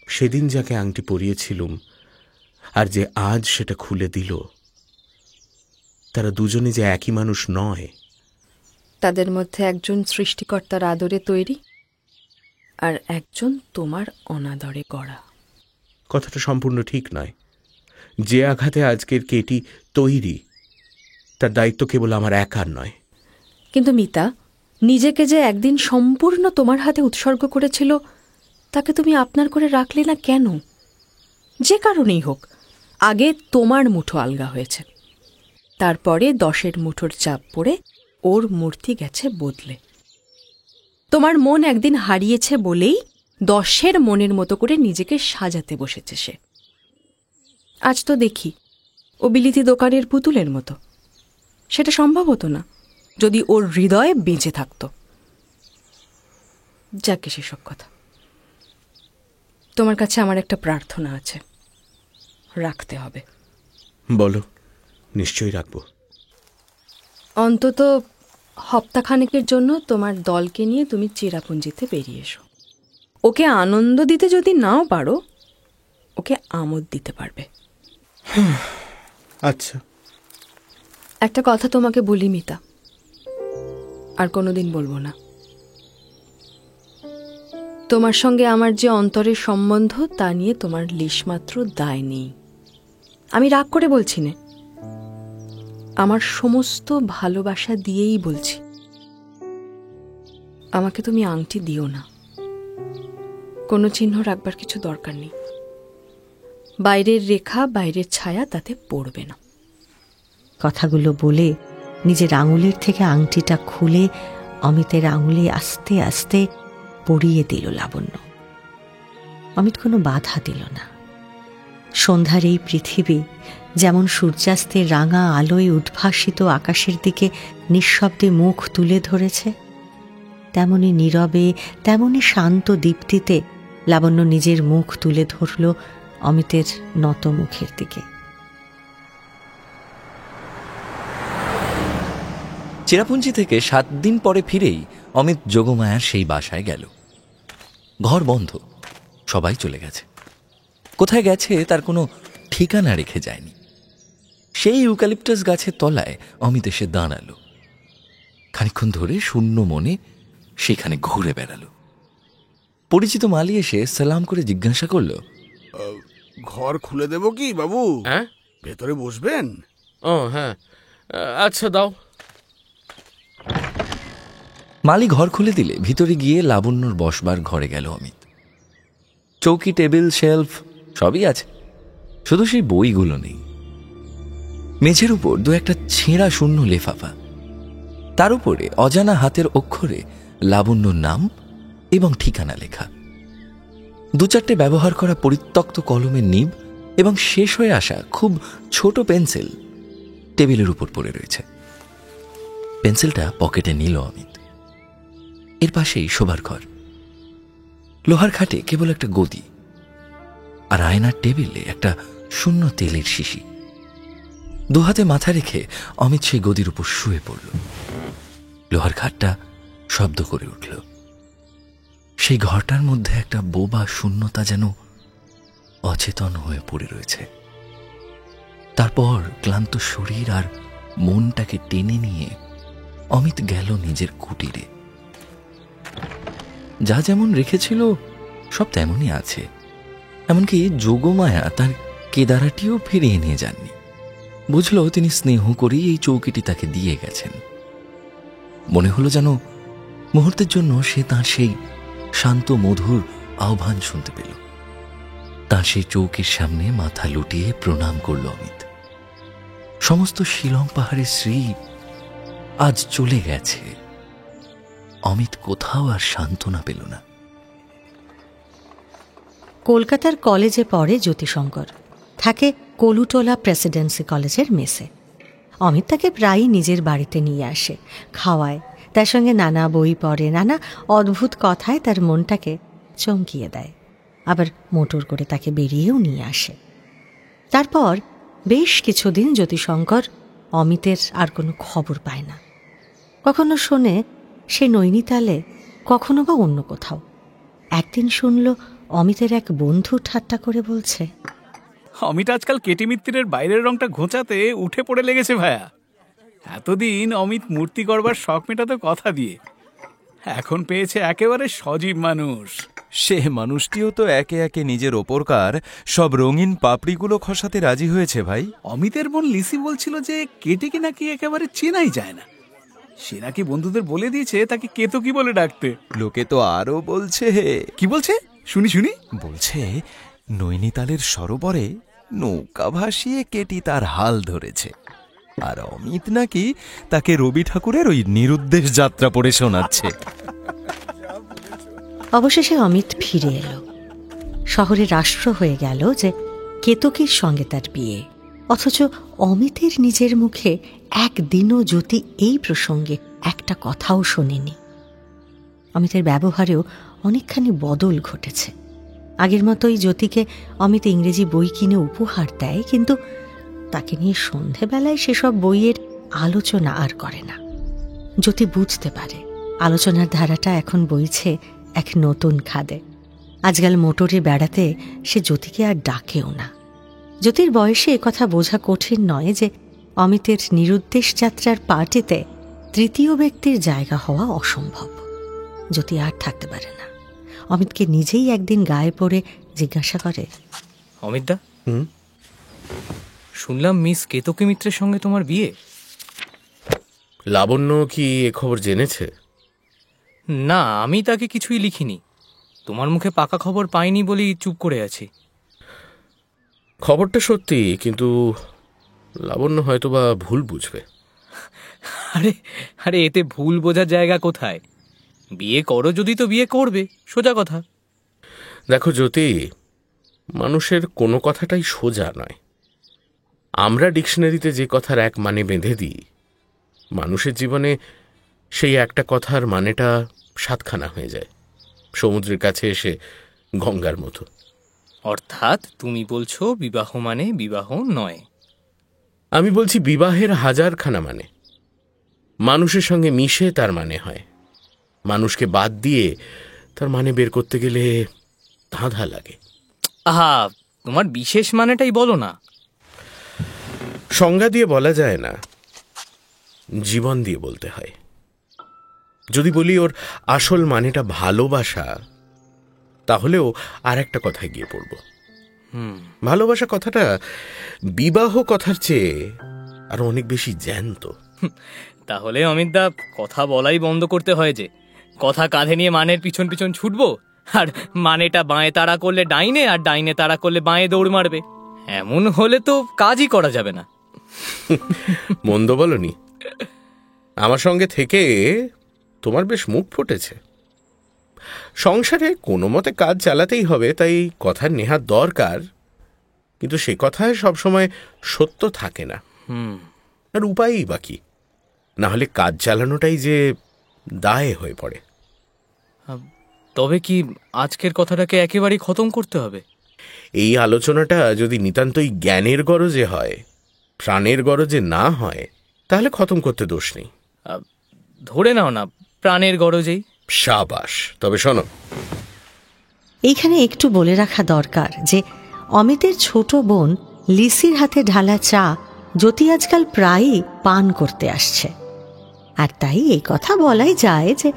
সেদিন যাকে আংটি পরিয়েছিলুম আর যে আজ সেটা খুলে দিল, তারা দুজনে যে একই মানুষ নয়। তাদের মধ্যে একজন সৃষ্টিকর্তার আদরে তৈরি, আর একজন তোমার অনাদরে গড়া। কথাটা সম্পূর্ণ ঠিক নয়। যে আঘাতে আজকের কেটি তৈরি, তার দায়িত্ব কেবল আমার একার নয়। কিন্তু মিতা, নিজেকে যে একদিন সম্পূর্ণ তোমার হাতে উৎসর্গ করেছিল, তাকে তুমি আপনার করে রাখলে না কেন? যে কারণেই হোক, আগে তোমার মুঠো আলগা হয়েছে, তারপরে 10-এর মুঠোর চাপ পড়ে ওর মূর্তি গেছে বদলে। তোমার মন একদিন হারিয়েছে বলেই 10-এর মনের মতো করে নিজেকে সাজাতে বসেছে সে। আজ তো দেখি ও বিলিতি দোকানের পুতুলের মতো। সেটা সম্ভব হতো না যদি ওর হৃদয়ে বেঁচে থাকত। যাকে সেসব কথা। তোমার কাছে আমার একটা প্রার্থনা আছে, রাখতে হবে। বলো, নিশ্চয়ই রাখবো। অন্তত সপ্তাহখানেকের জন্য তোমার দলকে নিয়ে তুমি চেরাপুঞ্জিতে বেরিয়ে এসো। ওকে আনন্দ দিতে যদি নাও পারো, ওকে আমোদ দিতে পারবে। আচ্ছা। একটা কথা তোমাকে বলি মিতা, আর কোনোদিন বলবো না। তোমার সঙ্গে আমার যে অন্তরের সম্বন্ধ, তা নিয়ে তোমার লেশমাত্র দায় নেই। আমি রাগ করে বলছি না, আমার সমস্ত ভালোবাসা দিয়েই বলছি। আমাকে তুমি আংটি দিও না, কোনো চিহ্ন রাখবার কিছু দরকার নেই। বাইরের রেখা, বাইরের ছায়া তাতে পড়বে না। কথাগুলো বলে নিজের আঙুলের থেকে আংটিটা খুলে অমিতের আঙুলে আস্তে আস্তে পরিয়ে দিল লাবণ্য। অমিত কোনো বাধা দিল না। সন্ধ্যার এই পৃথিবী যেমন সূর্যাস্তের রাঙা আলোয় উদ্ভাসিত আকাশের দিকে নিঃশব্দে মুখ তুলে ধরেছে, তেমনি নীরবে, তেমনি শান্ত দীপ্তিতে লাবণ্য নিজের মুখ তুলে ধরল অমিতের নত মুখের দিকে। চেরাপুঞ্জি থেকে 7 দিন পরে ফিরেই অমিত যোগমায়ার সেই বাসায় গেল। ঘর বন্ধ, সবাই চলে গেছে। কোথায় গেছে তার কোনো ঠিকানা রেখে যায়নি। সেই ইউক্যালিপটাস গাছের তলায় অমিত এসে দাঁড়ালো। খানিকক্ষণ ধরে শূন্য মনে সেখানে ঘুরে বেড়ালো। পরিচিত মালি এসে সালাম করে জিজ্ঞাসা করল, ঘর খুলে দেব কি বাবু? হ্যাঁ, ভেতরে বসবেন? ও হ্যাঁ, আচ্ছা দাও। মালি ঘর খুলে দিলে ভিতরে গিয়ে লাবণ্যর বসবার ঘরে গেল অমিত। চৌকি, টেবিল, শেলফ সবই আছে, শুধু সেই বইগুলো নেই। মেঝের উপর 2-একটা ছেঁড়া শূন্য লেফাফা, তার উপরে অজানা হাতের অক্ষরে লাবণ্যর নাম এবং ঠিকানা লেখা। 2-4টে ব্যবহার করা পরিত্যক্ত কলমের নিব এবং শেষ হয়ে আসা খুব ছোট পেন্সিল টেবিলের উপর পড়ে রয়েছে। পেন্সিলটা পকেটে নিল অমিত। এর পাশেই শোবার ঘর। লোহার খাটে কেবল একটা গদি, আর আয়নার টেবিলে একটা শূন্য তেলের শিশি। 2 হাতে মাথা রেখে অমিত সেই গদির উপর শুয়ে পড়ল। লোহার খাটটা শব্দ করে উঠল। সেই ঘরটার মধ্যে একটা বোবা শূন্যতা যেন অচেতন হয়ে পড়ে রয়েছে। তারপর ক্লান্ত শরীর আর মনটাকে টেনে নিয়ে অমিত গেল নিজের কুটিরে। যা যেমন রেখেছিল সব তেমনই আছে, এমনকি যোগমায়া তার কেদারাটিও ফিরিয়ে নিয়ে যাননি। বুঝল তিনি স্নেহ করেই এই চৌকিটি তাকে দিয়ে গেছেন। মনে হলো যেন মুহূর্তের জন্য সে তার সেই শান্ত মধুর আহ্বান শুনতে পেল। তার সেই চৌকির সামনে মাথা লুটিয়ে প্রণাম করল অমিত। সমস্ত শিলং পাহাড়ের শ্রী আজ চলে গেছে। অমিত কোথাও আর সান্ত্বনা পেল না। কলকাতার কলেজে পড়ে জ্যোতিশঙ্কর, থাকে কলুটোলা প্রেসিডেন্সি কলেজের মেসে। অমিত তাকে প্রায়ই নিজের বাড়িতে নিয়ে আসে, খাওয়ায়, তার সঙ্গে নানা বই পড়ে, নানা অদ্ভুত কথায় তার মনটাকে চমকিয়ে দেয়, আবার মোটর করে তাকে বেরিয়েও নিয়ে আসে। তারপর বেশ কিছুদিন জ্যোতিশঙ্কর অমিতের আর কোনো খবর পায় না। কখনো শোনে সে নৈনিতালে, কখনো বা অন্য কোথাও। একদিন শুনল অমিতের এক বন্ধু ঠাট্টা করে বলছে, অমিত আজকাল কেটি মিত্তিরের বাইরের রংটা ঘোচাতে উঠে পড়ে লেগেছে ভায়া। এতদিন অমিত মূর্তি করবার শখ মেটাতে কথা দিয়ে, এখন পেয়েছে একেবারে সজীব মানুষ। সে মানুষটিও তো একে একে নিজের ওপরকার সব রঙিন পাপড়িগুলো খসাতে রাজি হয়েছে ভাই। অমিতের বোন লিসি বলছিল যে কেটিকে নাকি একেবারে চেনাই যায় না। সে নাকি বন্ধুদের বলে দিয়েছে তাকে কেতকী বলে ডাকতে। লোকে তো আরো বলছে। কি বলছে শুনি শুনি? বলছে নৈনিতালের সরোবরে নৌকা ভাসিয়ে কেটি তার হাল ধরেছে, আর অমিত নাকি তাকে রবি ঠাকুরের ওই নিরুদ্দেশ যাত্রা পড়ে শোনাচ্ছে। অবশেষে অমিত ফিরে এলো। শহরে রাষ্ট্র হয়ে গেল যে কেতকীর সঙ্গে তার বিয়ে, অথচ অমিতের নিজের মুখে একদিনও জ্যোতি এই প্রসঙ্গে একটা কথাও শোনেনি। অমিতের ব্যবহারেও অনেকখানি বদল ঘটেছে। আগের মতোই জ্যোতিকে অমিত ইংরেজি বই কিনে উপহার দেয়, কিন্তু তাকে নিয়ে সন্ধেবেলায় সেসব বইয়ের আলোচনা আর করে না। জ্যোতি বুঝতে পারে আলোচনার ধারাটা এখন বইছে এক নতুন খাদে। আজকাল মোটরে বেড়াতে সে জ্যোতিকে আর ডাকেও না। জ্যোতির বয়সে একথা বোঝা কঠিন নয় যে অমিতের নিরুদ্দেশ যাত্রার পার্টিতে তৃতীয় ব্যক্তির জায়গা হওয়া অসম্ভব। জ্যোতি আর থাকতে পারে না। অমিতকে নিজেই একদিন গায়ে পড়ে জিজ্ঞাসা করে, অমিতদা, শুনলাম মিস কেতকী মিত্রের সঙ্গে তোমার বিয়ে। লাবণ্য কি এ খবর জেনেছে? না, আমি তাকে কিছুই লিখিনি। তোমার মুখে পাকা খবর পাইনি বলেই চুপ করে আছি। খবরটা সত্যি, কিন্তু লাবণ্য হয়তোবা ভুল বুঝবে। আরে আরে এতে ভুল বোঝার জায়গা কোথায়? বিয়ে করো যদি তো বিয়ে করবে, সোজা কথা। দেখো জ্যোতি, মানুষের কোনো কথাটাই সোজা নয়। আমরা ডিকশনারিতে যে কথার এক মানে বেঁধে দিই, মানুষের জীবনে সেই একটা কথার মানেটা সাতখানা হয়ে যায়, সমুদ্রের কাছে এসে গঙ্গার মতো। অর্থাৎ তুমি বলছো বিবাহ মানে বিবাহ নয়? আমি বলছি বিবাহের হাজারখানা মানে। মানুষের সঙ্গে মিশে তার মানে হয়, মানুষকে বাদ দিয়ে তার মানে বের করতে গেলে ধাঁধা লাগে। আহা, তোমার বিশেষ মানেটাই বলো না। সংজ্ঞা দিয়ে বলা যায় না, জীবন দিয়ে বলতে হয়। যদি বলি ওর আসল মানেটা ভালোবাসা, তাহলেও আর একটা কথায় গিয়ে পড়ব। ভালোবাসা কথাটা বিবাহ কথার চেয়ে আরো অনেক বেশি জ্যান্ত। তাহলে অমিতদা, কথা বলাই বন্ধ করতে হয় যে। কথা কাঁধে নিয়ে মানের পিছন পিছন ছুটবো, আর মানেটা বাঁয়ে তাড়া করলে ডাইনে, আর ডাইনে তাড়া করলে বাঁয়ে দৌড় মারবে। এমন হলে তো কাজই করা যাবে না। মন্দ বলনি। আমার সঙ্গে থেকে তোমার বেশ মুখ ফুটেছে। সংসারে কোনো মতে কাজ চালাতেই হবে, তাই কথার নেহাত দরকার, কিন্তু সে কথায় সবসময় সত্য থাকে না। আর উপায়ই বাকি, না হলে কাজ চালানোটাই যে দায় হয়ে পড়ে। তবে কি আজকের কথাটাকে একেবারেই খতম করতে হবে? এই আলোচনাটা যদি নিতান্তই জ্ঞানের গরজে হয়, প্রাণের গরজে না হয়, তাহলে খতম করতে দোষ নেই। ধরে নাও না প্রাণের গরজেই। সাবাস। তবে শোনো, এইখানে একটু বলে রাখা দরকার যে অমিতের ছোট বোন লিসির হাতে ঢালা চা জ্যোতি আজকাল প্রায়ই পান করতে আসছে। আর তাই এই কথা বলাই যায় যে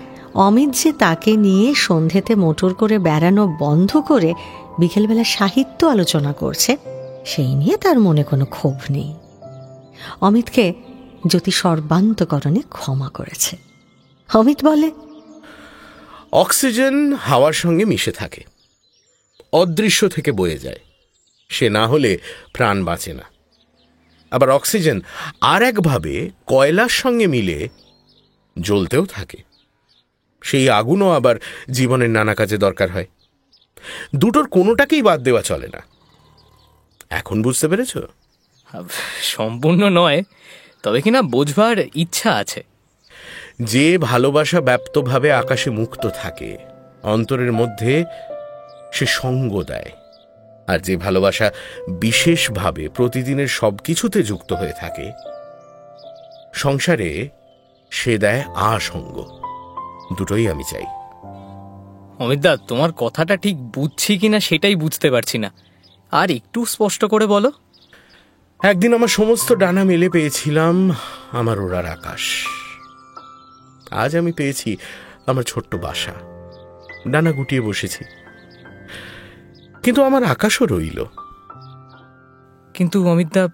অমিত যে তাকে নিয়ে সন্ধেতে মোটর করে বেড়ানো বন্ধ করে বিকেলবেলা সাহিত্য আলোচনা করছে, সেই নিয়ে তার মনে কোনো ক্ষোভ নেই। অমিতকে জ্যোতি সর্বান্তকরণে ক্ষমা করেছে। অমিত বলে, অক্সিজেন হাওয়ার সঙ্গে মিশে থাকে, অদৃশ্য থেকে বয়ে যায়, সে না হলে প্রাণ বাঁচে না। আবার অক্সিজেন আর একভাবে কয়লার সঙ্গে মিলে জ্বলতেও থাকে, সেই আগুনও আবার জীবনের নানা কাজে দরকার হয়। দুটোর কোনোটাকেই বাদ দেওয়া চলে না। এখন বুঝতে পেরেছ? সম্পূর্ণ নয়, তবে কিনা বোঝবার ইচ্ছা আছে। যে ভালোবাসা ব্যাপ্তভাবে আকাশে মুক্ত থাকে, অন্তরের মধ্যে সে সঙ্গ দেয়, আর যে ভালোবাসা বিশেষভাবে প্রতিদিনের সবকিছুতে যুক্ত হয়ে থাকে, সংসারে সে দেয় আসঙ্গ। দুটোই আমি চাই। অমিতদা, তোমার কথাটা ঠিক বুঝছি কিনা সেটাই বুঝতে পারছি না, আর একটু স্পষ্ট করে বলো। একদিন আমার সমস্ত ডানা মেলে পেয়েছিলাম আমার ওড়ার আকাশ। আজ আমি পেয়েছি আমার ছোট্ট বাসা, ডানা গুটিয়ে বসেছি, কিন্তু আমার আকাশও রইল। কিন্তু অমিতদা,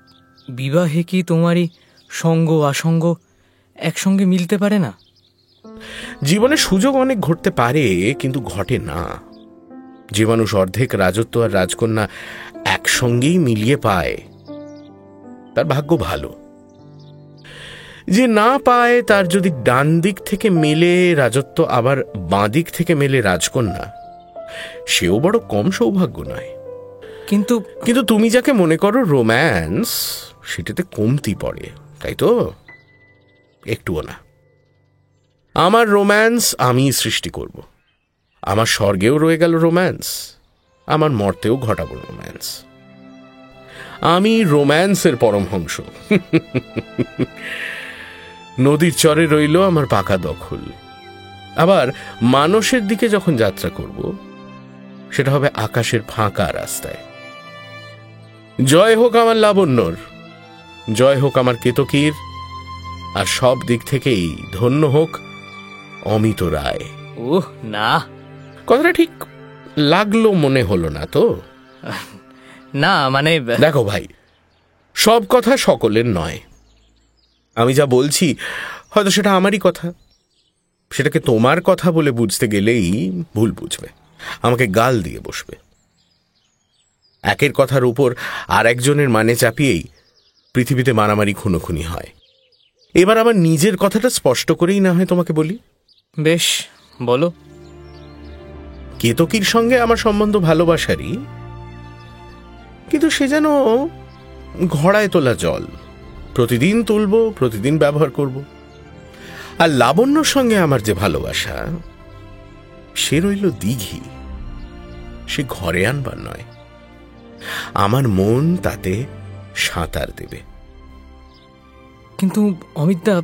বিবাহে কি তোমারই সঙ্গ আসঙ্গ একসঙ্গে মিলতে পারে না? জীবনে সুযোগ অনেক ঘটতে পারে, কিন্তু ঘটে না। যে মানুষ অর্ধেক রাজত্ব আর রাজকন্যা একসঙ্গেই মিলিয়ে পায়, তার ভাগ্য ভালো। যে না পায়, তার যদি ডান দিক থেকে মেলে রাজত্ব আবার বাঁ দিক থেকে মেলে রাজকন্যা, সেও বড় কম সৌভাগ্য নয়। কিন্তু কিন্তু তুমি যাকে মনে করো রোম্যান্স, সেটাতে কমতি পড়ে, তাই তো? একটুও না। আমার রোম্যান্স আমি সৃষ্টি করব। আমার স্বর্গেও রয়ে গেল রোম্যান্স, আমার মর্তেও ঘটাবো রোম্যান্স। আমি রোম্যান্সের পরমহংস। নদীর চরে রইল আমার পাকা দখল। আবার মানসের দিকে যখন যাত্রা করব, সেটা হবে আকাশের ফাঁকা রাস্তায়। জয় হোক আমার লাবণ্যর, জয় হোক আমার কেতকীর, আর সব দিক থেকেই ধন্য হোক অমিত রায়। ওহ না, কথাটা ঠিক লাগলো মনে হলো না তো? না মানে দেখো ভাই, সব কথা সকলের নয়। আমি যা বলছি হয়তো সেটা আমারই কথা, সেটাকে তোমার কথা বলে বুঝতে গেলেই ভুল বুঝবে, আমাকে গাল দিয়ে বসবে। একের কথার উপর আর একজনের মানে চাপিয়েই পৃথিবীতে মারামারি খুনোখুনি হয়। এবার আমার নিজের কথাটা স্পষ্ট করেই না হয় তোমাকে বলি। বেশ, বলো। কেতকীর সঙ্গে আমার সম্বন্ধ ভালোবাসারই, কিন্তু সে যেন ঘড়ায় তোলা জল, প্রতিদিন তুলব, প্রতিদিন ব্যবহার করব। আর লাবণ্যর সঙ্গে আমার যে ভালোবাসা, সে রইল দিঘি, সে ঘরে আনবার নয়। আমার মন তাতে সাঁতার দেবে। কিন্তু অমিতদা,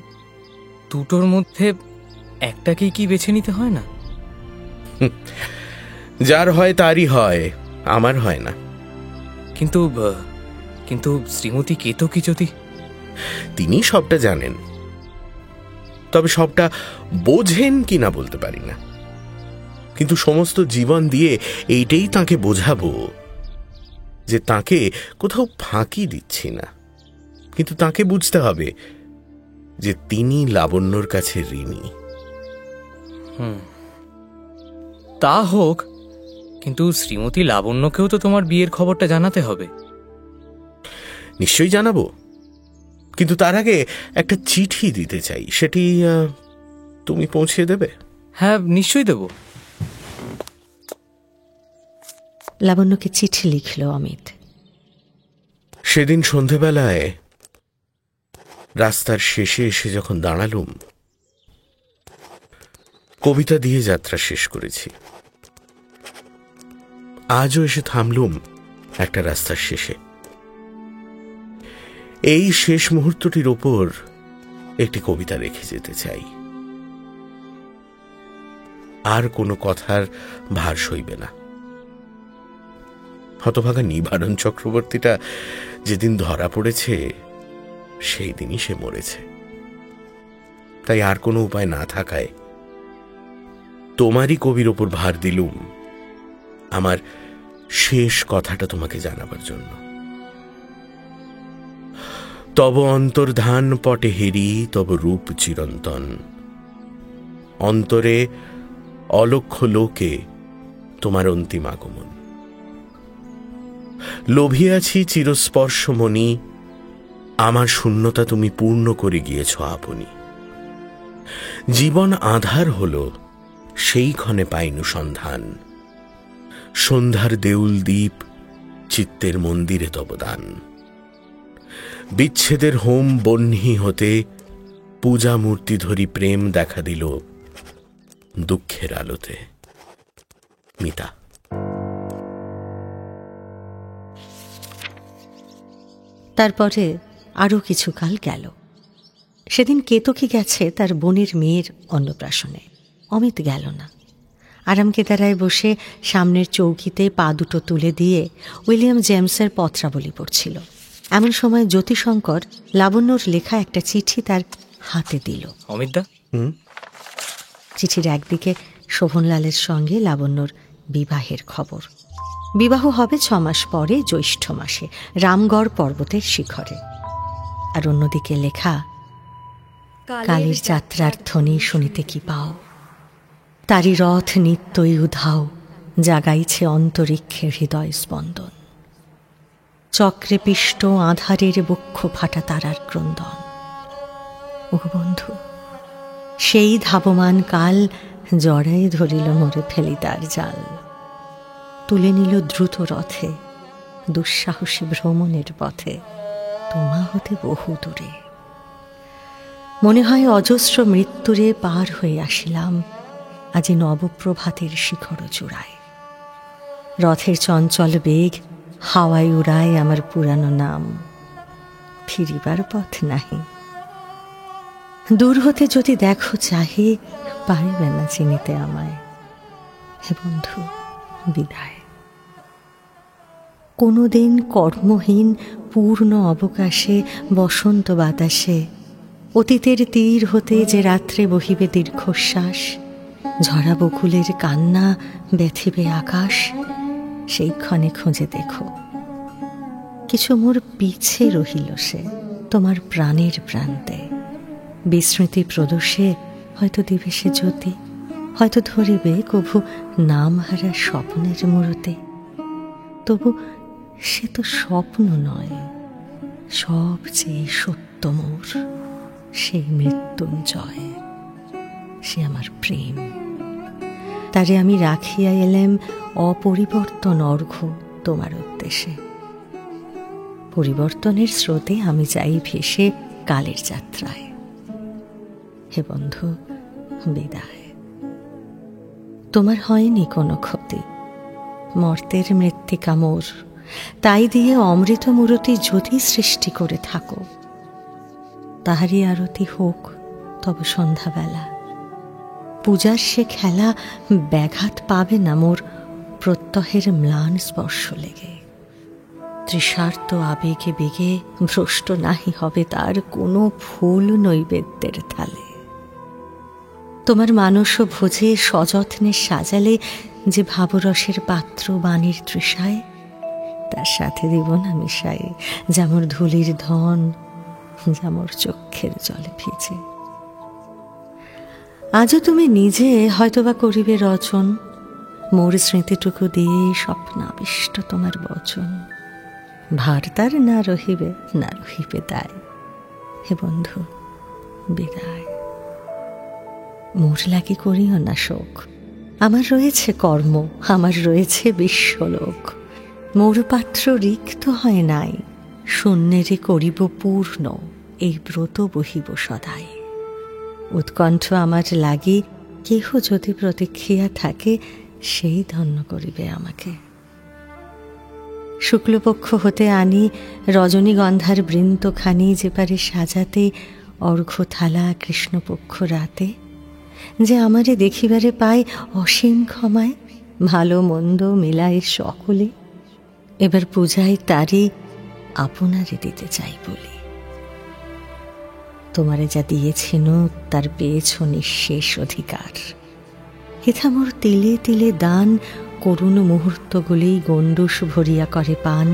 দুটোর মধ্যে একটাকেই কি বেছে নিতে হয় না? যার হয় তারই হয়, আমার হয় না। কিন্তু কিন্তু শ্রীমতী কেতকী যদি? তিনি সবটা জানেন, তবে সবটা বোঝেন কিনা বলতে পারি না। কিন্তু সমস্ত জীবন দিয়ে এইটাই তাকে বোঝাবো যে তাকে কোথাও ফাঁকি দিচ্ছি না। কিন্তু তাকে বুঝতে হবে যে তিনি লাবণ্যর কাছে ঋণী। তা হোক, কিন্তু শ্রীমতী লাবণ্যকেও তো তোমার বিয়ের খবরটা জানাতে হবে। নিশ্চয়ই জানাবো, কিন্তু তার আগে একটা চিঠি দিতে চাই, সেটি তুমি পৌঁছে দেবে? হ্যাঁ, নিশ্চয়ই দেব। লাবণ্যকে চিঠি লিখল অমিত। সেদিন সন্ধেবেলায় রাস্তার শেষে এসে যখন দাঁড়ালুম, কবিতা দিয়ে যাত্রা শেষ করেছি। আজও এসে থামলুম একটা রাস্তার শেষে। এই শেষ মুহূর্তটির ওপর একটি কবিতা রেখে যেতে চাই। আর কোনো কথার ভার সইবে না। হতভাগা নিবারণ চক্রবর্তীটা যেদিন ধরা পড়েছে, সেই দিনই সে মরেছে। তাই আর কোনো উপায় না থাকায় তোমারই কবির ওপর ভার দিলুম আমার শেষ কথাটা তোমাকে জানাবার জন্য। তব অন্তর্ধান পটে হেরি তব রূপ চিরন্তন, অন্তরে অলক্ষ্য লোকে তোমার অন্তিম আগমন। লোভিয়াছি চিরস্পর্শ মনি, আমার শূন্যতা তুমি পূর্ণ করে গিয়েছ আপনি। জীবন আধার হল সেই ক্ষণে পাইনু সন্ধান, সন্ধ্যার দেউল দ্বীপ চিত্তের মন্দিরে তব দান। বিচ্ছেদের হোম বহ্নি হতে পূজা মূর্তি ধরি প্রেম দেখা দিল দুঃখের আলোতে। মিতা। তারপরে আরো কিছুকাল গেল। সেদিন কেতকী গেছে তার বোনের মেয়ের অন্নপ্রাশনে। অমিত গেল না। আরামকেদারায় বসে সামনের চৌকিতে পা দুটো তুলে দিয়ে উইলিয়াম জেমসের পত্রাবলী পড়ছিল। এমন সময় জ্যোতিশঙ্কর লাবণ্যর লেখা একটা চিঠি তার হাতে দিল। অমিতদা। চিঠির একদিকে শোভনলালের সঙ্গে লাবণ্যর বিবাহের খবর। বিবাহ হবে 6 মাস পরে, জ্যৈষ্ঠ মাসে, রামগড় পর্বতের শিখরে। আর অন্যদিকে লেখা, কালের যাত্রার ধ্বনি শুনিতে কি পাও, তারি রথ নিত্যই উধাও, জাগাইছে অন্তরিক্ষে হৃদয় স্পন্দন, চক্রে পিষ্ট আধারের বক্ষ ফাটা তারার ক্রন্দন। ও বন্ধু, সেই ধাবমান কাল জড়াই ধরিল মোরে ফেলিতার জাল, তুলে নিল দ্রুত রথে দুঃসাহসী ভ্রমণের পথে, তোমা হতে বহু দূরে। মনে হয় অজস্র মৃত্যুরে পার হয়ে আসিলাম আজি নবপ্রভাতের শিখর চূড়ায়। রথের চঞ্চল বেগ হাওয়ায় উড়ায় আমার পুরানো নাম, ফিরিবার পথ নাহি। দূর হতে যদি দেখো চাহে, পারিবে না চিনিতে আমায়। হে বন্ধু, বিদায়। কোনোদিন কর্মহীন পূর্ণ অবকাশে বসন্ত বাতাসে অতীতের তীর হতে যে রাত্রে বহিবে দীর্ঘশ্বাস, ঝরা বকুলের কান্না ব্যথিবে আকাশ, সেই ক্ষণে খুঁজে দেখো কিছু মোর পিছে রহিল সে তোমার প্রাণের প্রান্তে। বিস্মৃতি প্রদোষে হয়তো দিবে সে জ্যোতি, হয়তো ধরিবে কভু নামহারা স্বপ্নের মূরতে। তবু সে তো স্বপ্ন নয়, সবচেয়ে সত্য মোর সেই মৃত্যুঞ্জয়, সে আমার প্রেম। তারে আমি রাখিয়া এলাম অপরিবর্তন অর্ঘ্য তোমার উদ্দেশ্যে। পরিবর্তনের স্রোতে আমি যাই ভেসে কালের যাত্রায়। হে বন্ধু, বিদায়। তোমার হয়নি কোনো ক্ষতি, মর্তের মৃত্তিকা মোর, তাই দিয়ে অমৃত মূরতি যদি সৃষ্টি করে থাকো, তাহারই আরতি হোক তব সন্ধ্যাবেলা। পূজার সে খেলা ব্যাঘাত পাবে না মোর প্রত্যহের ম্লান স্পর্শ লেগে। তৃষার্ত আবেগে বেগে ভ্রষ্ট নাহি হবে তার কোনো ফুল নৈবেদ্যের থালে। তোমার মানস ভোজে সযত্নে সাজালে যে ভাবরসের পাত্র বাণীর তৃষায়, তার সাথে দিব না মিশায়ে যেমন ধুলির ধন, যেমন চক্ষের জলে ভিজে। আজও তুমি নিজে হয়তোবা করিবে রচন, মোর স্মৃতিটুকু দিয়ে স্বপ্নাবিষ্ট তোমার বচন। ভার তার না রহিবে, না রহিবে দায়। হে বন্ধু, বিদায়। মোর লাগি করিও না শোক, আমার রয়েছে কর্ম, আমার রয়েছে বিশ্বলোক। মোর পাত্র রিক্ত হয় নাই, শূন্যেরে করিব পূর্ণ, এই ব্রত বহিব সদাই। উৎকণ্ঠ আমার লাগি কেহ যদি প্রতীক্ষিয়া থাকে, সেই ধন্য করিবে আমাকে। শুক্লপক্ষ হতে আনি রজনীগন্ধার বৃন্তখানি, যে পারে সাজাতে অর্ঘ্য থালা কৃষ্ণপক্ষ রাতে। যে আমারে দেখিবারে পায় অসীম ক্ষমায়, ভালো মন্দ মিলায় সকলে। এবার পূজায় তারই আপনারে দিতে চাই বলি। তোমারে যা দিয়েছিন তার পেয়েছ নিঃশেষ অধিকার। হেথা মোর তিলে তিলে দান, করুণ মুহূর্তগুলি গণ্ডুষ ভরিয়া করে পান,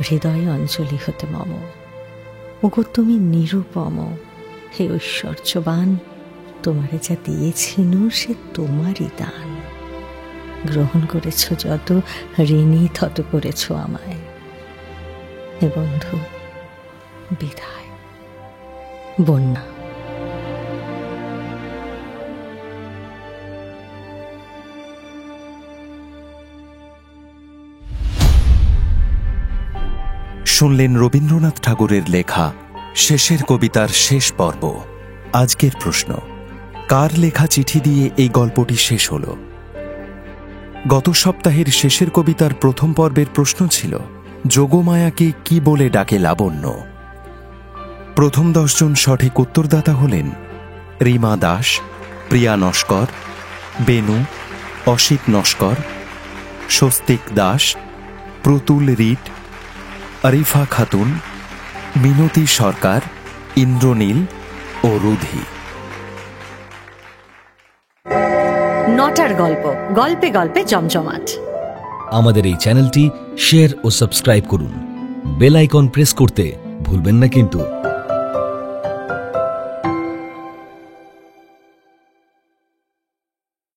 হৃদয় অঞ্জলি হতে মম। ওগো তুমি নিরুপম, হে ঐশ্বর্যবান, তোমারে যা দিয়েছিন সে তোমারই দান। গ্রহণ করেছ যত, ঋণী তত করেছ আমায়। হে বন্ধু, বিদায়। বন্যা। শুনলেন রবীন্দ্রনাথ ঠাকুরের লেখা শেষের কবিতার শেষ পর্ব। আজকের প্রশ্ন, কার লেখা চিঠি দিয়ে এই গল্পটি শেষ হল? গত সপ্তাহের শেষের কবিতার প্রথম পর্বের প্রশ্ন ছিল, যোগমায়াকে কি বলে ডাকে লাবণ্য? প্রথম 10 জন সঠিক উত্তরদাতা হলেন রীমা দাস, প্রিয়া নস্কর, বেনু, অসিত নস্কর, স্বস্তিক দাস, প্রতুল রিট, আরিফা খাতুন, মিনতি সরকার, ইন্দ্রনীল ও রুধি। নটার গল্প, গল্পে গল্পে জমজমাট। আমাদের এই চ্যানেলটি শেয়ার ও সাবস্ক্রাইব করুন। বেল আইকন প্রেস করতে ভুলবেন না কিন্তু।